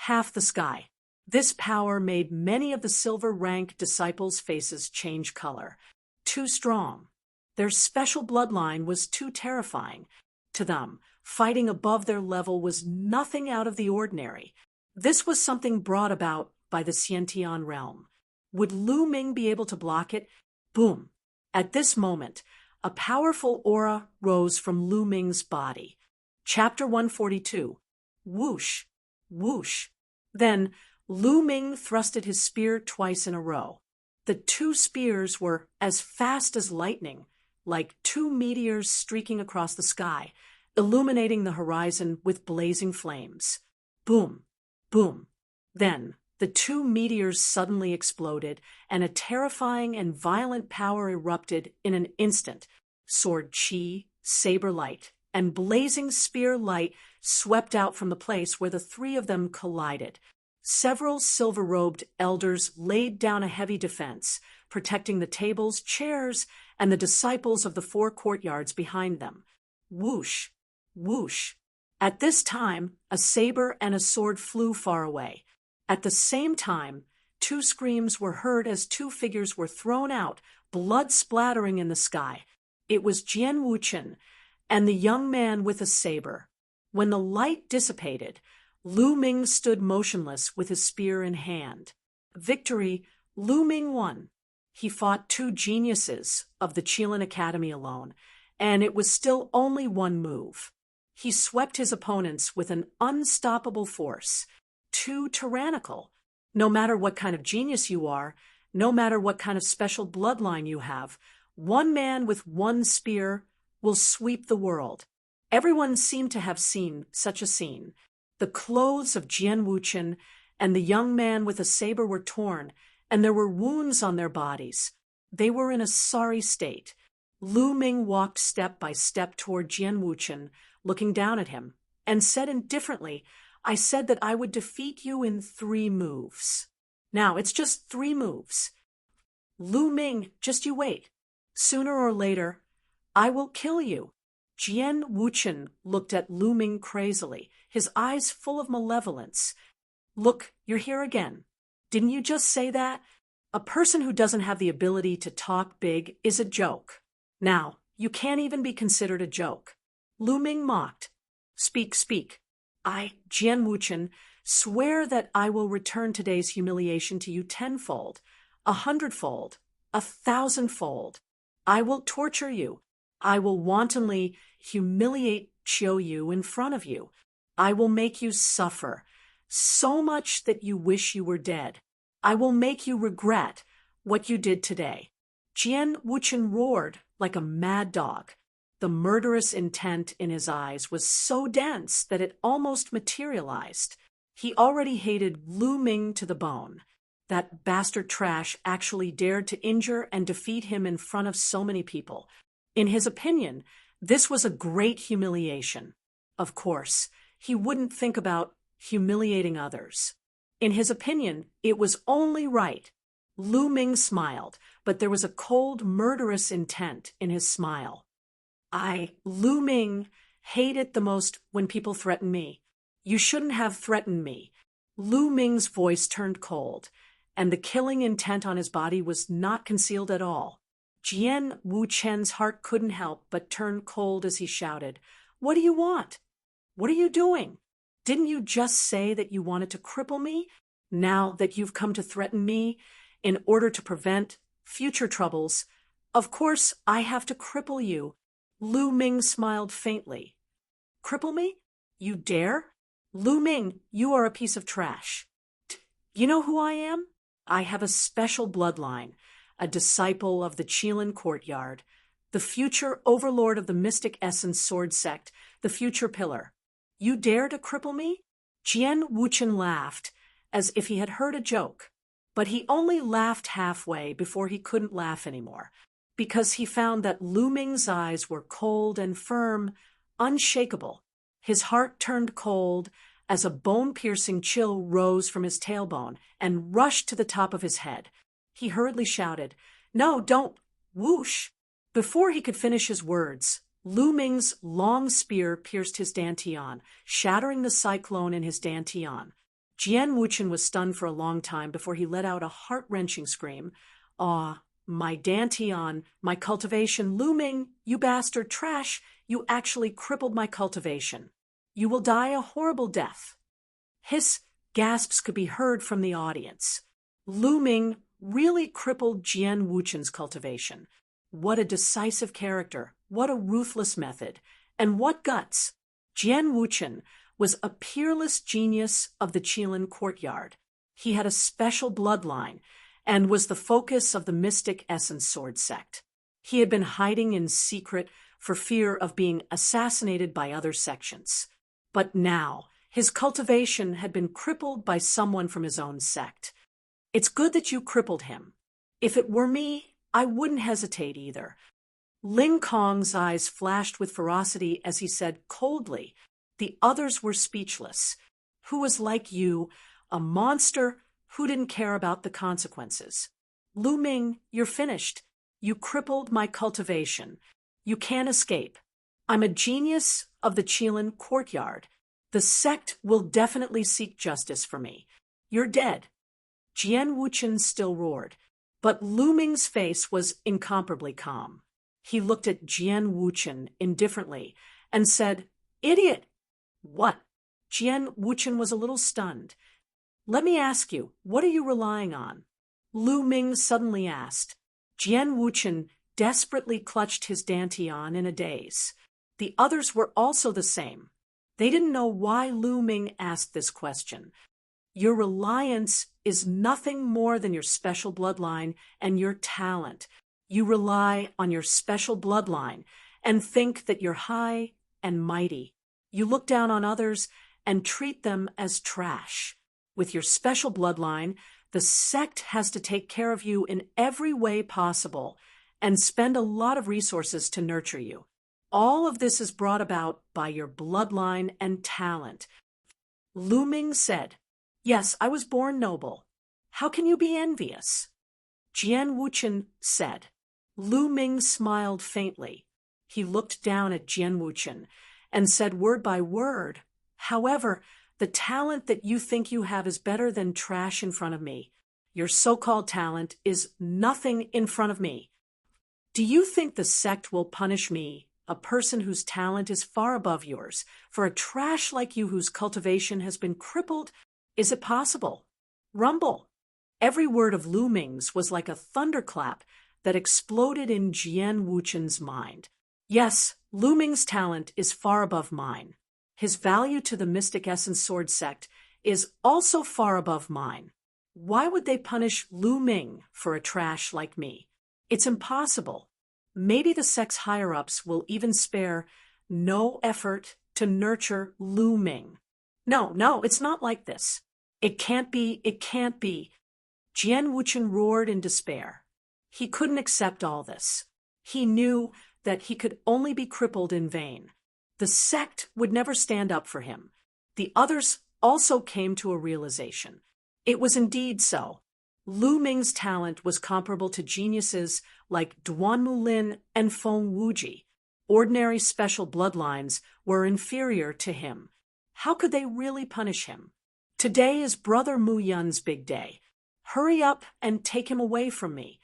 half the sky. This power made many of the silver rank disciples' faces change color. Too strong. Their special bloodline was too terrifying. To them, fighting above their level was nothing out of the ordinary. This was something brought about by the Xiantian realm. Would Lu Ming be able to block it? Boom! At this moment, a powerful aura rose from Lu Ming's body. Chapter 142. Whoosh! Whoosh! Then, Lu Ming thrusted his spear twice in a row. The two spears were as fast as lightning, like two meteors streaking across the sky, illuminating the horizon with blazing flames. Boom! Boom! Then, the two meteors suddenly exploded, and a terrifying and violent power erupted in an instant. Sword chi, saber light, and blazing spear light swept out from the place where the three of them collided. Several silver-robed elders laid down a heavy defense, protecting the tables, chairs, and the disciples of the 4 courtyards behind them. Whoosh, whoosh. At this time, a saber and a sword flew far away. At the same time, 2 screams were heard as 2 figures were thrown out, blood splattering in the sky. It was Jian Wuchen and the young man with a saber. When the light dissipated, Lu Ming stood motionless with his spear in hand. Victory, Lu Ming won. He fought 2 geniuses of the Qilin Academy alone, and it was still only 1 move. He swept his opponents with an unstoppable force, too tyrannical. No matter what kind of genius you are, no matter what kind of special bloodline you have, 1 man with 1 spear will sweep the world. Everyone seemed to have seen such a scene. The clothes of Jian Wuchen and the young man with a saber were torn, and there were wounds on their bodies. They were in a sorry state. Lu Ming walked step by step toward Jian Wuchen, looking down at him, and said indifferently, "I said that I would defeat you in 3 moves. Now, it's just 3 moves. Lu Ming, just you wait. Sooner or later, I will kill you." Jian Wuchen looked at Lu Ming crazily, his eyes full of malevolence. "Look, you're here again. Didn't you just say that? A person who doesn't have the ability to talk big is a joke. Now, you can't even be considered a joke." Lu Ming mocked. "Speak, speak. I, Jian Wuchen, swear that I will return today's humiliation to you 10-fold, 100-fold, 1,000-fold. I will torture you. I will wantonly humiliate Qiu Yu in front of you. I will make you suffer, so much that you wish you were dead. I will make you regret what you did today." Jian Wuchen roared like a mad dog. The murderous intent in his eyes was so dense that it almost materialized. He already hated Lu Ming to the bone. That bastard trash actually dared to injure and defeat him in front of so many people. In his opinion, this was a great humiliation. Of course, he wouldn't think about humiliating others. In his opinion, it was only right. Lu Ming smiled, but there was a cold, murderous intent in his smile. Lu Ming, hate it the most when people threaten me. You shouldn't have threatened me." Lu Ming's voice turned cold, and the killing intent on his body was not concealed at all. Jian Wuchen's heart couldn't help but turn cold as he shouted, "What do you want? What are you doing? Didn't you just say that you wanted to cripple me? Now that you've come to threaten me in order to prevent future troubles, of course I have to cripple you." Lu Ming smiled faintly. "Cripple me? You dare? Lu Ming, you are a piece of trash. You know who I am? I have a special bloodline, a disciple of the Qilin courtyard, the future overlord of the Mystic Essence Sword Sect, the future pillar. You dare to cripple me?" Jian Wuchen laughed, as if he had heard a joke, but he only laughed halfway before he couldn't laugh anymore, because he found that Lu Ming's eyes were cold and firm, unshakable. His heart turned cold as a bone-piercing chill rose from his tailbone and rushed to the top of his head. He hurriedly shouted, "No, don't!" Whoosh! Before he could finish his words, Lu Ming's long spear pierced his dantian, shattering the cyclone in his dantian. Jian Wuchen was stunned for a long time before he let out a heart-wrenching scream. "Ah, my dantian, my cultivation, Lu Ming, you bastard trash, you actually crippled my cultivation. You will die a horrible death." Hiss, gasps could be heard from the audience. Lu Ming really crippled Jian Wuchen's cultivation. What a decisive character, what a ruthless method, and what guts. Jian Wuchen was a peerless genius of the Qilin courtyard. He had a special bloodline and was the focus of the Mystic Essence Sword Sect. He had been hiding in secret for fear of being assassinated by other sections. But now, his cultivation had been crippled by someone from his own sect. "It's good that you crippled him. If it were me, I wouldn't hesitate either." Ling Kong's eyes flashed with ferocity as he said coldly, "The others were speechless. Who was like you, a monster who didn't care about the consequences. Lu Ming, you're finished. You crippled my cultivation. You can't escape. I'm a genius of the Qilin courtyard. The sect will definitely seek justice for me. You're dead. Jian Wuchen still roared, but Lu Ming's face was incomparably calm. He looked at Jian Wuchen indifferently and said, "Idiot!" "What?" Jian Wuchen was a little stunned. "Let me ask you, what are you relying on?" Lu Ming suddenly asked. Jian Wuchen desperately clutched his dantian in a daze. The others were also the same. They didn't know why Lu Ming asked this question. Your reliance is nothing more than your special bloodline and your talent. You rely on your special bloodline and think that you're high and mighty. You look down on others and treat them as trash. With your special bloodline, the sect has to take care of you in every way possible and spend a lot of resources to nurture you. All of this is brought about by your bloodline and talent. Lu Ming said, "Yes, I was born noble. How can you be envious?" Jian Wuchen said. Lu Ming smiled faintly. He looked down at Jian Wuchen and said word by word, "However, the talent that you think you have is better than trash in front of me. Your so-called talent is nothing in front of me. Do you think the sect will punish me, a person whose talent is far above yours, for a trash like you whose cultivation has been crippled? Is it possible?" Rumble. Every word of Lu Ming's was like a thunderclap that exploded in Jian Wuchen's mind. Yes, Lu Ming's talent is far above mine. His value to the Mystic Essence Sword sect is also far above mine. Why would they punish Lu Ming for a trash like me? It's impossible. Maybe the sect's higher-ups will even spare no effort to nurture Lu Ming. No, it's not like this. It can't be. Jian Wuchen roared in despair. He couldn't accept all this. He knew that he could only be crippled in vain. The sect would never stand up for him. The others also came to a realization. It was indeed so. Lu Ming's talent was comparable to geniuses like Duan Mulin and Feng Wuji. Ordinary special bloodlines were inferior to him. How could they really punish him? Today is Brother Mu Yun's big day. Hurry up and take him away from me.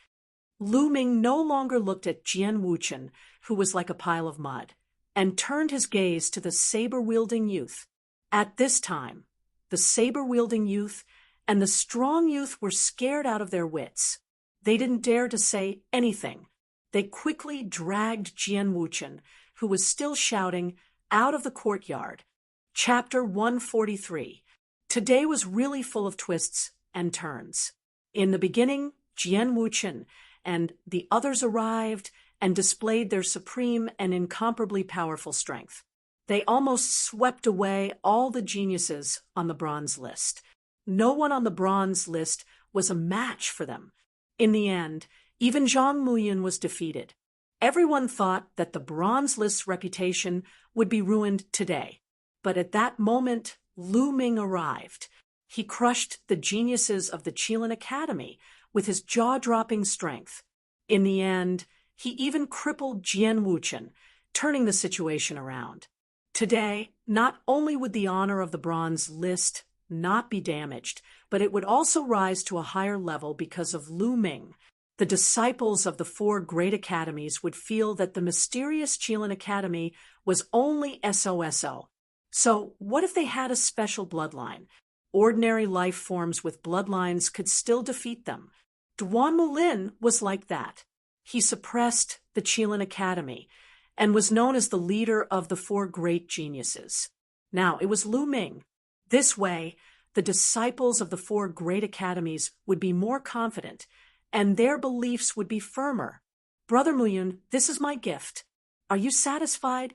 Lu Ming no longer looked at Jian Wuchen, who was like a pile of mud, and turned his gaze to the saber-wielding youth. At this time, the saber-wielding youth and the strong youth were scared out of their wits. They didn't dare to say anything. They quickly dragged Jian Wuchen, who was still shouting, out of the courtyard. Chapter 143. Today was really full of twists and turns. In the beginning, Jian Wuchen and the others arrived and displayed their supreme and incomparably powerful strength. They almost swept away all the geniuses on the bronze list. No one on the bronze list was a match for them. In the end, even Zhang Muyin was defeated. Everyone thought that the bronze list's reputation would be ruined today. But at that moment, Lu Ming arrived. He crushed the geniuses of the Qilin Academy with his jaw-dropping strength. In the end, he even crippled Jian Wuchen, turning the situation around. Today, not only would the honor of the bronze list not be damaged, but it would also rise to a higher level because of Lu Ming. The disciples of the four great academies would feel that the mysterious Qilin Academy was only SOSO. So what if they had a special bloodline? Ordinary life forms with bloodlines could still defeat them. Duan Mulin was like that. He suppressed the Qilin Academy and was known as the leader of the four great geniuses. Now, it was Lu Ming. This way, the disciples of the four great academies would be more confident, and their beliefs would be firmer. Brother Muyun, this is my gift. Are you satisfied?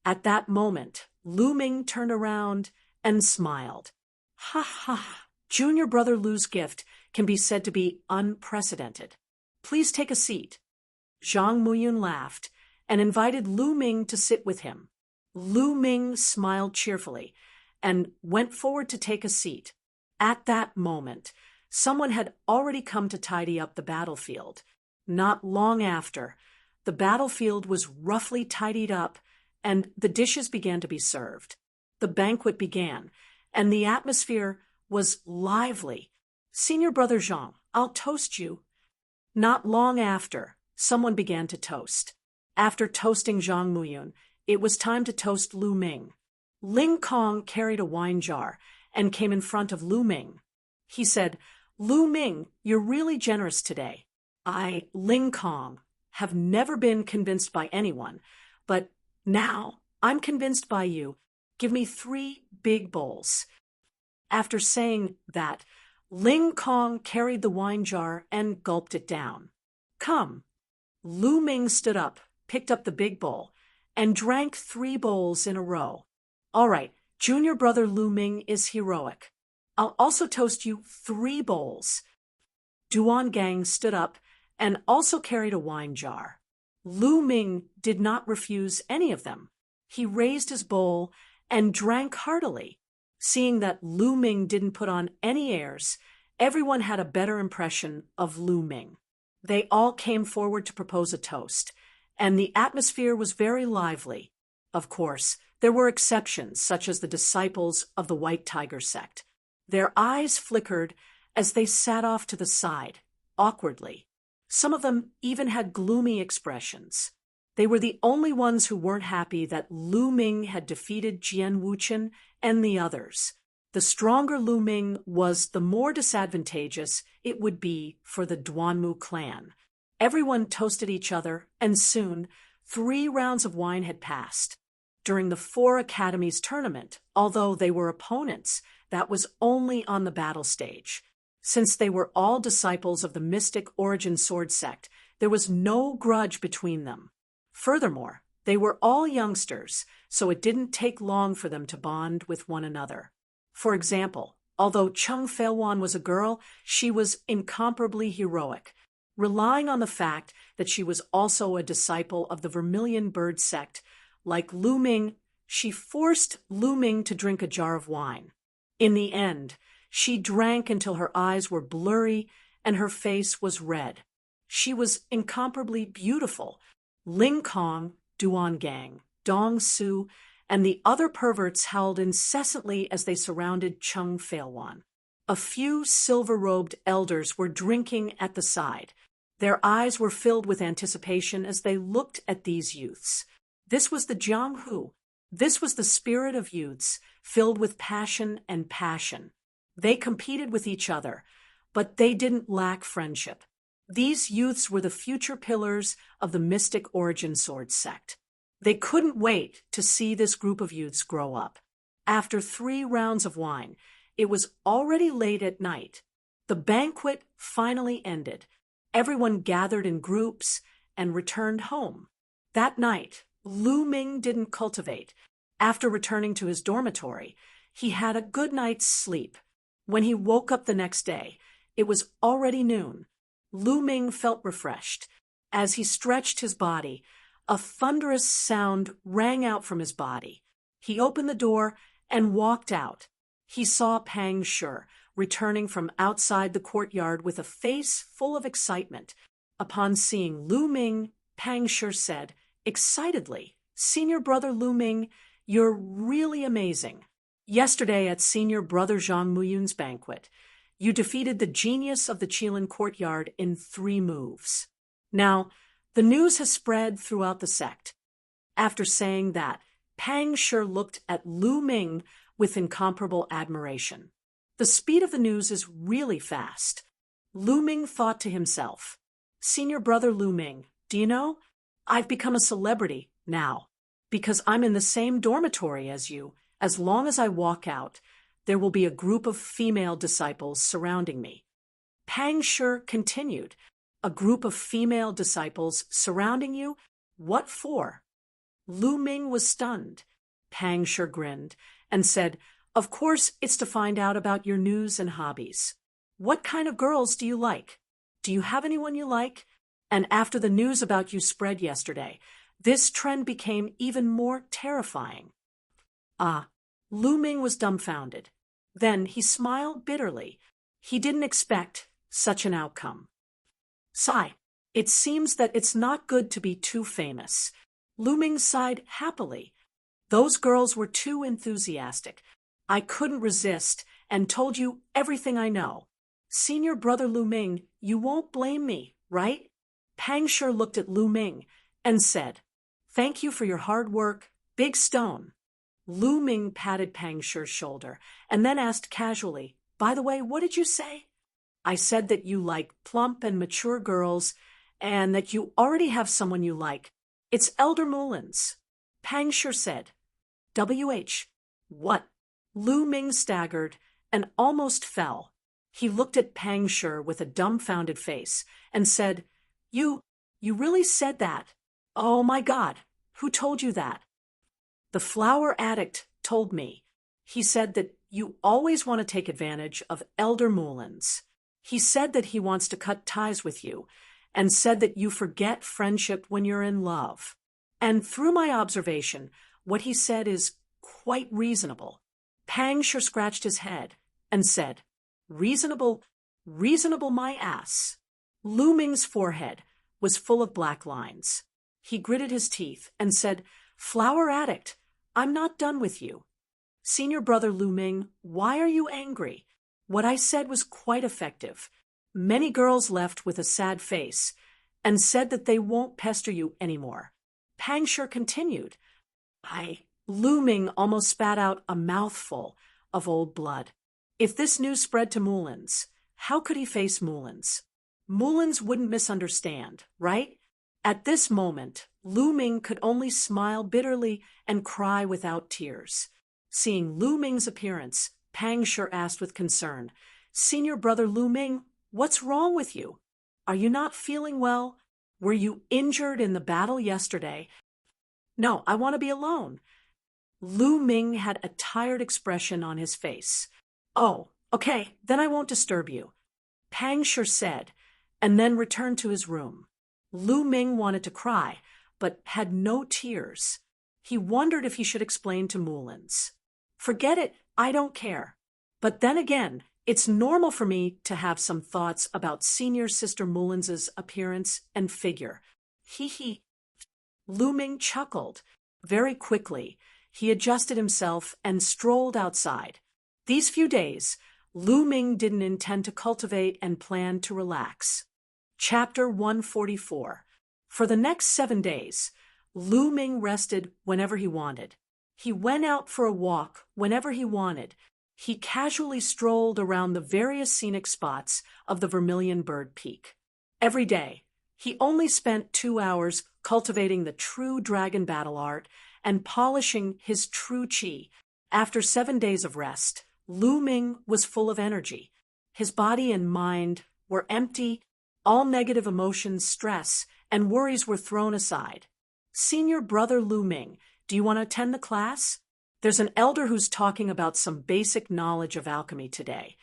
At that moment, Lu Ming turned around and smiled. Ha ha! Junior Brother Lu's gift can be said to be unprecedented. Please take a seat. Zhang Muyun laughed and invited Lu Ming to sit with him. Lu Ming smiled cheerfully and went forward to take a seat. At that moment, someone had already come to tidy up the battlefield. Not long after, the battlefield was roughly tidied up, and the dishes began to be served. The banquet began, and the atmosphere was lively. "Senior Brother Zhang, I'll toast you." Not long after, someone began to toast. After toasting Zhang Muyun, it was time to toast Lu Ming. Ling Kong carried a wine jar and came in front of Lu Ming. He said, "Lu Ming, you're really generous today. I, Ling Kong, have never been convinced by anyone, but now I'm convinced by you. Give me 3 big bowls." After saying that, Ling Kong carried the wine jar and gulped it down. "Come." Lu Ming stood up, picked up the big bowl, and drank 3 bowls in a row. "All right, junior brother Lu Ming is heroic. I'll also toast you 3 bowls." Duan Gang stood up and also carried a wine jar. Lu Ming did not refuse any of them. He raised his bowl and drank heartily. Seeing that Lu Ming didn't put on any airs, everyone had a better impression of Lu Ming. They all came forward to propose a toast, and the atmosphere was very lively. Of course, there were exceptions, such as the disciples of the White Tiger sect. Their eyes flickered as they sat off to the side, awkwardly. Some of them even had gloomy expressions. They were the only ones who weren't happy that Lu Ming had defeated Jian Wuchen and the others. The stronger Lu Ming was, the more disadvantageous it would be for the Duanmu clan. Everyone toasted each other, and soon 3 rounds of wine had passed. During the 4 academies tournament, although they were opponents, that was only on the battle stage. Since they were all disciples of the mystic origin sword sect, there was no grudge between them. Furthermore, they were all youngsters, so it didn't take long for them to bond with one another. For example, although Cheng Feilwan was a girl, she was incomparably heroic, relying on the fact that she was also a disciple of the Vermilion Bird sect. Like Lu Ming, she forced Lu Ming to drink a jar of wine. In the end, she drank until her eyes were blurry and her face was red. She was incomparably beautiful. Ling Kong, Duan Gang, Dong Su, and the other perverts howled incessantly as they surrounded Cheng Feilwan. A few silver-robed elders were drinking at the side. Their eyes were filled with anticipation as they looked at these youths. This was the Jianghu. This was the spirit of youths, filled with passion and passion. They competed with each other, but they didn't lack friendship. These youths were the future pillars of the mystic origin sword sect. They couldn't wait to see this group of youths grow up. After 3 rounds of wine, it was already late at night. The banquet finally ended. Everyone gathered in groups and returned home. That night, Lu Ming didn't cultivate. After returning to his dormitory, he had a good night's sleep. When he woke up the next day, it was already noon. Lu Ming felt refreshed. As he stretched his body, a thunderous sound rang out from his body. He opened the door and walked out. He saw Pang Shi returning from outside the courtyard with a face full of excitement. Upon seeing Lu Ming, Pang Shi said, excitedly, "Senior brother Lu Ming, you're really amazing. Yesterday at Senior Brother Zhang Muyun's banquet, you defeated the genius of the Qilin courtyard in 3 moves. Now, the news has spread throughout the sect." After saying that, Pang Shi looked at Lu Ming with incomparable admiration. The speed of the news is really fast. Lu Ming thought to himself, "Senior brother Lu Ming, do you know, I've become a celebrity now, because I'm in the same dormitory as you. As long as I walk out, there will be a group of female disciples surrounding me." Pang Shi continued, "A group of female disciples surrounding you? What for?" Lu Ming was stunned. Pang Shi grinned and said, "Of course it's to find out about your news and hobbies. What kind of girls do you like? Do you have anyone you like? And after the news about you spread yesterday, this trend became even more terrifying." Lu Ming was dumbfounded. Then he smiled bitterly. He didn't expect such an outcome. Sigh. It seems that it's not good to be too famous. Lu Ming sighed happily. Those girls were too enthusiastic. I couldn't resist and told you everything I know. Senior brother Lu Ming, you won't blame me, right? Pang Shi looked at Lu Ming and said, "Thank you for your hard work, Big Stone." Lu Ming patted Pang Shi's shoulder and then asked casually, "By the way, what did you say?" "I said that you like plump and mature girls and that you already have someone you like. It's Elder Mullins." Pang Shi said, "WH, what?" Lu Ming staggered and almost fell. He looked at Pang Shi with a dumbfounded face and said, You really said that? Oh my God, who told you that?" "The flower addict told me. He said that you always want to take advantage of Elder Mullins. He said that he wants to cut ties with you and said that you forget friendship when you're in love. And through my observation, what he said is quite reasonable." Pang Shi scratched his head and said, "Reasonable, reasonable my ass." Lu Ming's forehead was full of black lines. He gritted his teeth and said, "Flower addict, I'm not done with you." "Senior brother Lu Ming, why are you angry? What I said was quite effective. Many girls left with a sad face and said that they won't pester you anymore." Pang Shi continued. Lu Ming almost spat out a mouthful of old blood. If this news spread to Mullins, how could he face Mullins? Mullins wouldn't misunderstand, right? At this moment, Lu Ming could only smile bitterly and cry without tears. Seeing Lu Ming's appearance, Pang Shi asked with concern, "Senior brother Lu Ming, what's wrong with you? Are you not feeling well? Were you injured in the battle yesterday?" "No, I want to be alone." Lu Ming had a tired expression on his face. "Oh, okay, then I won't disturb you," Pang Shi said, and then returned to his room. Lu Ming wanted to cry, but had no tears. He wondered if he should explain to Mullins. "Forget it, I don't care. But then again, it's normal for me to have some thoughts about senior sister Mullins's appearance and figure." He. Lu Ming chuckled. Very quickly, he adjusted himself and strolled outside. These few days, Lu Ming didn't intend to cultivate and planned to relax. Chapter 144. For the next 7 days, Lu Ming rested whenever he wanted. He went out for a walk whenever he wanted. He casually strolled around the various scenic spots of the Vermilion Bird Peak. Every day, he only spent 2 hours cultivating the true dragon battle art and polishing his true chi. After 7 days of rest, Lu Ming was full of energy. His body and mind were empty. All negative emotions, stress, and worries were thrown aside. "Senior brother Lu Ming, do you want to attend the class? There's an elder who's talking about some basic knowledge of alchemy today."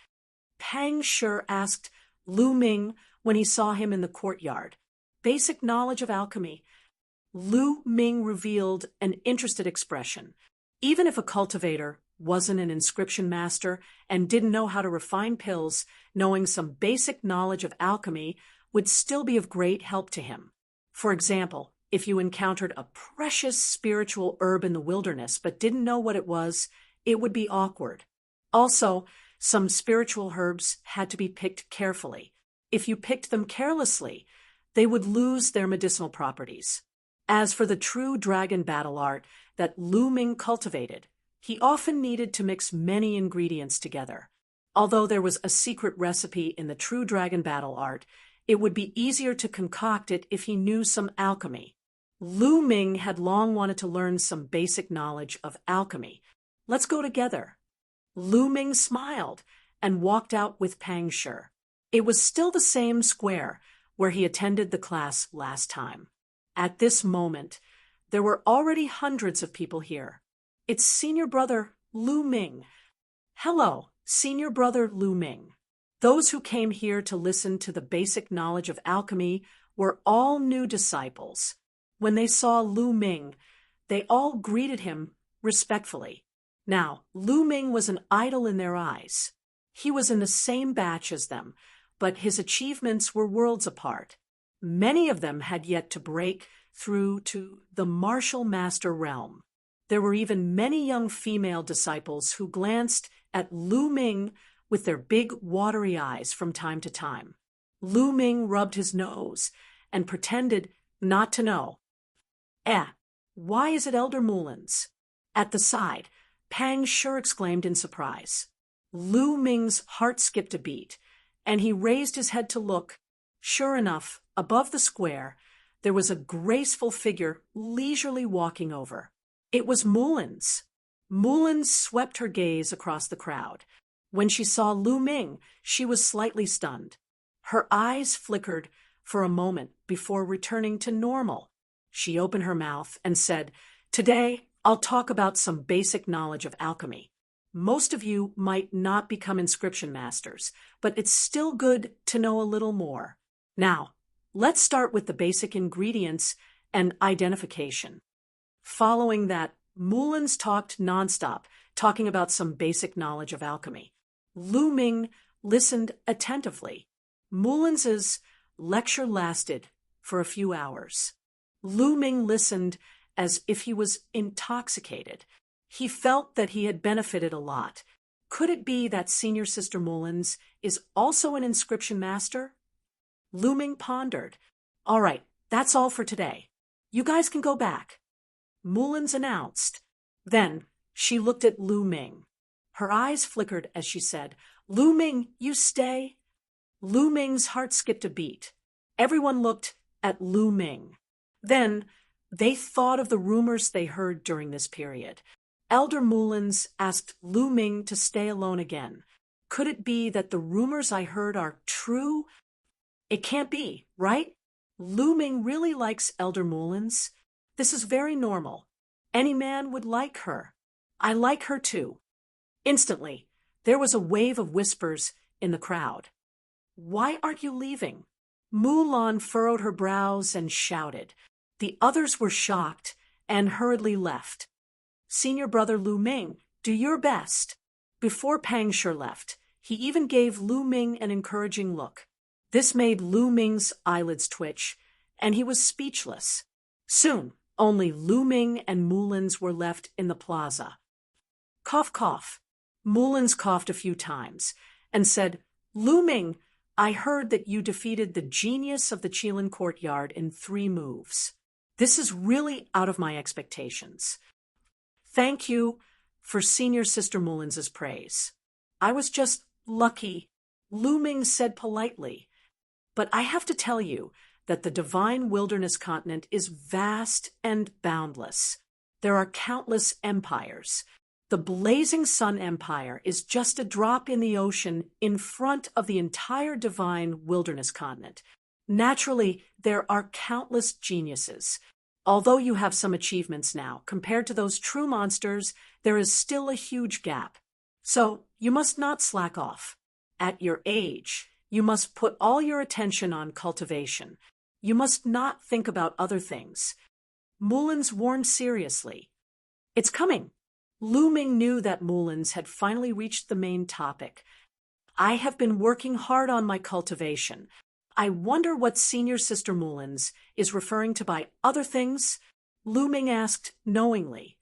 Pang Shi asked Lu Ming when he saw him in the courtyard. "Basic knowledge of alchemy?" Lu Ming revealed an interested expression. Even if a cultivator wasn't an inscription master and didn't know how to refine pills, knowing some basic knowledge of alchemy would still be of great help to him. For example, if you encountered a precious spiritual herb in the wilderness but didn't know what it was, it would be awkward. Also, some spiritual herbs had to be picked carefully. If you picked them carelessly, they would lose their medicinal properties. As for the true dragon battle art that Lu Ming cultivated, he often needed to mix many ingredients together. Although there was a secret recipe in the true dragon battle art, it would be easier to concoct it if he knew some alchemy. Lu Ming had long wanted to learn some basic knowledge of alchemy. "Let's go together." Lu Ming smiled and walked out with Pang Shi. It was still the same square where he attended the class last time. At this moment, there were already hundreds of people here. "It's senior brother Lu Ming." "Hello, senior brother Lu Ming." Those who came here to listen to the basic knowledge of alchemy were all new disciples. When they saw Lu Ming, they all greeted him respectfully. Now, Lu Ming was an idol in their eyes. He was in the same batch as them, but his achievements were worlds apart. Many of them had yet to break through to the martial master realm. There were even many young female disciples who glanced at Lu Ming with their big, watery eyes from time to time. Lu Ming rubbed his nose and pretended not to know. Why is it Elder Mullins? At the side, Pang Shi exclaimed in surprise. Lu Ming's heart skipped a beat, and he raised his head to look. Sure enough, above the square, there was a graceful figure leisurely walking over. It was Mullins. Mullins swept her gaze across the crowd. When she saw Lu Ming, she was slightly stunned. Her eyes flickered for a moment before returning to normal. She opened her mouth and said, "Today, I'll talk about some basic knowledge of alchemy. Most of you might not become inscription masters, but it's still good to know a little more. Now, let's start with the basic ingredients and identification." Following that, Mullins talked nonstop, talking about some basic knowledge of alchemy. Lu Ming listened attentively. Mullins's lecture lasted for a few hours. Lu Ming listened as if he was intoxicated. He felt that he had benefited a lot. Could it be that Senior Sister Mullins is also an inscription master? Lu Ming pondered. "All right, that's all for today. You guys can go back," Mullins announced. Then she looked at Lu Ming. Her eyes flickered as she said, "Lu Ming, you stay?" Lu Ming's heart skipped a beat. Everyone looked at Lu Ming. Then they thought of the rumors they heard during this period. Elder Mullins asked Lu Ming to stay alone again. "Could it be that the rumors I heard are true? It can't be, right? Lu Ming really likes Elder Mullins. This is very normal. Any man would like her. I like her too." Instantly, there was a wave of whispers in the crowd. "Why aren't you leaving?" Mulan furrowed her brows and shouted. The others were shocked and hurriedly left. "Senior brother Lu Ming, do your best." Before Pang Shi left, he even gave Lu Ming an encouraging look. This made Lu Ming's eyelids twitch, and he was speechless. Soon, only Lu Ming and Mullins were left in the plaza. Cough, cough. Mullins coughed a few times and said, "Lu Ming, I heard that you defeated the genius of the Qilin courtyard in 3 moves. This is really out of my expectations. Thank you for Senior Sister Mullins's praise. I was just lucky," Lu Ming said politely. "But I have to tell you that the divine wilderness continent is vast and boundless. There are countless empires. The Blazing Sun Empire is just a drop in the ocean in front of the entire divine wilderness continent. Naturally, there are countless geniuses. Although you have some achievements now, compared to those true monsters, there is still a huge gap. So you must not slack off. At your age, you must put all your attention on cultivation. You must not think about other things." Mullins warned seriously. "It's coming." Lu Ming knew that Mullins had finally reached the main topic. "I have been working hard on my cultivation. I wonder what Senior Sister Mullins is referring to by other things?" Lu Ming asked knowingly.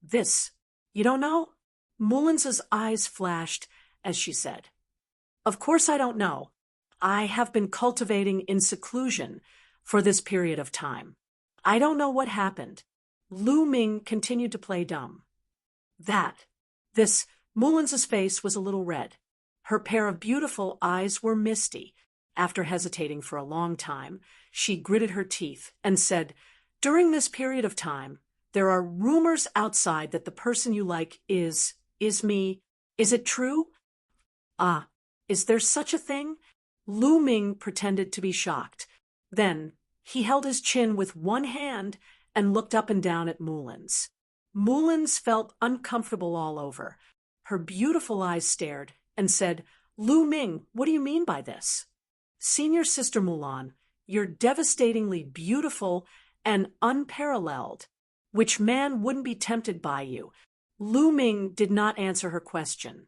"This, you don't know?" Mullins's eyes flashed as she said, "Of course I don't know. I have been cultivating in seclusion for this period of time. I don't know what happened." Lu Ming continued to play dumb. Mullins's face was a little red. Her pair of beautiful eyes were misty. After hesitating for a long time, she gritted her teeth and said, "During this period of time, there are rumors outside that the person you like is me. Is it true?" "Ah, is there such a thing?" Lu Ming pretended to be shocked. Then he held his chin with one hand and looked up and down at Mullins. Mullins felt uncomfortable all over. Her beautiful eyes stared and said, "Lu Ming, what do you mean by this?" "Senior Sister Mulan, you're devastatingly beautiful and unparalleled. Which man wouldn't be tempted by you? Lu Ming did not answer her question.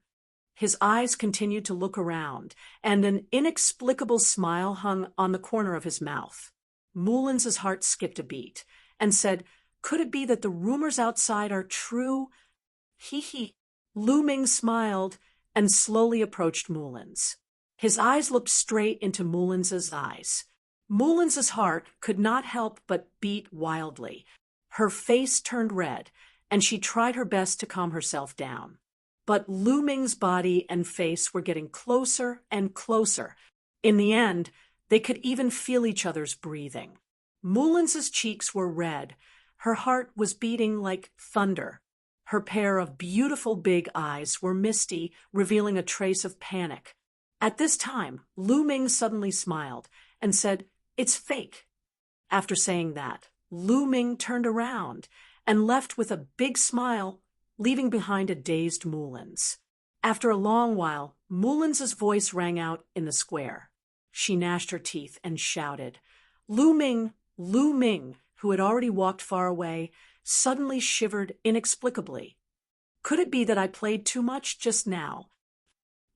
His eyes continued to look around, and an inexplicable smile hung on the corner of his mouth. Mulins's heart skipped a beat, and said, "Could it be that the rumors outside are true?" He. Lu Ming smiled and slowly approached Mullins. His eyes looked straight into Mulins's eyes. Mulins's heart could not help but beat wildly. Her face turned red, and she tried her best to calm herself down. But Lu Ming's body and face were getting closer and closer. In the end, they could even feel each other's breathing. Mulins's cheeks were red. Her heart was beating like thunder. Her pair of beautiful big eyes were misty, revealing a trace of panic. At this time, Lu Ming suddenly smiled and said, "It's fake." After saying that, Lu Ming turned around and left with a big smile, leaving behind a dazed Mullins. After a long while, Mulins's voice rang out in the square. She gnashed her teeth and shouted. Lu Ming, who had already walked far away, suddenly shivered inexplicably. "Could it be that I played too much just now?"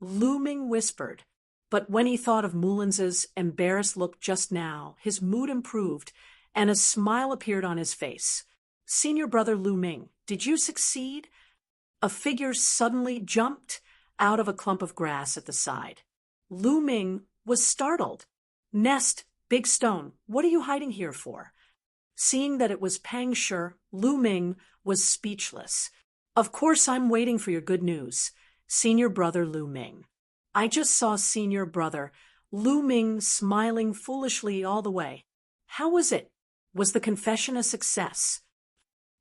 Lu Ming whispered, but when he thought of Mulins's embarrassed look just now, his mood improved, and a smile appeared on his face. "Senior brother Lu Ming, did you succeed?" A figure suddenly jumped out of a clump of grass at the side. Lu Ming was startled. "Nest, Big Stone, what are you hiding here for?" Seeing that it was Pang Shi, Lu Ming was speechless. "Of course I'm waiting for your good news, Senior brother Lu Ming." "I just saw Senior brother," Lu Ming smiling foolishly all the way. "How was it? Was the confession a success?"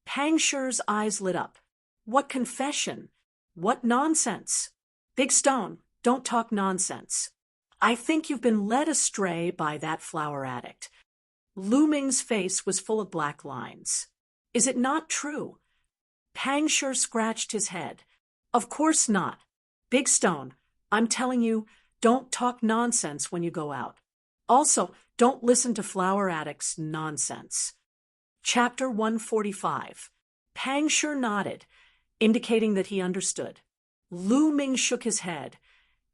Pang Shi's eyes lit up. "What confession? What nonsense? Big Stone, don't talk nonsense. I think you've been led astray by that flower addict." Lu Ming's face was full of black lines. "Is it not true?" Pang Shi scratched his head. "Of course not. Big Stone, I'm telling you, don't talk nonsense when you go out. Also, don't listen to flower addicts' nonsense." Chapter 145. Pang Shi nodded, indicating that he understood. Lu Ming shook his head,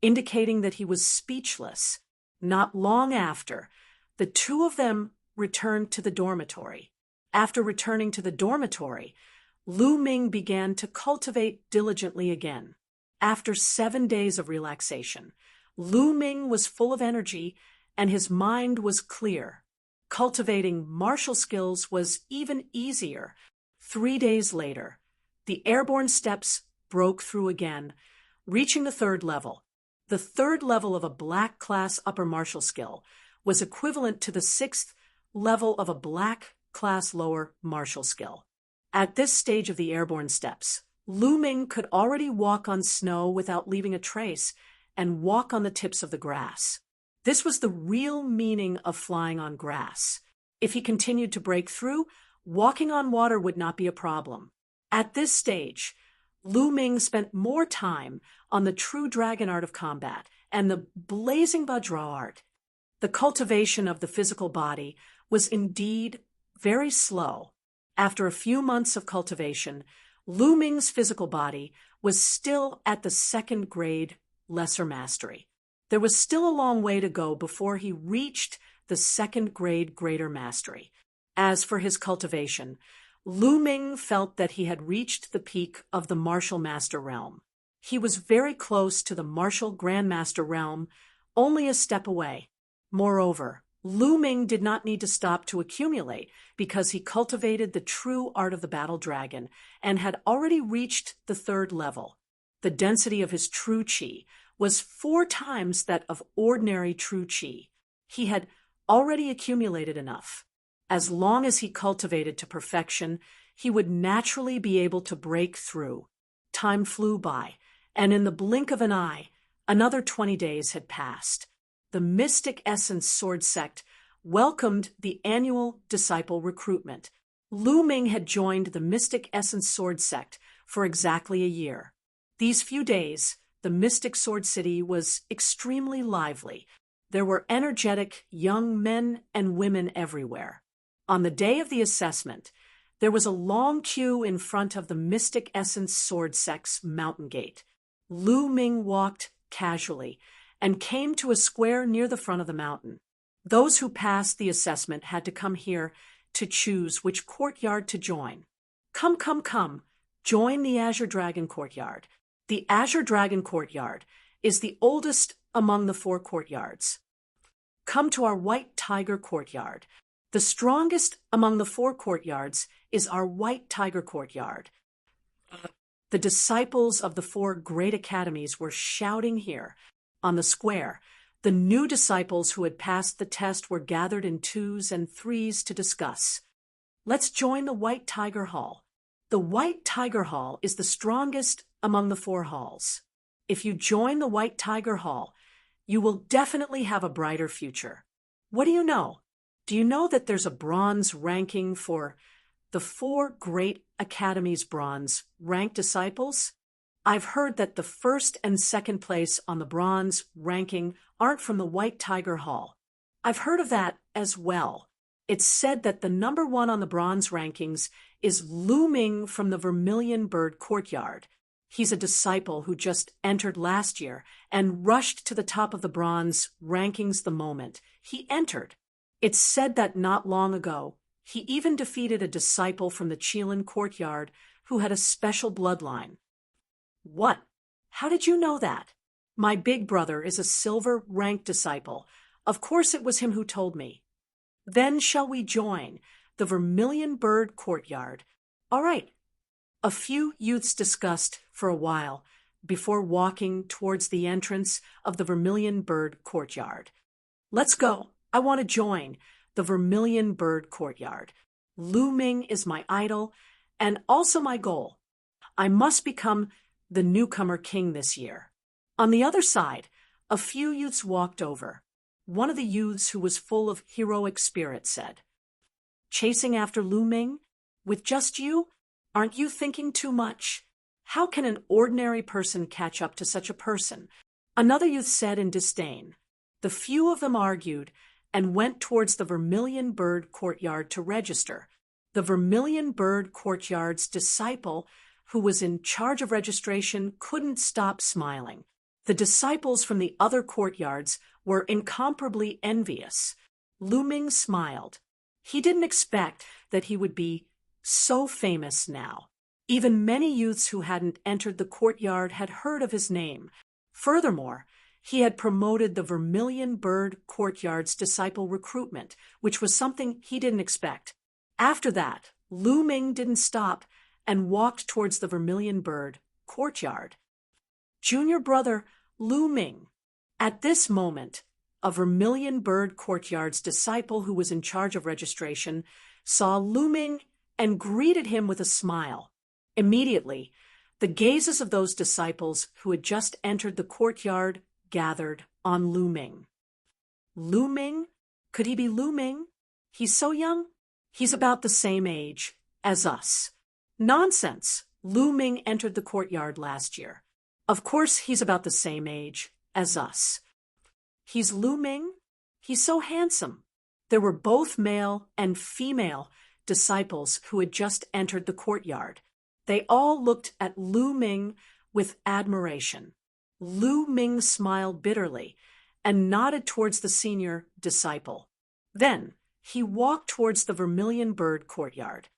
indicating that he was speechless. Not long after, the two of them returned to the dormitory. After returning to the dormitory, Lu Ming began to cultivate diligently again. After 7 days of relaxation, Lu Ming was full of energy and his mind was clear. Cultivating martial skills was even easier. 3 days later, the airborne steps broke through again, reaching the 3rd level. The 3rd level of a black class upper martial skill was equivalent to the 6th level of a black class lower martial skill. At this stage of the airborne steps, Lu Ming could already walk on snow without leaving a trace and walk on the tips of the grass. This was the real meaning of flying on grass. If he continued to break through, walking on water would not be a problem. At this stage, Lu Ming spent more time on the true dragon art of combat and the blazing Vajra art. The cultivation of the physical body was indeed very slow. After a few months of cultivation, Lu Ming's physical body was still at the 2nd grade lesser mastery. There was still a long way to go before he reached the 2nd grade greater mastery. As for his cultivation, Lu Ming felt that he had reached the peak of the martial master realm. He was very close to the martial grandmaster realm, only a step away. Moreover, Lu Ming did not need to stop to accumulate because he cultivated the true art of the battle dragon and had already reached the 3rd level. The density of his true qi was 4 times that of ordinary true qi. He had already accumulated enough. As long as he cultivated to perfection, he would naturally be able to break through. Time flew by, and in the blink of an eye, another 20 days had passed. The Mystic Essence Sword Sect welcomed the annual disciple recruitment. Lu Ming had joined the Mystic Essence Sword Sect for exactly a year. These few days, the Mystic Sword City was extremely lively. There were energetic young men and women everywhere. On the day of the assessment, There was a long queue in front of the Mystic Essence Sword Sect's mountain gate. Lu Ming walked casually and came to a square near the front of the mountain. Those who passed the assessment had to come here to choose which courtyard to join. Come, come, come. Join the Azure Dragon Courtyard. The Azure Dragon Courtyard is the oldest among the 4 courtyards. Come to our White Tiger Courtyard. The strongest among the 4 courtyards is our White Tiger Courtyard. The disciples of the 4 great academies were shouting here. On the square, the new disciples who had passed the test were gathered in 2s and 3s to discuss. Let's join the White Tiger Hall. The White Tiger Hall is the strongest among the 4 halls. If you join the White Tiger Hall, you will definitely have a brighter future. What do you know? Do you know that there's a bronze ranking for the 4 great academies' bronze ranked disciples? I've heard that the 1st and 2nd place on the bronze ranking aren't from the White Tiger Hall. I've heard of that as well. It's said that the number 1 on the bronze rankings is Lu Ming from the Vermilion Bird Courtyard. He's a disciple who just entered last year and rushed to the top of the bronze rankings the moment he entered. It's said that not long ago, he even defeated a disciple from the Qilin Courtyard who had a special bloodline. What? How did you know that? My big brother is a silver-ranked disciple. Of course it was him who told me. Then shall we join the Vermilion Bird Courtyard? All right. A few youths discussed for a while before walking towards the entrance of the Vermilion Bird Courtyard. Let's go. I want to join the Vermilion Bird Courtyard. Lu Ming is my idol and also my goal. I must become the newcomer king this year. On the other side, a few youths walked over. One of the youths who was full of heroic spirit said, "Chasing after Lu Ming? With just you? Aren't you thinking too much? How can an ordinary person catch up to such a person?" Another youth said in disdain. The few of them argued and went towards the Vermilion Bird Courtyard to register. The Vermilion Bird Courtyard's disciple, who was in charge of registration, couldn't stop smiling. The disciples from the other courtyards were incomparably envious. Lu Ming smiled. He didn't expect that he would be so famous now. Even many youths who hadn't entered the courtyard had heard of his name. Furthermore, he had promoted the Vermilion Bird Courtyard's disciple recruitment, which was something he didn't expect. After that, Lu Ming didn't stop and walked towards the Vermilion Bird Courtyard. Junior brother Lu Ming. At this moment, a Vermilion Bird Courtyard's disciple who was in charge of registration saw Lu Ming and greeted him with a smile. Immediately, the gazes of those disciples who had just entered the courtyard gathered on Lu Ming. Lu Ming? Could he be Lu Ming? He's so young. He's about the same age as us. Nonsense. Lu Ming entered the courtyard last year. Of course he's about the same age as us. He's Lu Ming? He's so handsome. There were both male and female disciples who had just entered the courtyard. They all looked at Lu Ming with admiration. Lu Ming smiled bitterly and nodded towards the senior disciple. Then he walked towards the Vermilion Bird Courtyard.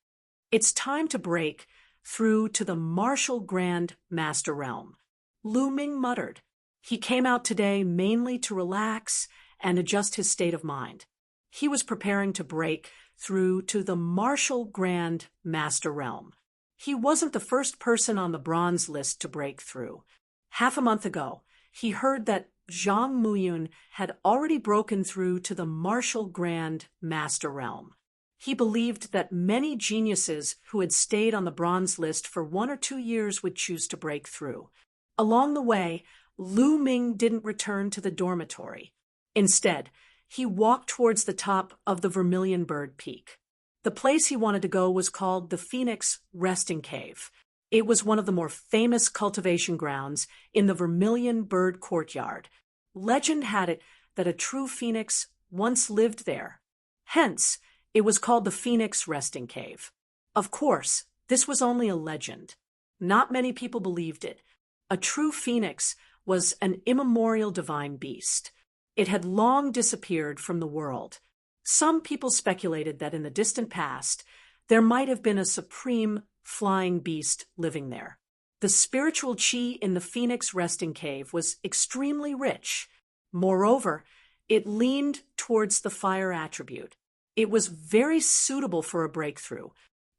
It's time to break through to the Martial Grand Master Realm, Lu Ming muttered. He came out today mainly to relax and adjust his state of mind. He was preparing to break through to the Martial Grand Master Realm. He wasn't the first person on the bronze list to break through. Half a month ago, he heard that Zhang Muyun had already broken through to the Martial Grand Master Realm. He believed that many geniuses who had stayed on the bronze list for 1 or 2 years would choose to break through. Along the way, Lu Ming didn't return to the dormitory. Instead, he walked towards the top of the Vermilion Bird Peak. The place he wanted to go was called the Phoenix Resting Cave. It was one of the more famous cultivation grounds in the Vermilion Bird Courtyard. Legend had it that a true phoenix once lived there. Hence, it was called the Phoenix Resting Cave. Of course, this was only a legend. Not many people believed it. A true phoenix was an immemorial divine beast. It had long disappeared from the world. Some people speculated that in the distant past, there might have been a supreme flying beast living there. The spiritual chi in the phoenix resting cave was extremely rich. Moreover, it leaned towards the fire attribute. It was very suitable for a breakthrough.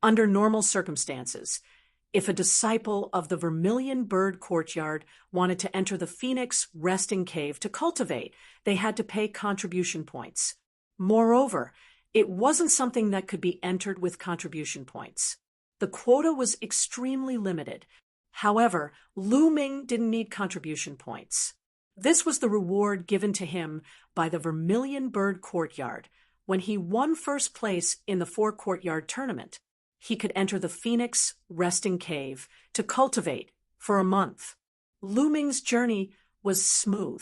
Under normal circumstances, if a disciple of the Vermilion Bird Courtyard wanted to enter the Phoenix resting cave to cultivate, they had to pay contribution points. Moreover, it wasn't something that could be entered with contribution points. The quota was extremely limited. However, Lu Ming didn't need contribution points. This was the reward given to him by the Vermilion Bird Courtyard. When he won first place in the 4-courtyard tournament, he could enter the Phoenix resting cave to cultivate for a month. Lu Ming's journey was smooth.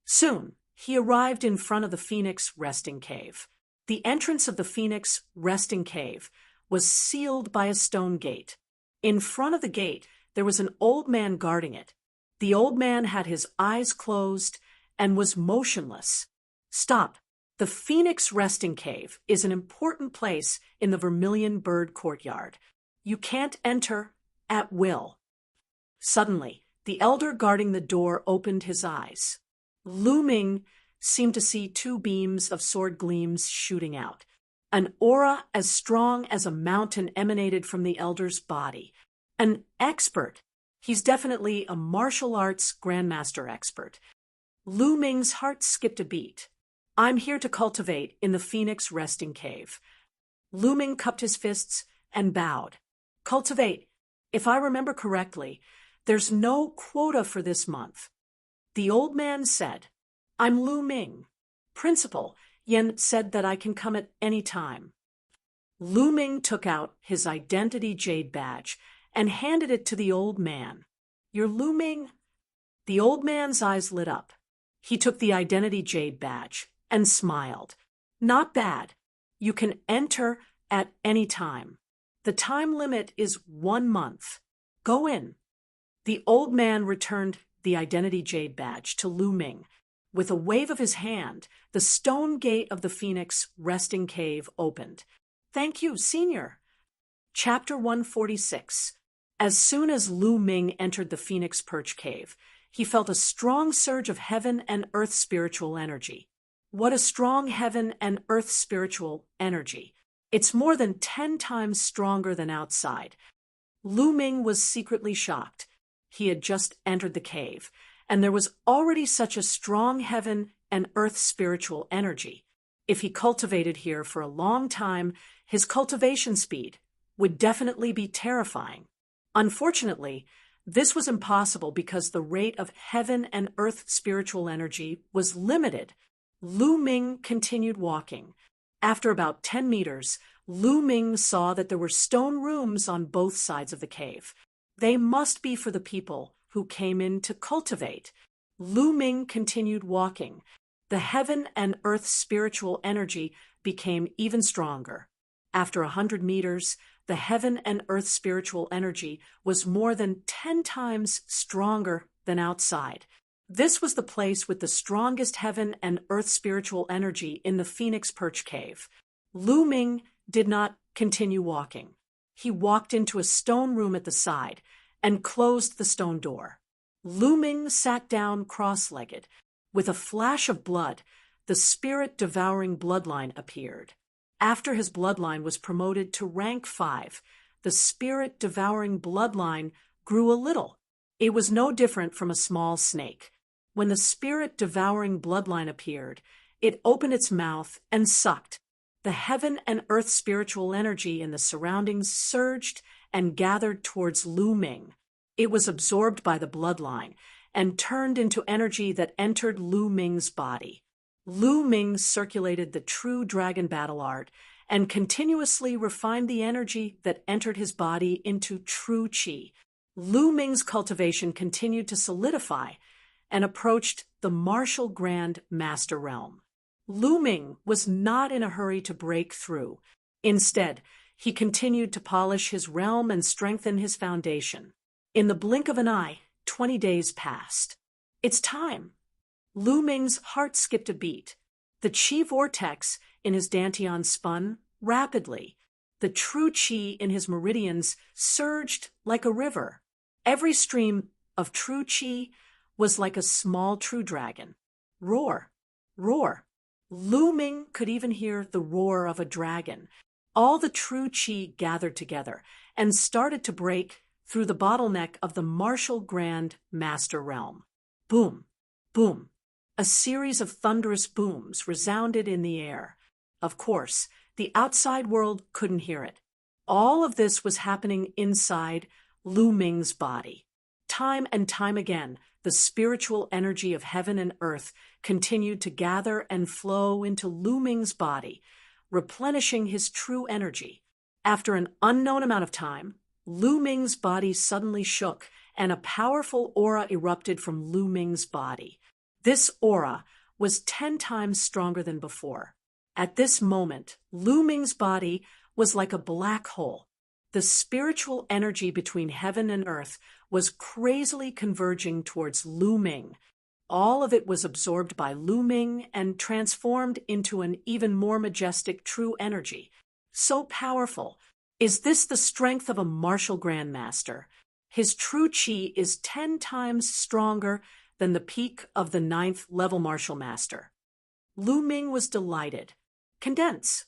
Soon, he arrived in front of the Phoenix resting cave. The entrance of the Phoenix resting cave was sealed by a stone gate. In front of the gate, there was an old man guarding it. The old man had his eyes closed and was motionless. Stop. The Phoenix resting cave is an important place in the Vermilion Bird Courtyard. You can't enter at will. Suddenly, the elder guarding the door opened his eyes. Lu Ming seemed to see 2 beams of sword gleams shooting out. An aura as strong as a mountain emanated from the elder's body. An expert. He's definitely a martial arts grandmaster expert. Lu Ming's heart skipped a beat. I'm here to cultivate in the Phoenix resting cave. Lu Ming cupped his fists and bowed. Cultivate. If I remember correctly, there's no quota for this month. The old man said, I'm Lu Ming. Principal, Yen said that I can come at any time. Lu Ming took out his identity jade badge and handed it to the old man. You're Lu Ming? The old man's eyes lit up. He took the identity jade badge and smiled. Not bad. You can enter at any time. The time limit is 1 month. Go in. The old man returned the identity jade badge to Lu Ming. With a wave of his hand, the stone gate of the Phoenix resting cave opened. Thank you, Senior. Chapter 146. As soon as Lu Ming entered the Phoenix Perch Cave, he felt a strong surge of heaven and earth spiritual energy. What a strong heaven and earth spiritual energy. It's more than 10 times stronger than outside. Lu Ming was secretly shocked. He had just entered the cave, and there was already such a strong heaven and earth spiritual energy. If he cultivated here for a long time, his cultivation speed would definitely be terrifying. Unfortunately, this was impossible because the rate of heaven and earth spiritual energy was limited. Lu Ming continued walking. After about 10 meters, Lu Ming saw that there were stone rooms on both sides of the cave. They must be for the people who came in to cultivate. Lu Ming continued walking. The heaven and earth spiritual energy became even stronger. After 100 meters, the heaven and earth spiritual energy was more than 10 times stronger than outside. This was the place with the strongest heaven and earth spiritual energy in the Phoenix Perch Cave. Lu Ming did not continue walking. He walked into a stone room at the side and closed the stone door. Lu Ming sat down cross-legged. With a flash of blood, the spirit-devouring bloodline appeared. After his bloodline was promoted to rank 5, the spirit-devouring bloodline grew a little. It was no different from a small snake. When the spirit-devouring bloodline appeared, it opened its mouth and sucked. The heaven and earth spiritual energy in the surroundings surged and gathered towards Lu Ming. It was absorbed by the bloodline and turned into energy that entered Lu Ming's body. Lu Ming circulated the true dragon battle art and continuously refined the energy that entered his body into true qi. Lu Ming's cultivation continued to solidify and approached the martial grand master realm. Lu Ming was not in a hurry to break through. Instead, he continued to polish his realm and strengthen his foundation. In the blink of an eye, 20 days passed. It's time. Lu Ming's heart skipped a beat. The qi vortex in his dantian spun rapidly. The true qi in his meridians surged like a river. Every stream of true qi was like a small true dragon. Roar, roar. Lu Ming could even hear the roar of a dragon. All the true qi gathered together and started to break through the bottleneck of the martial Grand Master Realm. Boom, boom. A series of thunderous booms resounded in the air. Of course, the outside world couldn't hear it. All of this was happening inside Lu Ming's body. Time and time again, the spiritual energy of heaven and earth continued to gather and flow into Lu Ming's body, replenishing his true energy. After an unknown amount of time, Lu Ming's body suddenly shook, and a powerful aura erupted from Lu Ming's body. This aura was 10 times stronger than before. At this moment, Lu Ming's body was like a black hole. The spiritual energy between heaven and earth was crazily converging towards Lu Ming. All of it was absorbed by Lu Ming and transformed into an even more majestic true energy. So powerful. Is this the strength of a martial grandmaster? His true qi is 10 times stronger than the peak of the 9th level martial master. Lu Ming was delighted. Condense.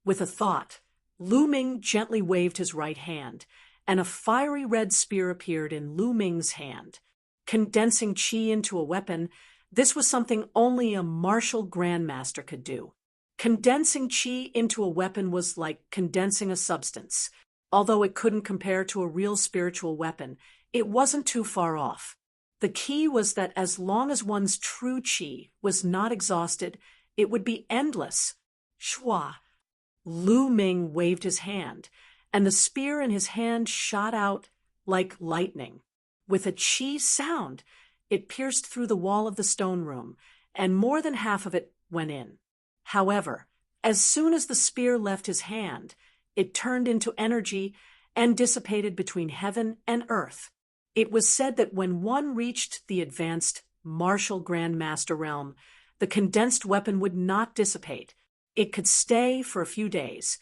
With a thought, Lu Ming gently waved his right hand, and a fiery red spear appeared in Lu Ming's hand. Condensing qi into a weapon, this was something only a martial grandmaster could do. Condensing qi into a weapon was like condensing a substance. Although it couldn't compare to a real spiritual weapon, it wasn't too far off. The key was that as long as one's true qi was not exhausted, it would be endless. Shua. Lu Ming waved his hand, and the spear in his hand shot out like lightning. With a qi sound, it pierced through the wall of the stone room, and more than half of it went in. However, as soon as the spear left his hand, it turned into energy and dissipated between heaven and earth. It was said that when one reached the advanced martial grandmaster realm, the condensed weapon would not dissipate. It could stay for a few days,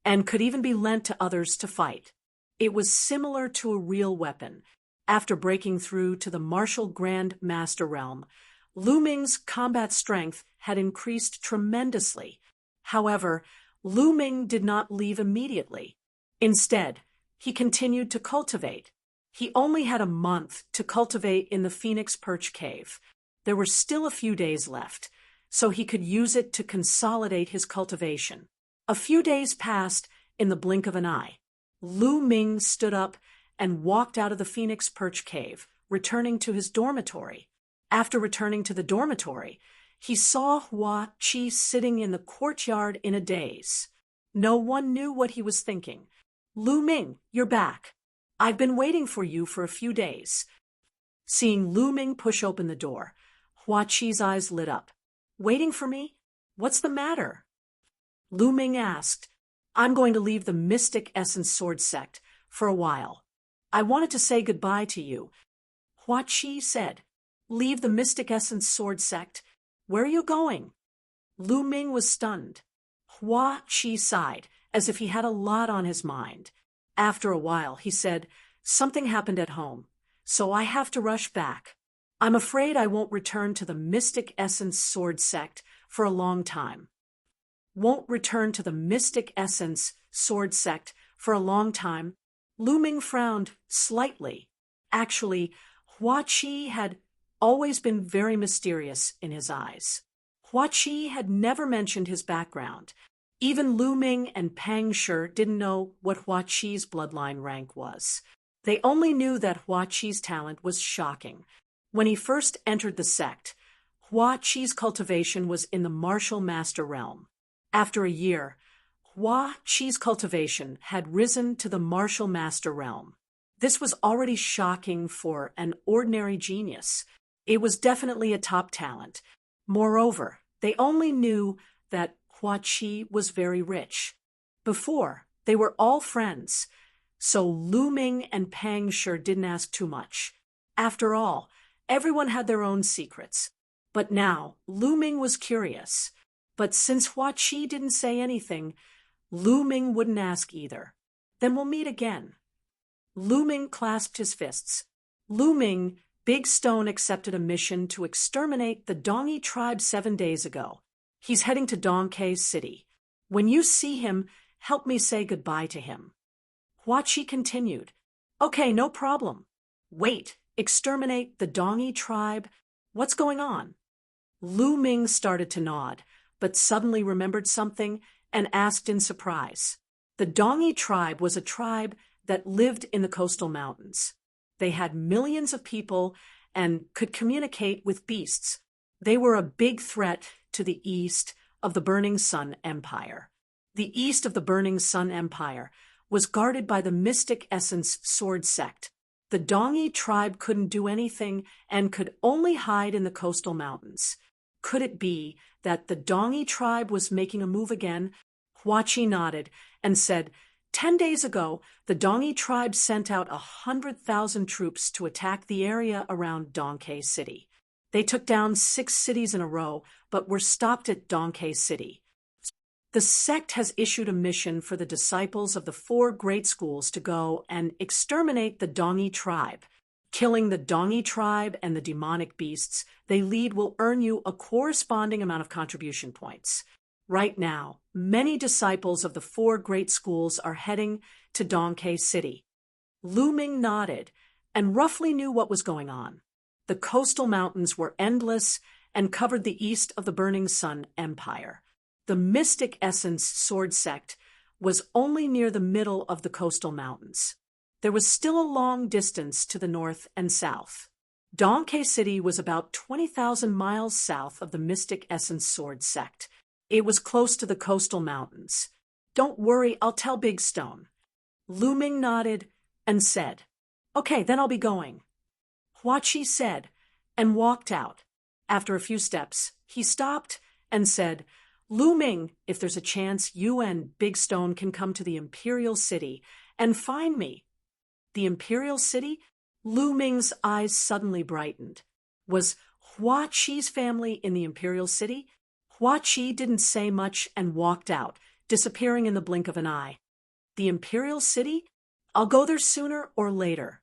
and could even be lent to others to fight. It was similar to a real weapon. After breaking through to the martial Grand Master realm, Lu Ming's combat strength had increased tremendously. However, Lu Ming did not leave immediately. Instead, he continued to cultivate. He only had a month to cultivate in the Phoenix Perch Cave. There were still a few days left, so he could use it to consolidate his cultivation. A few days passed in the blink of an eye. Lu Ming stood up and walked out of the Phoenix Perch Cave, returning to his dormitory. After returning to the dormitory, he saw Hua Qi sitting in the courtyard in a daze. No one knew what he was thinking. Lu Ming, you're back. I've been waiting for you for a few days. Seeing Lu Ming push open the door, Hua Qi's eyes lit up. Waiting for me? What's the matter? Lu Ming asked. I'm going to leave the Mystic Essence Sword Sect for a while. I wanted to say goodbye to you. Hua Qi said. Leave the Mystic Essence Sword Sect? Where are you going? Lu Ming was stunned. Hua Qi sighed, as if he had a lot on his mind. After a while, he said, something happened at home, so I have to rush back. I'm afraid I won't return to the Mystic Essence Sword Sect for a long time. Won't return to the Mystic Essence Sword Sect for a long time? Lu Ming frowned slightly. Actually, Hua Qi had always been very mysterious in his eyes. Hua Qi had never mentioned his background. Even Lu Ming and Pang Shi didn't know what Hua Qi's bloodline rank was. They only knew that Hua Qi's talent was shocking. When he first entered the sect, Hua Qi's cultivation was in the martial master realm. After a year, Hua Qi's cultivation had risen to the martial master realm. This was already shocking for an ordinary genius. It was definitely a top talent. Moreover, they only knew that Hua Qi was very rich. Before, They were all friends, so Lu Ming and Pang sure didn't ask too much. After all, everyone had their own secrets. But now, Lu Ming was curious. But since Hua Qi didn't say anything, Lu Ming wouldn't ask either. Then we'll meet again. Lu Ming clasped his fists. Lu Ming, Big Stone accepted a mission to exterminate the Dongyi tribe 7 days ago. He's heading to Dongke City. When you see him, help me say goodbye to him. Hua Qi continued. Okay, no problem. Wait, exterminate the Dongyi tribe? What's going on? Lu Ming started to nod, but suddenly remembered something and asked in surprise. The Dongyi tribe was a tribe that lived in the coastal mountains. They had millions of people and could communicate with beasts. They were a big threat to the east of the Burning Sun Empire. The east of the Burning Sun Empire was guarded by the mystic essence sword sect. The Dongyi tribe couldn't do anything and could only hide in the coastal mountains. Could it be that the Dongyi tribe was making a move again? Hua Qi nodded and said, 10 days ago, the Dongyi tribe sent out 100,000 troops to attack the area around Dongke City. They took down 6 cities in a row, but were stopped at Dongke City. The sect has issued a mission for the disciples of the 4 great schools to go and exterminate the Dongyi tribe. Killing the Dongyi tribe and the demonic beasts they lead will earn you a corresponding amount of contribution points. Right now, many disciples of the 4 great schools are heading to Dongke City. Lu Ming nodded and roughly knew what was going on. The coastal mountains were endless and covered the east of the Burning Sun Empire. The mystic essence sword sect was only near the middle of the coastal mountains. There was still a long distance to the north and south. Dongke City was about 20,000 miles south of the mystic essence sword sect. It was close to the coastal mountains. Don't worry, I'll tell Big Stone. Lu Ming nodded and said, Okay, then I'll be going. Hua Qi said, and walked out. After a few steps, he stopped and said, Lu Ming, if there's a chance, you and Big Stone can come to the Imperial City and find me. The Imperial City? Lu Ming's eyes suddenly brightened. Was Hua Qi's family in the Imperial City? Hua Qi didn't say much and walked out, disappearing in the blink of an eye. The Imperial City? I'll go there sooner or later.